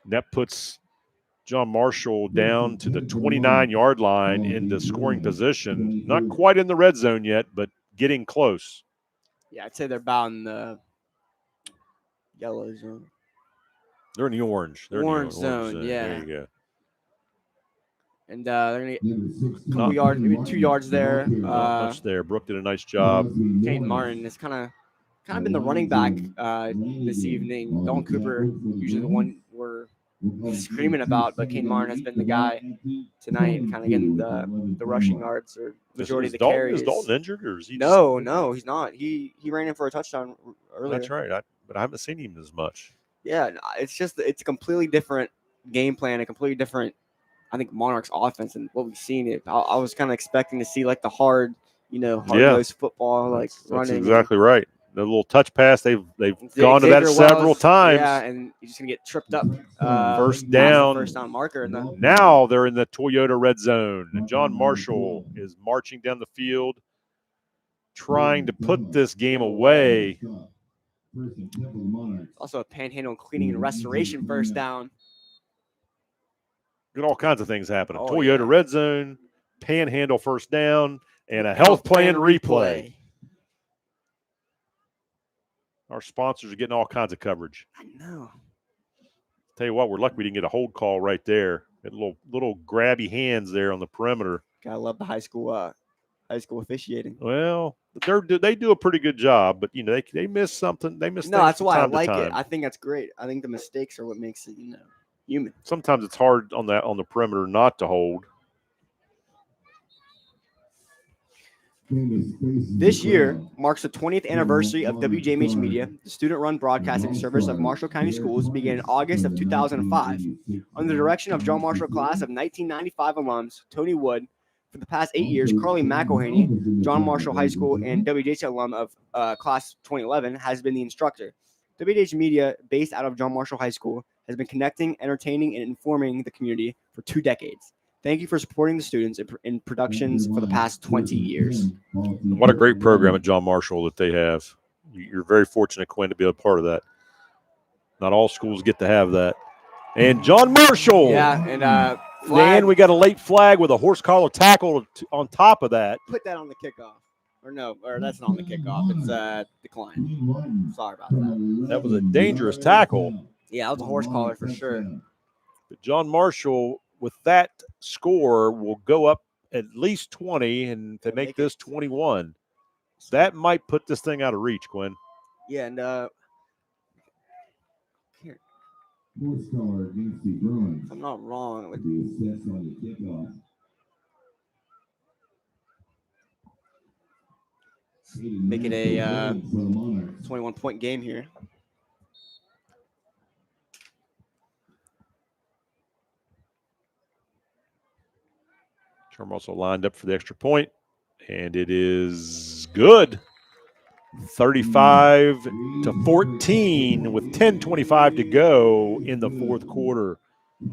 And that puts John Marshall down to the 29-yard line into scoring position. Not quite in the red zone yet, but getting close. Yeah, I'd say they're about in the yellow zone. They're in the orange. They're orange in the orange zone, yeah. There you go. And they're going to get a couple yards, maybe 2 yards there. Not much there. Brooke did a nice job. Kate Martin has kind of been the running back this evening. Dalton Cooper, usually the one we're screaming about, but Kane Martin has been the guy tonight, kind of getting the rushing yards or majority of the carries. Is Dalton injured, or is he? No, he's not. He ran in for a touchdown earlier. That's right. But I haven't seen him as much. Yeah, it's a completely different game plan, a completely different, I think, Monarchs offense and what we've seen. I was kind of expecting to see like the hard-nosed football, like running. That's exactly right. The little touch pass, they've gone to that several times. Yeah, and you're just gonna get tripped up. First down marker. Now they're in the Toyota red zone, and John Marshall is marching down the field, trying to put this game away. Also a panhandle cleaning and restoration first down. Got all kinds of things happening. Oh, Toyota red zone, panhandle first down, and a health plan replay. Our sponsors are getting all kinds of coverage. I know. Tell you what, we're lucky we didn't get a hold call right there. Got little grabby hands there on the perimeter. Gotta love the high school officiating. Well, they do a pretty good job, but they miss something. They miss. No, that's why I like it. I think that's great. I think the mistakes are what makes it human. Sometimes it's hard on the perimeter not to hold. This year marks the 20th anniversary of WJMH Media. The student-run broadcasting service of Marshall County Schools began in August of 2005. Under the direction of John Marshall class of 1995 alums Tony Wood, for the past 8 years, Carly McElhaney, John Marshall High School and WJH alum of class 2011, has been the instructor. WJMH Media, based out of John Marshall High School, has been connecting, entertaining, and informing the community for 2 decades. Thank you for supporting the students in productions for the past 20 years. What a great program at John Marshall that they have. You're very fortunate, Quinn, to be a part of that. Not all schools get to have that. And John Marshall. Yeah, and Dan, we got a late flag with a horse collar tackle on top of that. Put that on the kickoff. Or that's not on the kickoff. It's decline. Sorry about that. That was a dangerous tackle. Yeah, that was a horse collar for sure. But John Marshall, with that score, will go up at least 20, and to make this 21. That might put this thing out of reach, Quinn. Yeah, and here. If I'm not wrong, make it a 21-point game here. Charm also lined up for the extra point, and it is good. 35-14 with 10:25 to go in the fourth quarter. I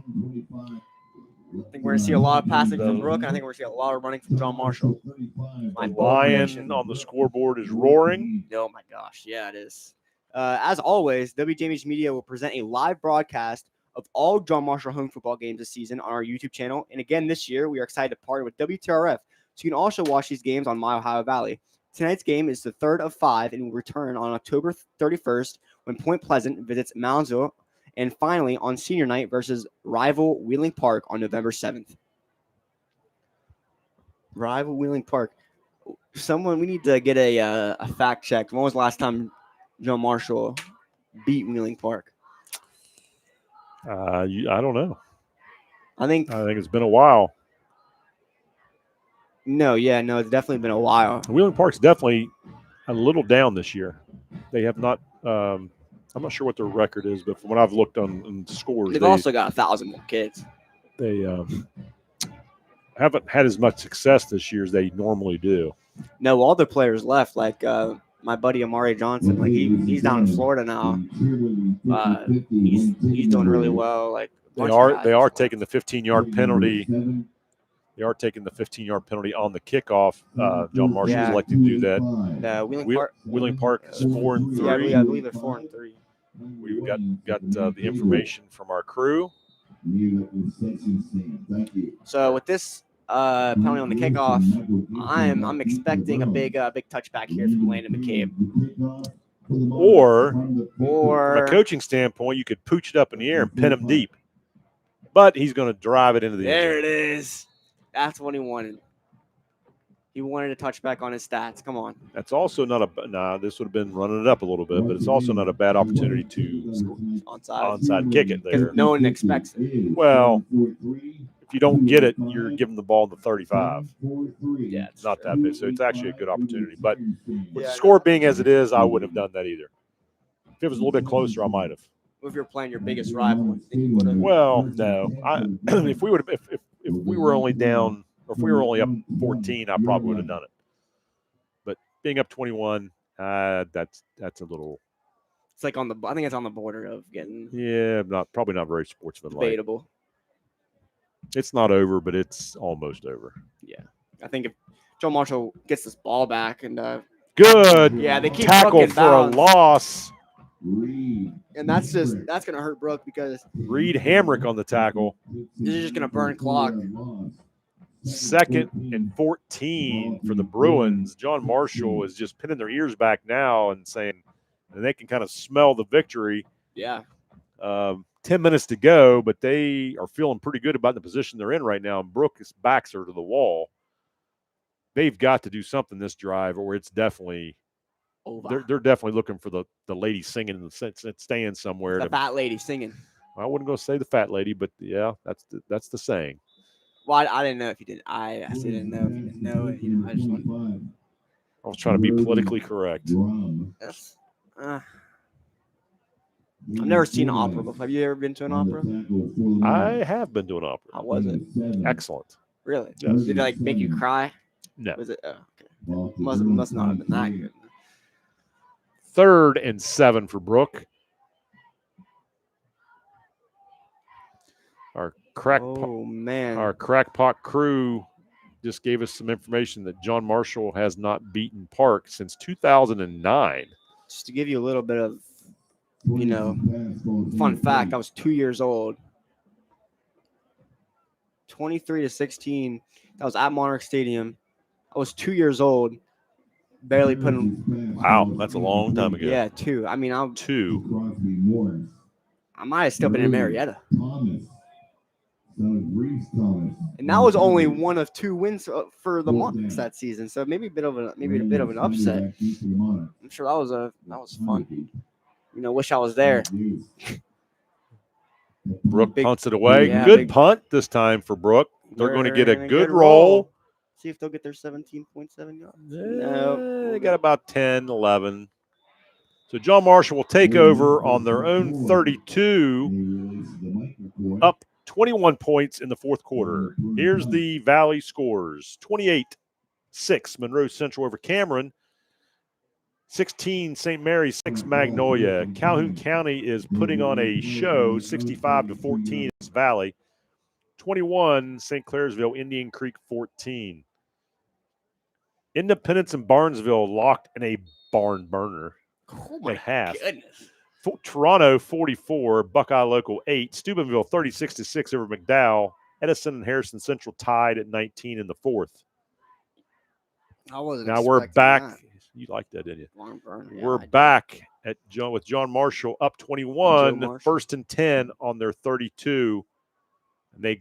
think we're going to see a lot of passing from Brooke, and I think we're going to see a lot of running from John Marshall. The lion on the scoreboard is roaring. Oh, my gosh. Yeah, it is. As always, WJMH Media will present a live broadcast of all John Marshall home football games this season on our YouTube channel. And again, this year, we are excited to partner with WTRF, so you can also watch these games on My Ohio Valley. Tonight's game is the third of 5 and will return on October 31st when Point Pleasant visits Moundsville, and finally on senior night versus rival Wheeling Park on November 7th. Rival Wheeling Park. We need to get a fact check. When was the last time John Marshall beat Wheeling Park? I don't know. I think it's been a while. No, it's definitely been a while. Wheeling Park's definitely a little down this year. They have not. I'm not sure what their record is, but from what I've looked on scores, They've also got 1,000 more kids. They haven't had as much success this year as they normally do. No, all their players left. Like my buddy Amari Johnson, like he's down in Florida now. He's doing really well. Like they are taking the 15-yard penalty. They are taking the 15-yard penalty on the kickoff. John Marshall is elected to do that. Wheeling Park is 4-3. Yeah, I believe they're 4-3. We've got the information from our crew. So with this penalty on the kickoff, I'm expecting a big touchback here from Landon McCabe. Or from a coaching standpoint, you could pooch it up in the air and pin him deep. But he's going to drive it into the end zone. There it is. That's what he wanted. He wanted a touchback on his stats. Come on. That's also not this would have been running it up a little bit, but it's also not a bad opportunity to onside kick it there. No one expects it. Well, if you don't get it, you're giving the ball to 35. Yeah, it's not that big, so it's actually a good opportunity. But with the score being as it is, I wouldn't have done that either. If it was a little bit closer, I might have. If you're playing your biggest rival, I think you would have. Well, no. If we were only down, or if we were only up 14, I probably would have done it. But being up 21, that's a little. It's like I think it's on the border of getting. Yeah, probably not very sportsmanlike. Debatable. It's not over, but it's almost over. Yeah, I think if Joe Marshall gets this ball back and good. Yeah, they keep tackle for a loss. And that's gonna hurt Brooke because Reed Hamrick on the tackle. This is just gonna burn clock. 2nd and 14 for the Bruins. John Marshall is just pinning their ears back now and saying, and they can kind of smell the victory. Yeah. 10 minutes to go, but they are feeling pretty good about the position they're in right now. And Brooke's backs are to the wall. They've got to do something this drive, or it's definitely. They're definitely looking for the lady singing in the stand somewhere. The fat lady singing. I wouldn't go say the fat lady, but yeah, that's the saying. Well, I didn't know if you did. I actually didn't know if you didn't know it. I just wanted. I was trying to be politically correct. I've never seen an opera before. Have you ever been to an opera? I have been to an opera. How was it? Excellent. Really? Yes. Did it make you cry? No. Was it? Okay. Must not have been that good. 3rd and 7 for Brooke. Our crackpot crew just gave us some information that John Marshall has not beaten Park since 2009. Just to give you a little bit of, fun fact, I was 2 years old. 23-16. That was at Monarch Stadium. I was 2 years old. Barely putting. Wow, that's a long time ago. Yeah, 2. I mean, I'm 2. I might have still been in Marietta. And that was only one of 2 wins for the Monarchs that season. So maybe a bit of an upset. I'm sure that was fun. Wish I was there. Brooke punts it away. Yeah, good punt this time for Brooke. They're going to get a good roll. See if they'll get their 17.7 yards. No, they got about 10, 11. So John Marshall will take over on their own 32, up 21 points in the 4th quarter. Here's the Valley scores. 28-6, Monroe Central over Cameron. 16, St. Mary's, 6, Magnolia. Calhoun County is putting on a show, 65-14 is Valley. 21, St. Clairsville, Indian Creek, 14. Independence and Barnesville locked in a barn burner. Oh, my goodness. Toronto, 44. Buckeye Local, 8. Steubenville, 36-6 over McDowell. Edison and Harrison Central tied at 19 in the 4th. I wasn't now we're back. That. You liked that, didn't you? Long burn. Yeah, We're I did. back with John Marshall up 21, Marshall. 1st and 10 on their 32. And they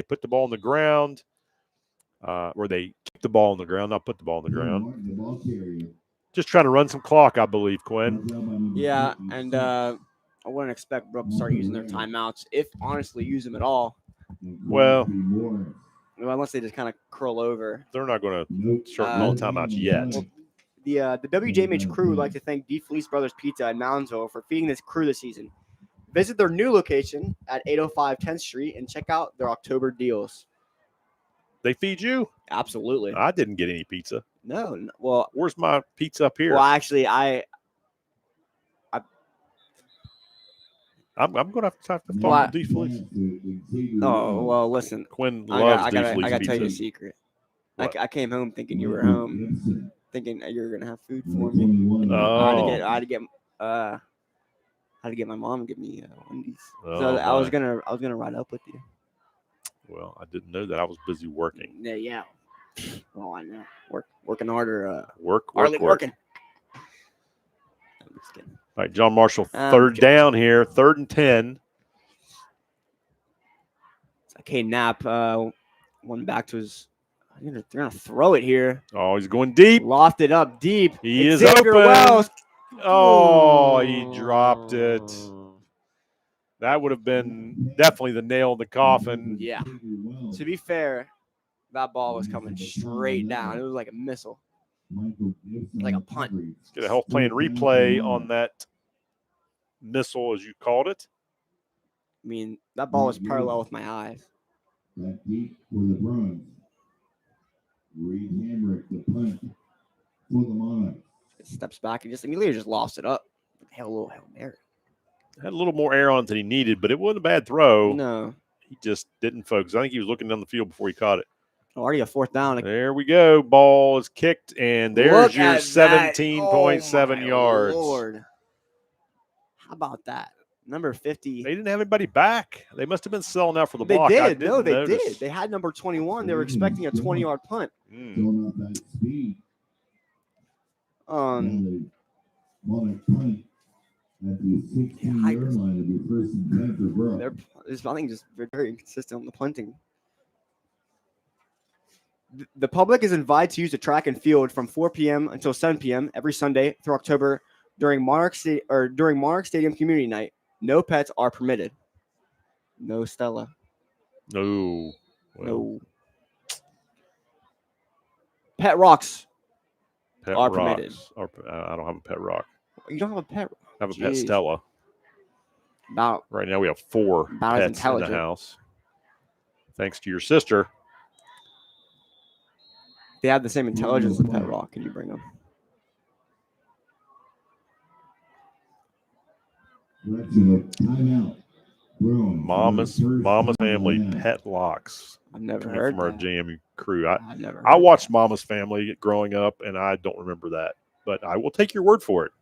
put the ball on the ground, or they keep the ball on the ground, not put the ball on the ground. Just trying to run some clock, I believe, Quinn. Yeah, and I wouldn't expect Brooke to start using their timeouts, if honestly use them at all. Well, unless they just kind of curl over. They're not going to start calling timeouts yet. Well, the WJMH crew would like to thank DeFelice Brothers Pizza in Moundsville for feeding this crew this season. Visit their new location at 805 10th Street and check out their October deals. They feed you? Absolutely. I didn't get any pizza. No. Well, where's my pizza up here? Well, actually, I'm going to have to talk to DeFelice. Oh, well, listen. Quinn loves I DeFelice gotta tell you a pizza. secret. I came home thinking you were home, thinking you were gonna have food for me. Oh. I had to get my mom to give me Wendy's. Oh, So I was my. gonna ride up with you. Well, I didn't know that. I was busy working. Yeah. Well, I know. Working harder. Working. I'm just kidding. All right, John Marshall, third down here, 3rd and 10. Okay, Knapp went back to his. They're gonna throw it here. Oh, he's going deep. Lofted up deep. He is Xavier open. Wells. Oh, he dropped it. That would have been definitely the nail in the coffin. Yeah. To be fair, that ball was coming straight down. It was like a missile, like a punt. Let's get a health plan replay on that missile, as you called it. I mean, that ball was parallel with my eyes. That deep for the Bruins. Reed Hamrick, the punt for the Monarchs. Steps back and just immediately just lost it up. Had a little Hail Mary. Had a little more air on it than he needed, but it wasn't a bad throw. No. He just didn't focus. I think he was looking down the field before he caught it. Already a 4th down. There we go. Ball is kicked, and there's Look your at 17.7 yards. Lord. How about that? Number 50. They didn't have anybody back. They must have been selling out for the They block. did. I didn't No, they notice. did. They had number 21. They were expecting a 20-yard punt. Showing off that speed. Monarch punt at the 16-yard line of your 1st and 10 for Brooke. I think just very inconsistent on the punting. The public is invited to use the track and field from 4 p.m. until 7 p.m. every Sunday through October during Monarch Stadium Community Night. No pets are permitted. No Stella. No. Well, No. Pet rocks pet are rocks permitted. I don't have a pet rock. You don't have a pet. I have a pet Jeez. Stella. About Right now we have 4 about as pets in the intelligent. house. Thanks to your sister. They have the same intelligence as pet rock. Can you bring them? Correction of timeout. Bruins. Mama's Family Pet Locks. I've never Coming heard from our that. JMU crew. I've never I heard watched Mama's Family growing up, and I don't remember that. But I will take your word for it.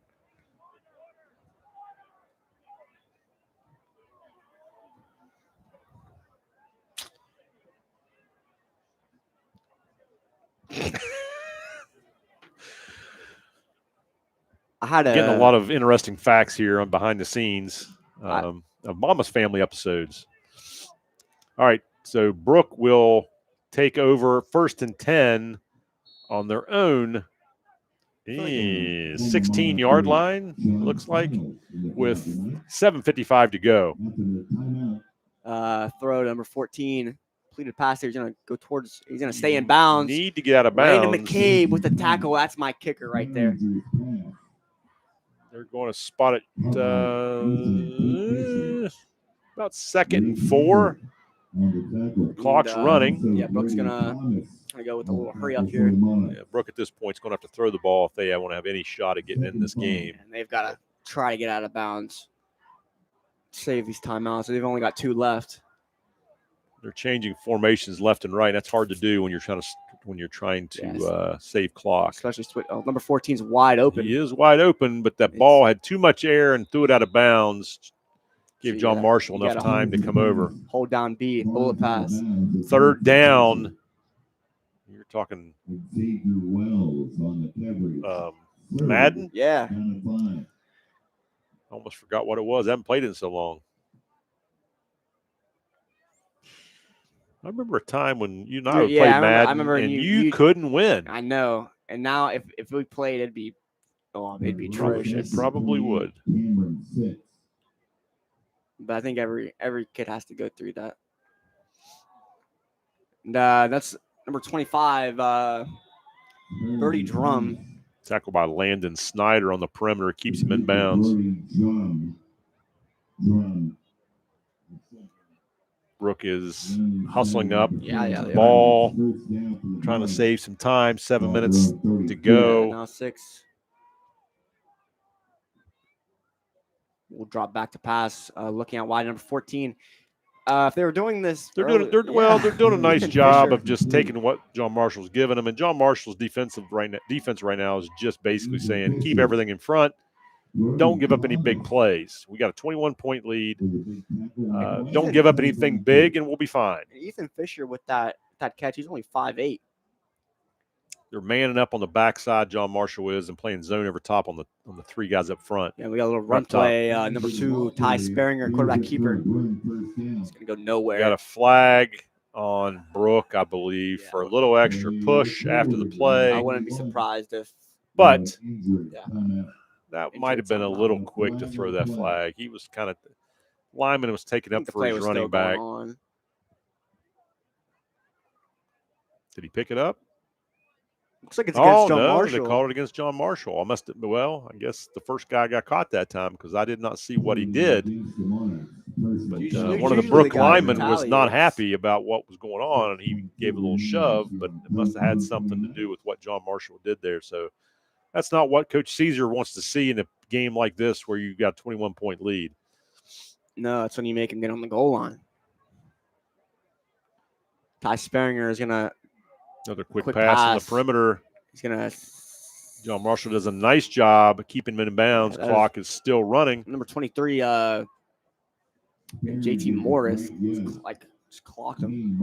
I had Getting a lot of interesting facts here on behind the scenes of Mama's Family episodes. All right, so Brooke will take over 1st and 10 on their own 16-yard line, looks like, with 7:55 to go. Throw number 14. Completed pass there. He's going to go towards, he's going to stay in bounds. Need to get out of bounds. Brandon McCabe with the tackle. That's my kicker right there. They're going to spot it about 2nd and 4. Clock's running. Yeah, Brooke's going to go with a little hurry up here. Yeah, Brooke at this point is going to have to throw the ball if they want to have any shot at getting in this game. And they've got to try to get out of bounds. Save these timeouts. They've only got 2 left. They're changing formations left and right. That's hard to do when you're trying to save clock. Especially number 14 is wide open. He is wide open, but that ball had too much air and threw it out of bounds. Gave John Marshall enough time to come over. Hold down B, bullet pass. 3rd down. Your talking Xavier Wells on the coverage. Madden. Yeah. Almost forgot what it was. I haven't played it in so long. I remember a time when you and I would play Madden, I remember and you couldn't win. I know. And now if we played, it'd be atrocious. It probably would. But I think every kid has to go through that. And that's number 25, Birdie Drum. Tackled by Landon Snyder on the perimeter. Keeps him in bounds. Brooke is hustling up the ball, trying to save some time. 7 minutes to go. Yeah, now 6. We'll drop back to pass. Looking at wide, number 14. If they were doing this, they're doing a nice job of just taking what John Marshall's given them. And John Marshall's defense right now is just basically saying keep everything in front. Don't give up any big plays. We got a 21-point lead. Don't give up anything big, and we'll be fine. Ethan Fisher with that catch, he's only 5'8". They're manning up on the backside. John Marshall is and playing zone over top on the 3 guys up front. Yeah, we got a little run play. Number 2, Ty Sperringer, quarterback keeper. It's gonna go nowhere. Got a flag on Brooke, I believe, for a little extra push after the play. I wouldn't be surprised if. But that might have been a little quick to throw that flag. He was kind of lineman was taking up for his running back. Did he pick it up? Looks like it's against John no, Marshall. They called it against John Marshall. I guess the first guy got caught that time because I did not see what he did. But one of the Brooke linemen was not happy about what was going on, and he gave a little shove, but it must have had something to do with what John Marshall did there. So that's not what Coach Caesar wants to see in a game like this where you've got a 21-point lead. No, that's when you make him get on the goal line. Ty Sperringer is going to another quick pass on the perimeter. He's going to. John Marshall does a nice job keeping him in bounds. Clock is still running. Number 23, JT Morris, just clocked him.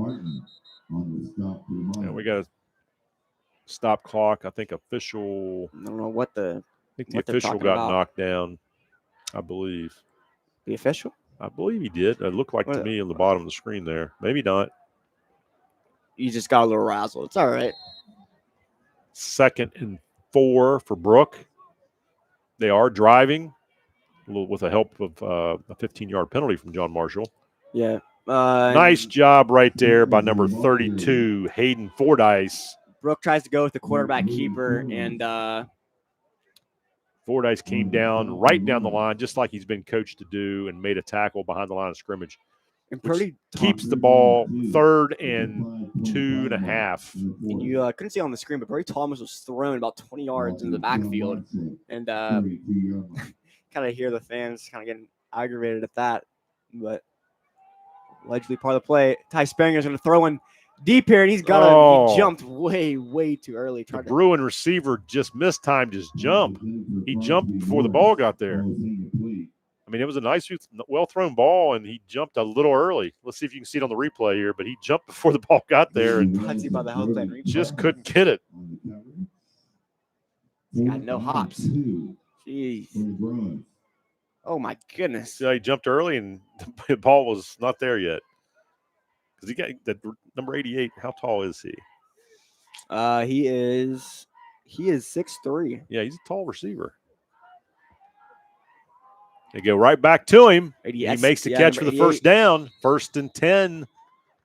Yeah, we got a stop clock. I think official. I don't know what the. I think the official got knocked down, I believe. The official? I believe he did. It looked like to me on the bottom of the screen there. Maybe not. You just got a little razzle. It's all right. 2nd and 4 for Brooke. They are driving with the help of a 15-yard penalty from John Marshall. Yeah. Nice job right there by number 32, Hayden Fordyce. Brooke tries to go with the quarterback keeper, and Fordyce came right down the line, just like he's been coached to do, and made a tackle behind the line of scrimmage. And Purdy keeps the ball 3rd and 2.5. And you couldn't see it on the screen, but Brady Thomas was thrown about 20 yards into the backfield. And kind of hear the fans kind of getting aggravated at that. But allegedly part of the play. Ty Sperringer is going to throw in deep here, and he jumped way, way too early. The Bruin receiver just mistimed his jump. He jumped before the ball got there. I mean, it was a nice, well-thrown ball, and he jumped a little early. Let's see if you can see it on the replay here, but he jumped before the ball got there and just couldn't get it. He's got no hops. Jeez. Oh, my goodness. Yeah, he jumped early, and the ball was not there yet. Because he got the number 88. How tall is he? He is 6'3". Yeah, he's a tall receiver. They go right back to him. He makes the catch for the first down. 1st and 10,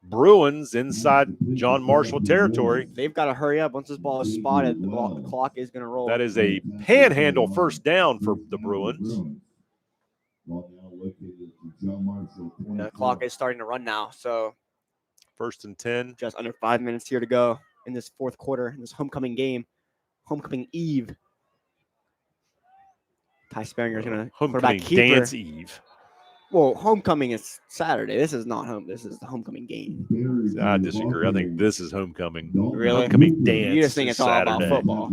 Bruins inside John Marshall territory. They've got to hurry up. Once this ball is spotted, the clock is going to roll. That is a panhandle first down for the Bruins. The clock is starting to run now. So 1st and 10. Just under 5 minutes here to go in this 4th quarter, in this homecoming game, homecoming eve. Ty Sperringer is going to homecoming dance eve. Well, homecoming is Saturday. This is not home. This is the homecoming game. I disagree. I think this is homecoming. Really? Homecoming dance. You just think it's Saturday. all about football.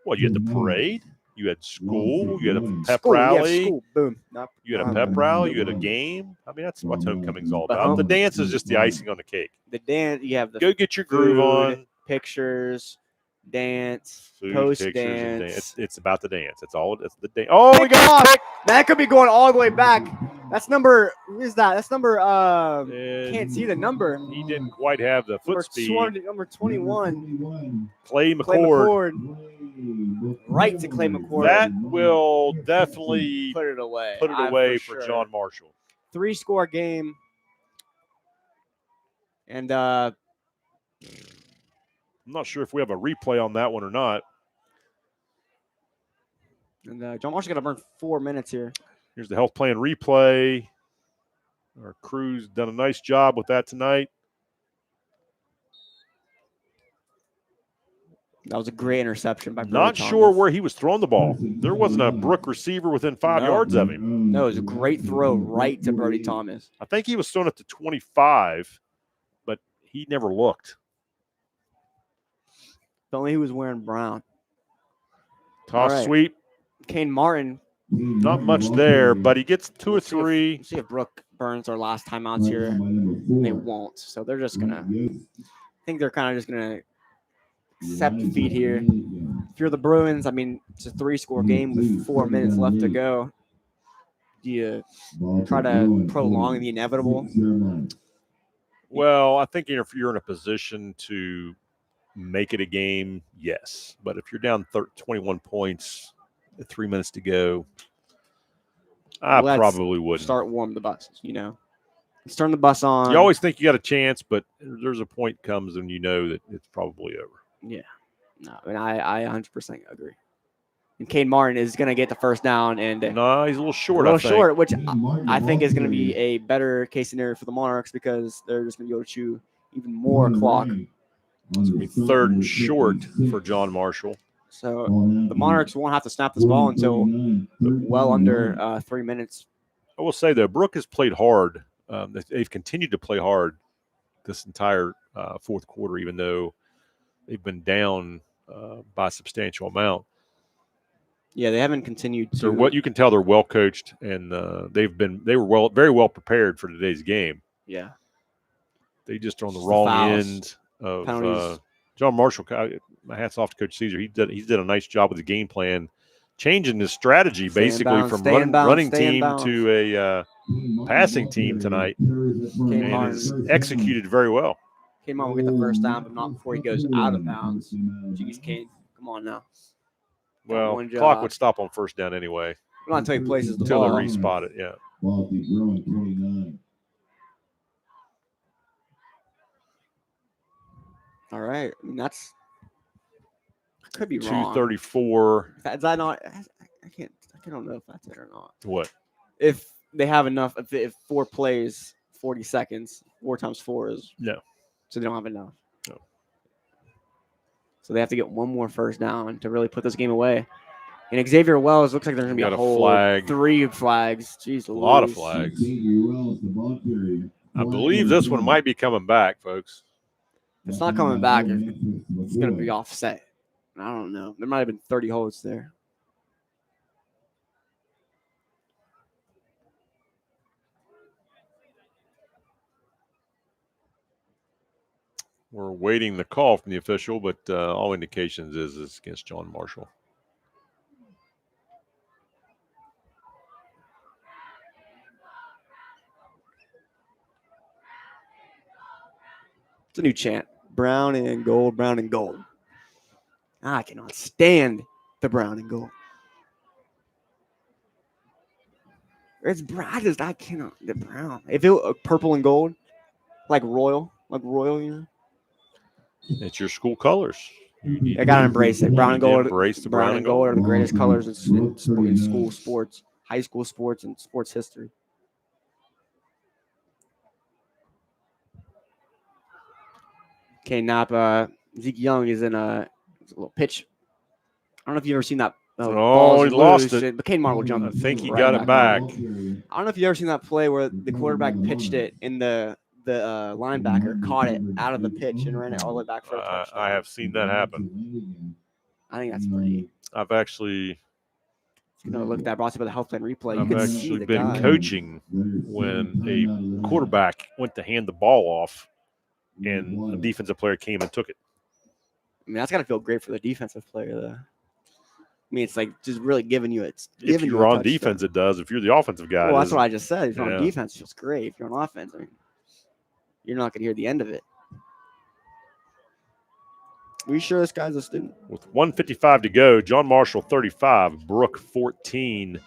Well, you had the parade. You had school. You had a pep rally. School. Boom. Nope. You had a pep rally. You had a game. I mean, that's what homecoming's all about. The dance is just the icing on the cake. The dance, you have the go get your groove on. pictures, dance, Food, post pictures, and dance. it's about the dance. It's all. It's the dance. Oh, we got Kickoff! That could be going all the way back. That's number. Who is that? That's number. Can't see the number. He didn't quite have the foot speed. Number 21. Clay Clay McCord. Right to Clay McCord. That will definitely put it away. Put it away for sure. John Marshall. 3-score game. And I'm not sure if we have a replay on that one or not. And John Marshall got to burn 4 minutes here. Here's the health plan replay. Our crew's done a nice job with that tonight. That was a great interception by Brody Not Thomas. sure where he was throwing the ball. There wasn't a Brooke receiver within 5 yards of him. No, it was a great throw right to Brody Thomas. I think he was throwing it to 25, but he never looked. If only he was wearing brown. Toss sweep. Kane Martin. Not much there, but he gets 2 or 3. See if Brooke burns our last timeouts here. They won't. So they're just going to – I think they're kind of just going to accept defeat here. If you're the Bruins, I mean, it's a 3-score game with 4 minutes left to go. Do you try to prolong the inevitable? Well, I think if you're in a position to make it a game, yes. But if you're down 21 points, 3 minutes to go, I probably wouldn't. Start warm the buses, Let's turn the bus on. You always think you got a chance, but there's a point comes and you know that it's probably over. Yeah. No, and I 100% agree. And Kane Martin is going to get the first down. And no, he's a little short, which I think is going to be a better case scenario for the Monarchs because they're just going to be able to chew even more clock. It's going to be 3rd and short for John Marshall. So the Monarchs won't have to snap this ball until well under 3 minutes. I will say, though, Brooke has played hard. They've continued to play hard this entire fourth quarter, even though they've been down by a substantial amount. Yeah, they haven't continued to. So what you can tell, they're well coached, and they were very well prepared for today's game. Yeah, they just are on the wrong end of John Marshall. My hats off to Coach Caesar. He did a nice job with the game plan, changing his strategy basically from running team to a passing team tonight, and has executed very well. Kane Martin will get the first down, but not before he goes out of bounds. Jeez, Kane, come on now. Well, clock would stop on first down anyway. Not until he places the ball. Until they respot it, yeah. All right. I mean, I could be wrong. 2:34. Is that not? I don't know if that's it or not. What? If they have enough, if 4 plays, 40 seconds, 4 times 4 is no. So they don't have enough. No. So they have to get one more first down to really put this game away. And Xavier Wells looks like there's going to be a whole flag. 3 flags. Jeez, a lot of flags. I believe this one might be coming back, folks. If it's not coming back, it's going to be offset. I don't know. There might have been 30 holds there. We're waiting the call from the official, but all indications is it's against John Marshall. It's a new chant. Brown and gold, brown and gold. I cannot stand the brown and gold. It's brown. I cannot. The brown. If it was purple and gold, like royal, It's your school colors. I gotta embrace it. Brown and gold. Embrace the brown and gold are the greatest colors in school sports, high school sports, and sports history. Okay, Napa. Zeke Young is in a little pitch. I don't know if you've ever seen that. He lost it. But Kane Martin will jump. I think he got it back. I don't know if you've ever seen that play where the quarterback pitched it in the linebacker caught it out of the pitch and ran it all the way back for a touchdown. I have seen that happen. I think that's pretty. I've actually look at that brought to you by the health plan replay. I've actually been coaching when a quarterback went to hand the ball off and a defensive player came and took it. I mean, that's got to feel great for the defensive player, though. I mean, it's like just really giving you If giving you you're a on touchdown. defense, it does. If you're the offensive guy, Well, it that's what isn't. I just said. If you're on Yeah. defense, it feels great. If you're on offense, I mean, you're not going to hear the end of it. Are you sure this guy's a student? With 1:55 to go, John Marshall 35, Brooke 14.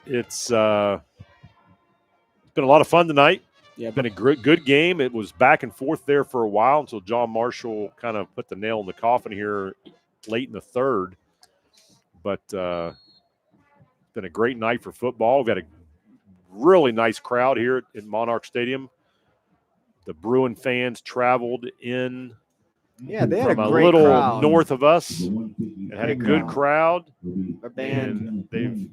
It's been a lot of fun tonight. Yeah, been a good game. It was back and forth there for a while until John Marshall kind of put the nail in the coffin here late in the third. But been a great night for football. We've got a really nice crowd here at Monarch Stadium. The Bruin fans traveled in they had from a a great little crowd. north of us and had a good crowd. Our band. And they've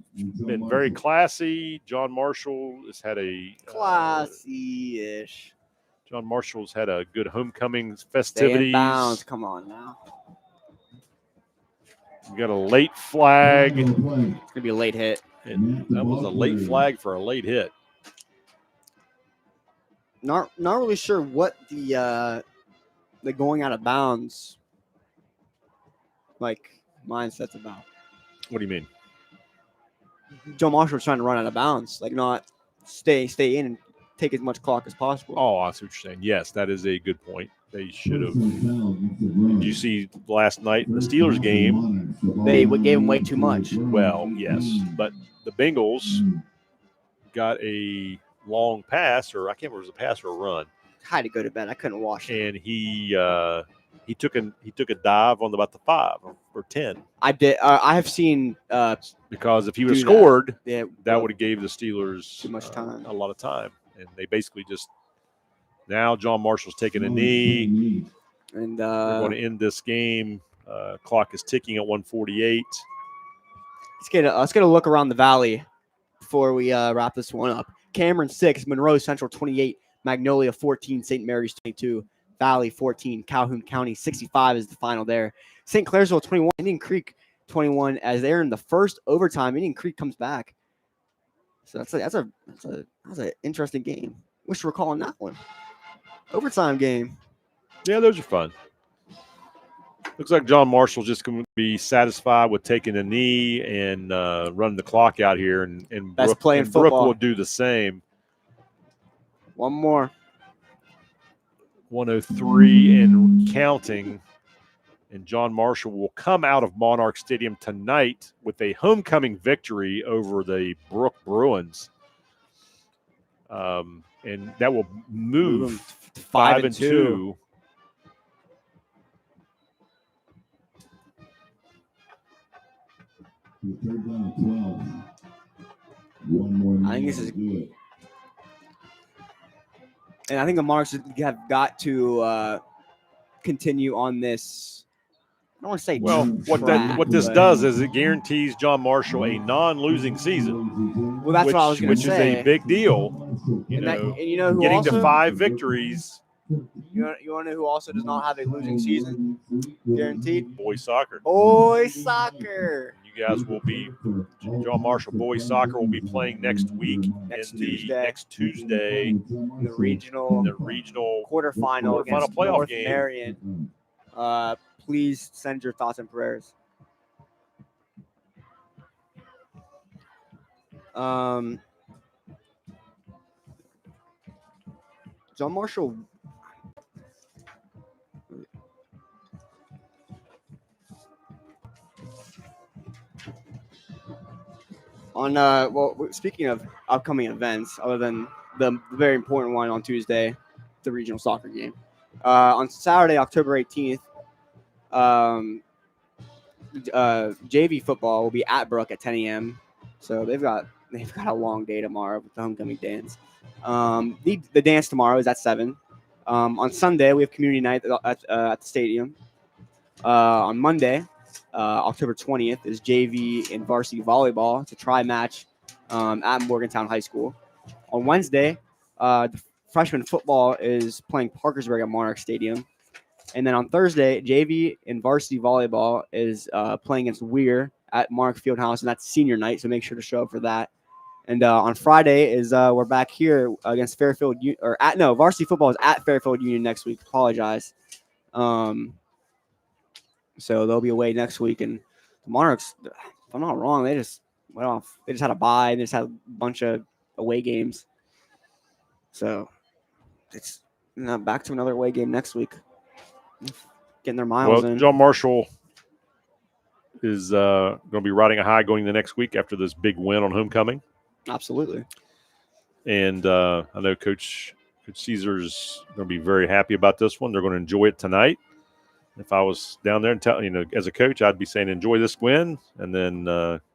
been very classy. John Marshall has had a classy-ish. John Marshall's had a good homecoming Stay festivities. in bounds. Come on now. We got a late flag. It's gonna be a late hit. That was a late flag for a late hit. Not really sure what the going out of bounds mindset's about. What do you mean? Joe Marshall was trying to run out of bounds, not stay in and take as much clock as possible. Oh, I see what you're saying. Yes, that is a good point. They should have. Did you see last night in the Steelers game? They gave him way too much. Well, yes, but the Bengals got a long pass, or I can't remember if it was a pass or a run. I had to go to bed. I couldn't watch it. And he took a dive on about the 5 or 10. I did. I have seen because if he would have do that. scored, Yeah, that would have gave the Steelers too much time, a lot of time, and they basically just now John Marshall's taking a knee, and they're going to end this game. Clock is ticking at 1:48. Let's get a look around the valley before we wrap this one up. Cameron 6, Monroe Central 28, Magnolia 14, St. Mary's 22, Valley 14, Calhoun County 65 is the final there. St. Clairsville 21, Indian Creek 21 as they're in the first overtime. Indian Creek comes back. So that's an interesting game. Wish we were calling that one. Overtime game. Yeah, those are fun. Looks like John Marshall's just going to be satisfied with taking a knee and running the clock out here, and Best play in Brooke football. will do the same. One more. 103 and counting. And John Marshall will come out of Monarch Stadium tonight with a homecoming victory over the Brooke Bruins. And that will move 5-2. Third down and 12. One more. I think this is. And I think the Monarchs have got to continue on this. I don't want to say what this does is it guarantees John Marshall a non-losing season. Well, that's what I was going to say. Which is a big deal. You know who getting also, to 5 victories. You want to know who also does not have a losing season guaranteed? Boys soccer. Boys soccer. You guys will be John Marshall boys soccer will be playing next week next Tuesday in the regional quarterfinal against playoff North game. Marion. Please send your thoughts and prayers. John Marshall. Speaking of upcoming events, other than the very important one on Tuesday, the regional soccer game. On Saturday, October 18th, JV football will be at Brooke at 10 a.m. So they've got a long day tomorrow with the homecoming dance. The dance tomorrow is at 7. On Sunday, we have community night at the stadium. On Monday, October 20th, is JV and varsity volleyball. It's a tri-match at Morgantown High School. On Wednesday, the freshman football is playing Parkersburg at Monarch Stadium. And then on Thursday, JV and varsity volleyball is playing against Weir at Monarch Fieldhouse, and that's senior night, so make sure to show up for that. And on Friday is we're back here against Fairfield varsity football is at Fairfield Union next week. Apologize. So they'll be away next week, and the Monarchs, if I'm not wrong, they just went off. They just had a bye. They just had a bunch of away games. So it's back to another away game next week. Getting their miles in. John Marshall is going to be riding a high going the next week after this big win on homecoming. Absolutely. And I know Coach Caesar's going to be very happy about this one. They're going to enjoy it tonight. If I was down there and as a coach, I'd be saying enjoy this win, and then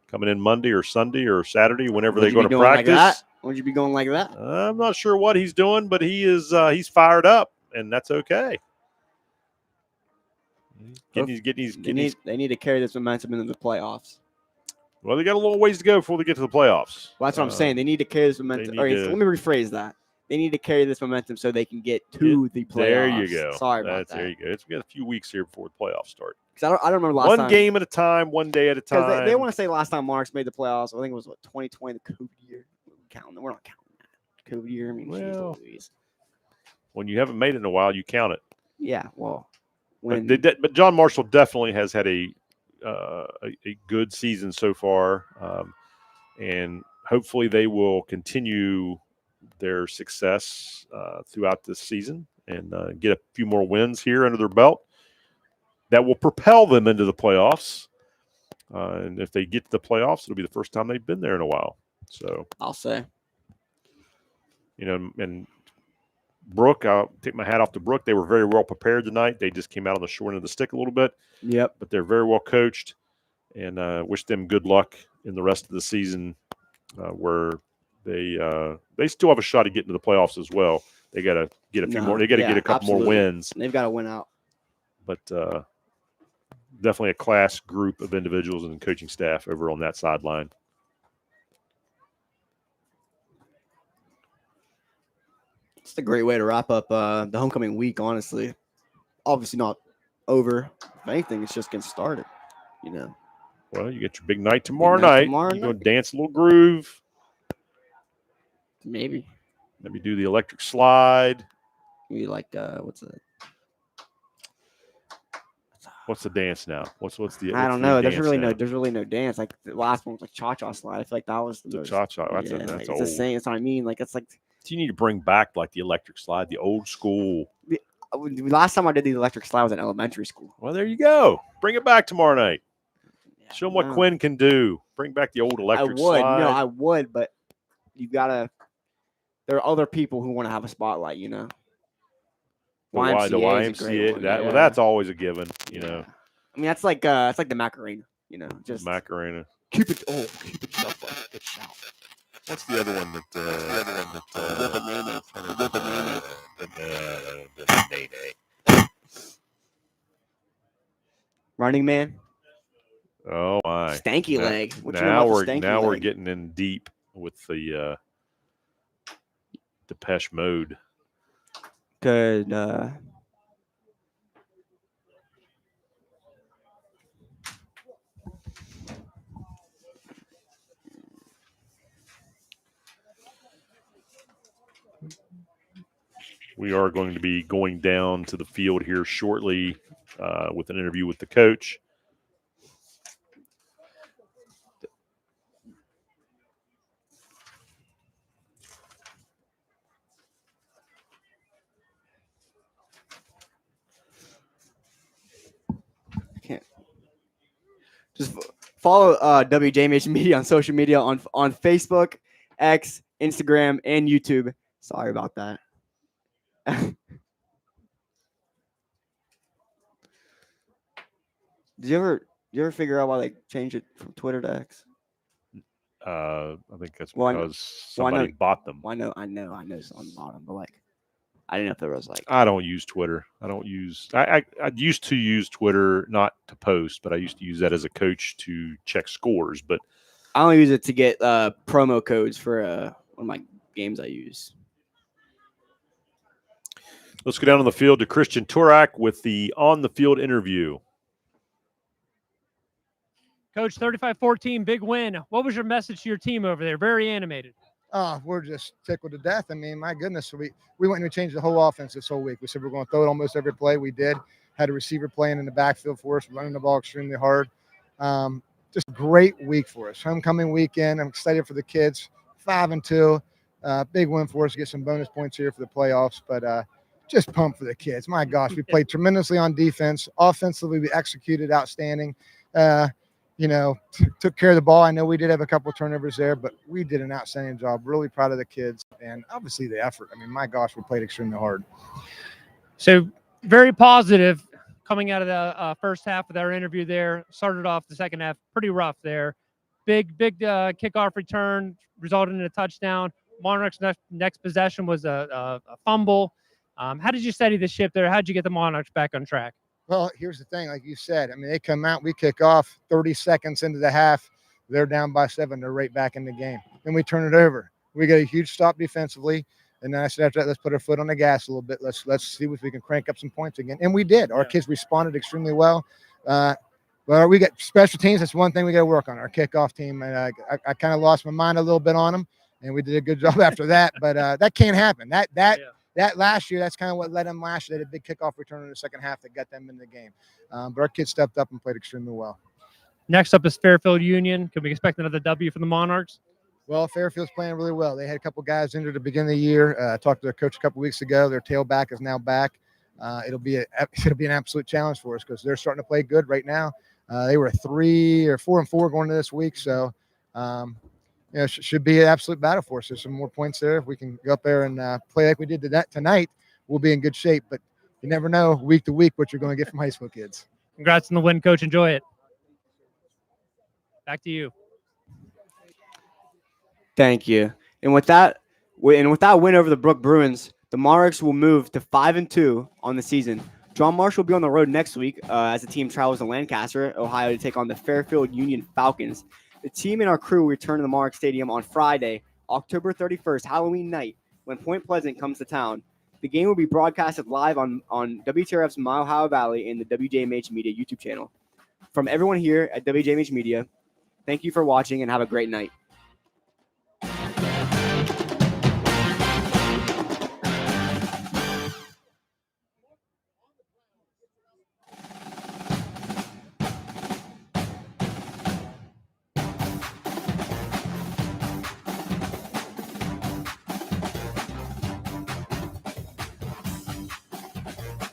coming in Monday or Sunday or Saturday, whenever they're going to practice. Like would you be going like that? I'm not sure what he's doing, but he's fired up, and that's okay. They need to carry this momentum into the playoffs. Well, they got a little ways to go before they get to the playoffs. Well, that's what I'm saying. They need to carry this momentum. Let me rephrase that. They need to carry this momentum so they can get to the playoffs. There you go. Sorry about that. There you go. We got a few weeks here before the playoffs start. Because I don't remember last time. One game at a time, one day at a time. Because they want to say last time Monarchs made the playoffs. I think it was 2020, the COVID year. We're not counting that. COVID year. I mean, geez. When you haven't made it in a while, you count it. Yeah. Well, but John Marshall definitely has had a good season so far, and hopefully they will continue their success throughout this season and get a few more wins here under their belt that will propel them into the playoffs. And if they get to the playoffs, it'll be the first time they've been there in a while. So I'll say, and Brooke, I'll take my hat off to Brooke. They were very well prepared tonight. They just came out on the short end of the stick a little bit. Yep. But they're very well coached, and wish them good luck in the rest of the season, where they still have a shot at getting to the playoffs as well. They got to get a few more. They got to get a couple more wins. They've got to win out. But definitely a class group of individuals and coaching staff over on that sideline. It's a great way to wrap up the homecoming week, honestly. Obviously not over. If anything, it's just getting started, Well, you get your big night tomorrow night. You're going to dance a little groove. Maybe do the electric slide. Maybe like what's the dance now? What's the? I don't know. There's really no dance. Like the last one was like cha-cha slide. I feel like that was the cha-cha. That's it's old. the same. That's what I mean. Like it's like. So you need to bring back like the electric slide, the old school. The last time I did the electric slide was in elementary school. Well, there you go. Bring it back tomorrow night. Yeah, show them what Quinn can do. Bring back the old electric slide. I would, but you gotta. There are other people who want to have a spotlight, The YMCA. Well, that's always a given, I mean, that's like the Macarena, just Macarena. Cupid stuff. Good shout. What's the other one Running Man? Oh my! Stanky leg. Now we're getting in deep with the Depeche Mode. Good. We are going to be going down to the field here shortly with an interview with the coach. Just follow WJMH Media on social media on Facebook, X, Instagram, and YouTube. Sorry about that. Did you ever figure out why they changed it from Twitter to X? I think that's because somebody bought them. Well, I know someone bought them, but like, I didn't know if there was like. I don't use Twitter. I used to use Twitter not to post, but I used to use that as a coach to check scores. But I only use it to get promo codes for one of my games I use. Let's go down on the field to Christian Turak with the on the field interview. Coach, 35-14, big win. What was your message to your team over there? Very animated. Oh, we're just tickled to death. I mean, my goodness, we went and we changed the whole offense this whole week. We said we're going to throw it almost every play. We did. Had a receiver playing in the backfield for us, running the ball extremely hard. Just a great week for us. Homecoming weekend. I'm excited for the kids. 5-2, big win for us. Get some bonus points here for the playoffs, but just pumped for the kids. My gosh, we played tremendously on defense. Offensively, we executed outstanding. Took care of the ball. I know we did have a couple turnovers there, but we did an outstanding job. Really proud of the kids and obviously the effort. I mean, my gosh, we played extremely hard. So very positive coming out of the first half of our interview there. Started off the second half pretty rough there. Big kickoff return resulted in a touchdown. Monarchs' next possession was a fumble. How did you steady the ship there? How did you get the Monarchs back on track? Well, here's the thing, like you said, I mean, they come out, we kick off 30 seconds into the half. They're down by 7. They're right back in the game. Then we turn it over. We get a huge stop defensively. And then I said, after that, let's put our foot on the gas a little bit. Let's see if we can crank up some points again. And we did. Our kids responded extremely well. Well, we got special teams. That's one thing we got to work on. Our kickoff team. And I kind of lost my mind a little bit on them, and we did a good job after that. But that can't happen. That last year, that's kind of what led them last year. They had a big kickoff return in the second half that got them in the game. But our kids stepped up and played extremely well. Next up is Fairfield Union. Can we expect another W from the Monarchs? Well, Fairfield's playing really well. They had a couple guys injured at the beginning of the year. I talked to their coach a couple weeks ago. Their tailback is now back. It'll be an absolute challenge for us because they're starting to play good right now. They were 3 or 4-4 going into this week, so should be an absolute battle for us. There's some more points there. If we can go up there and play like we did tonight, we'll be in good shape. But you never know week to week what you're going to get from high school kids. Congrats on the win, Coach. Enjoy it. Back to you. Thank you. And with that win over the Brooke Bruins, the Monarchs will move to 5-2 on the season. John Marshall will be on the road next week as the team travels to Lancaster, Ohio, to take on the Fairfield Union Falcons. The team and our crew return to the Monarch Stadium on Friday, October 31st, Halloween night, when Point Pleasant comes to town. The game will be broadcasted live on WTRF's Mile High Valley and the WJMH Media YouTube channel. From everyone here at WJMH Media, thank you for watching and have a great night.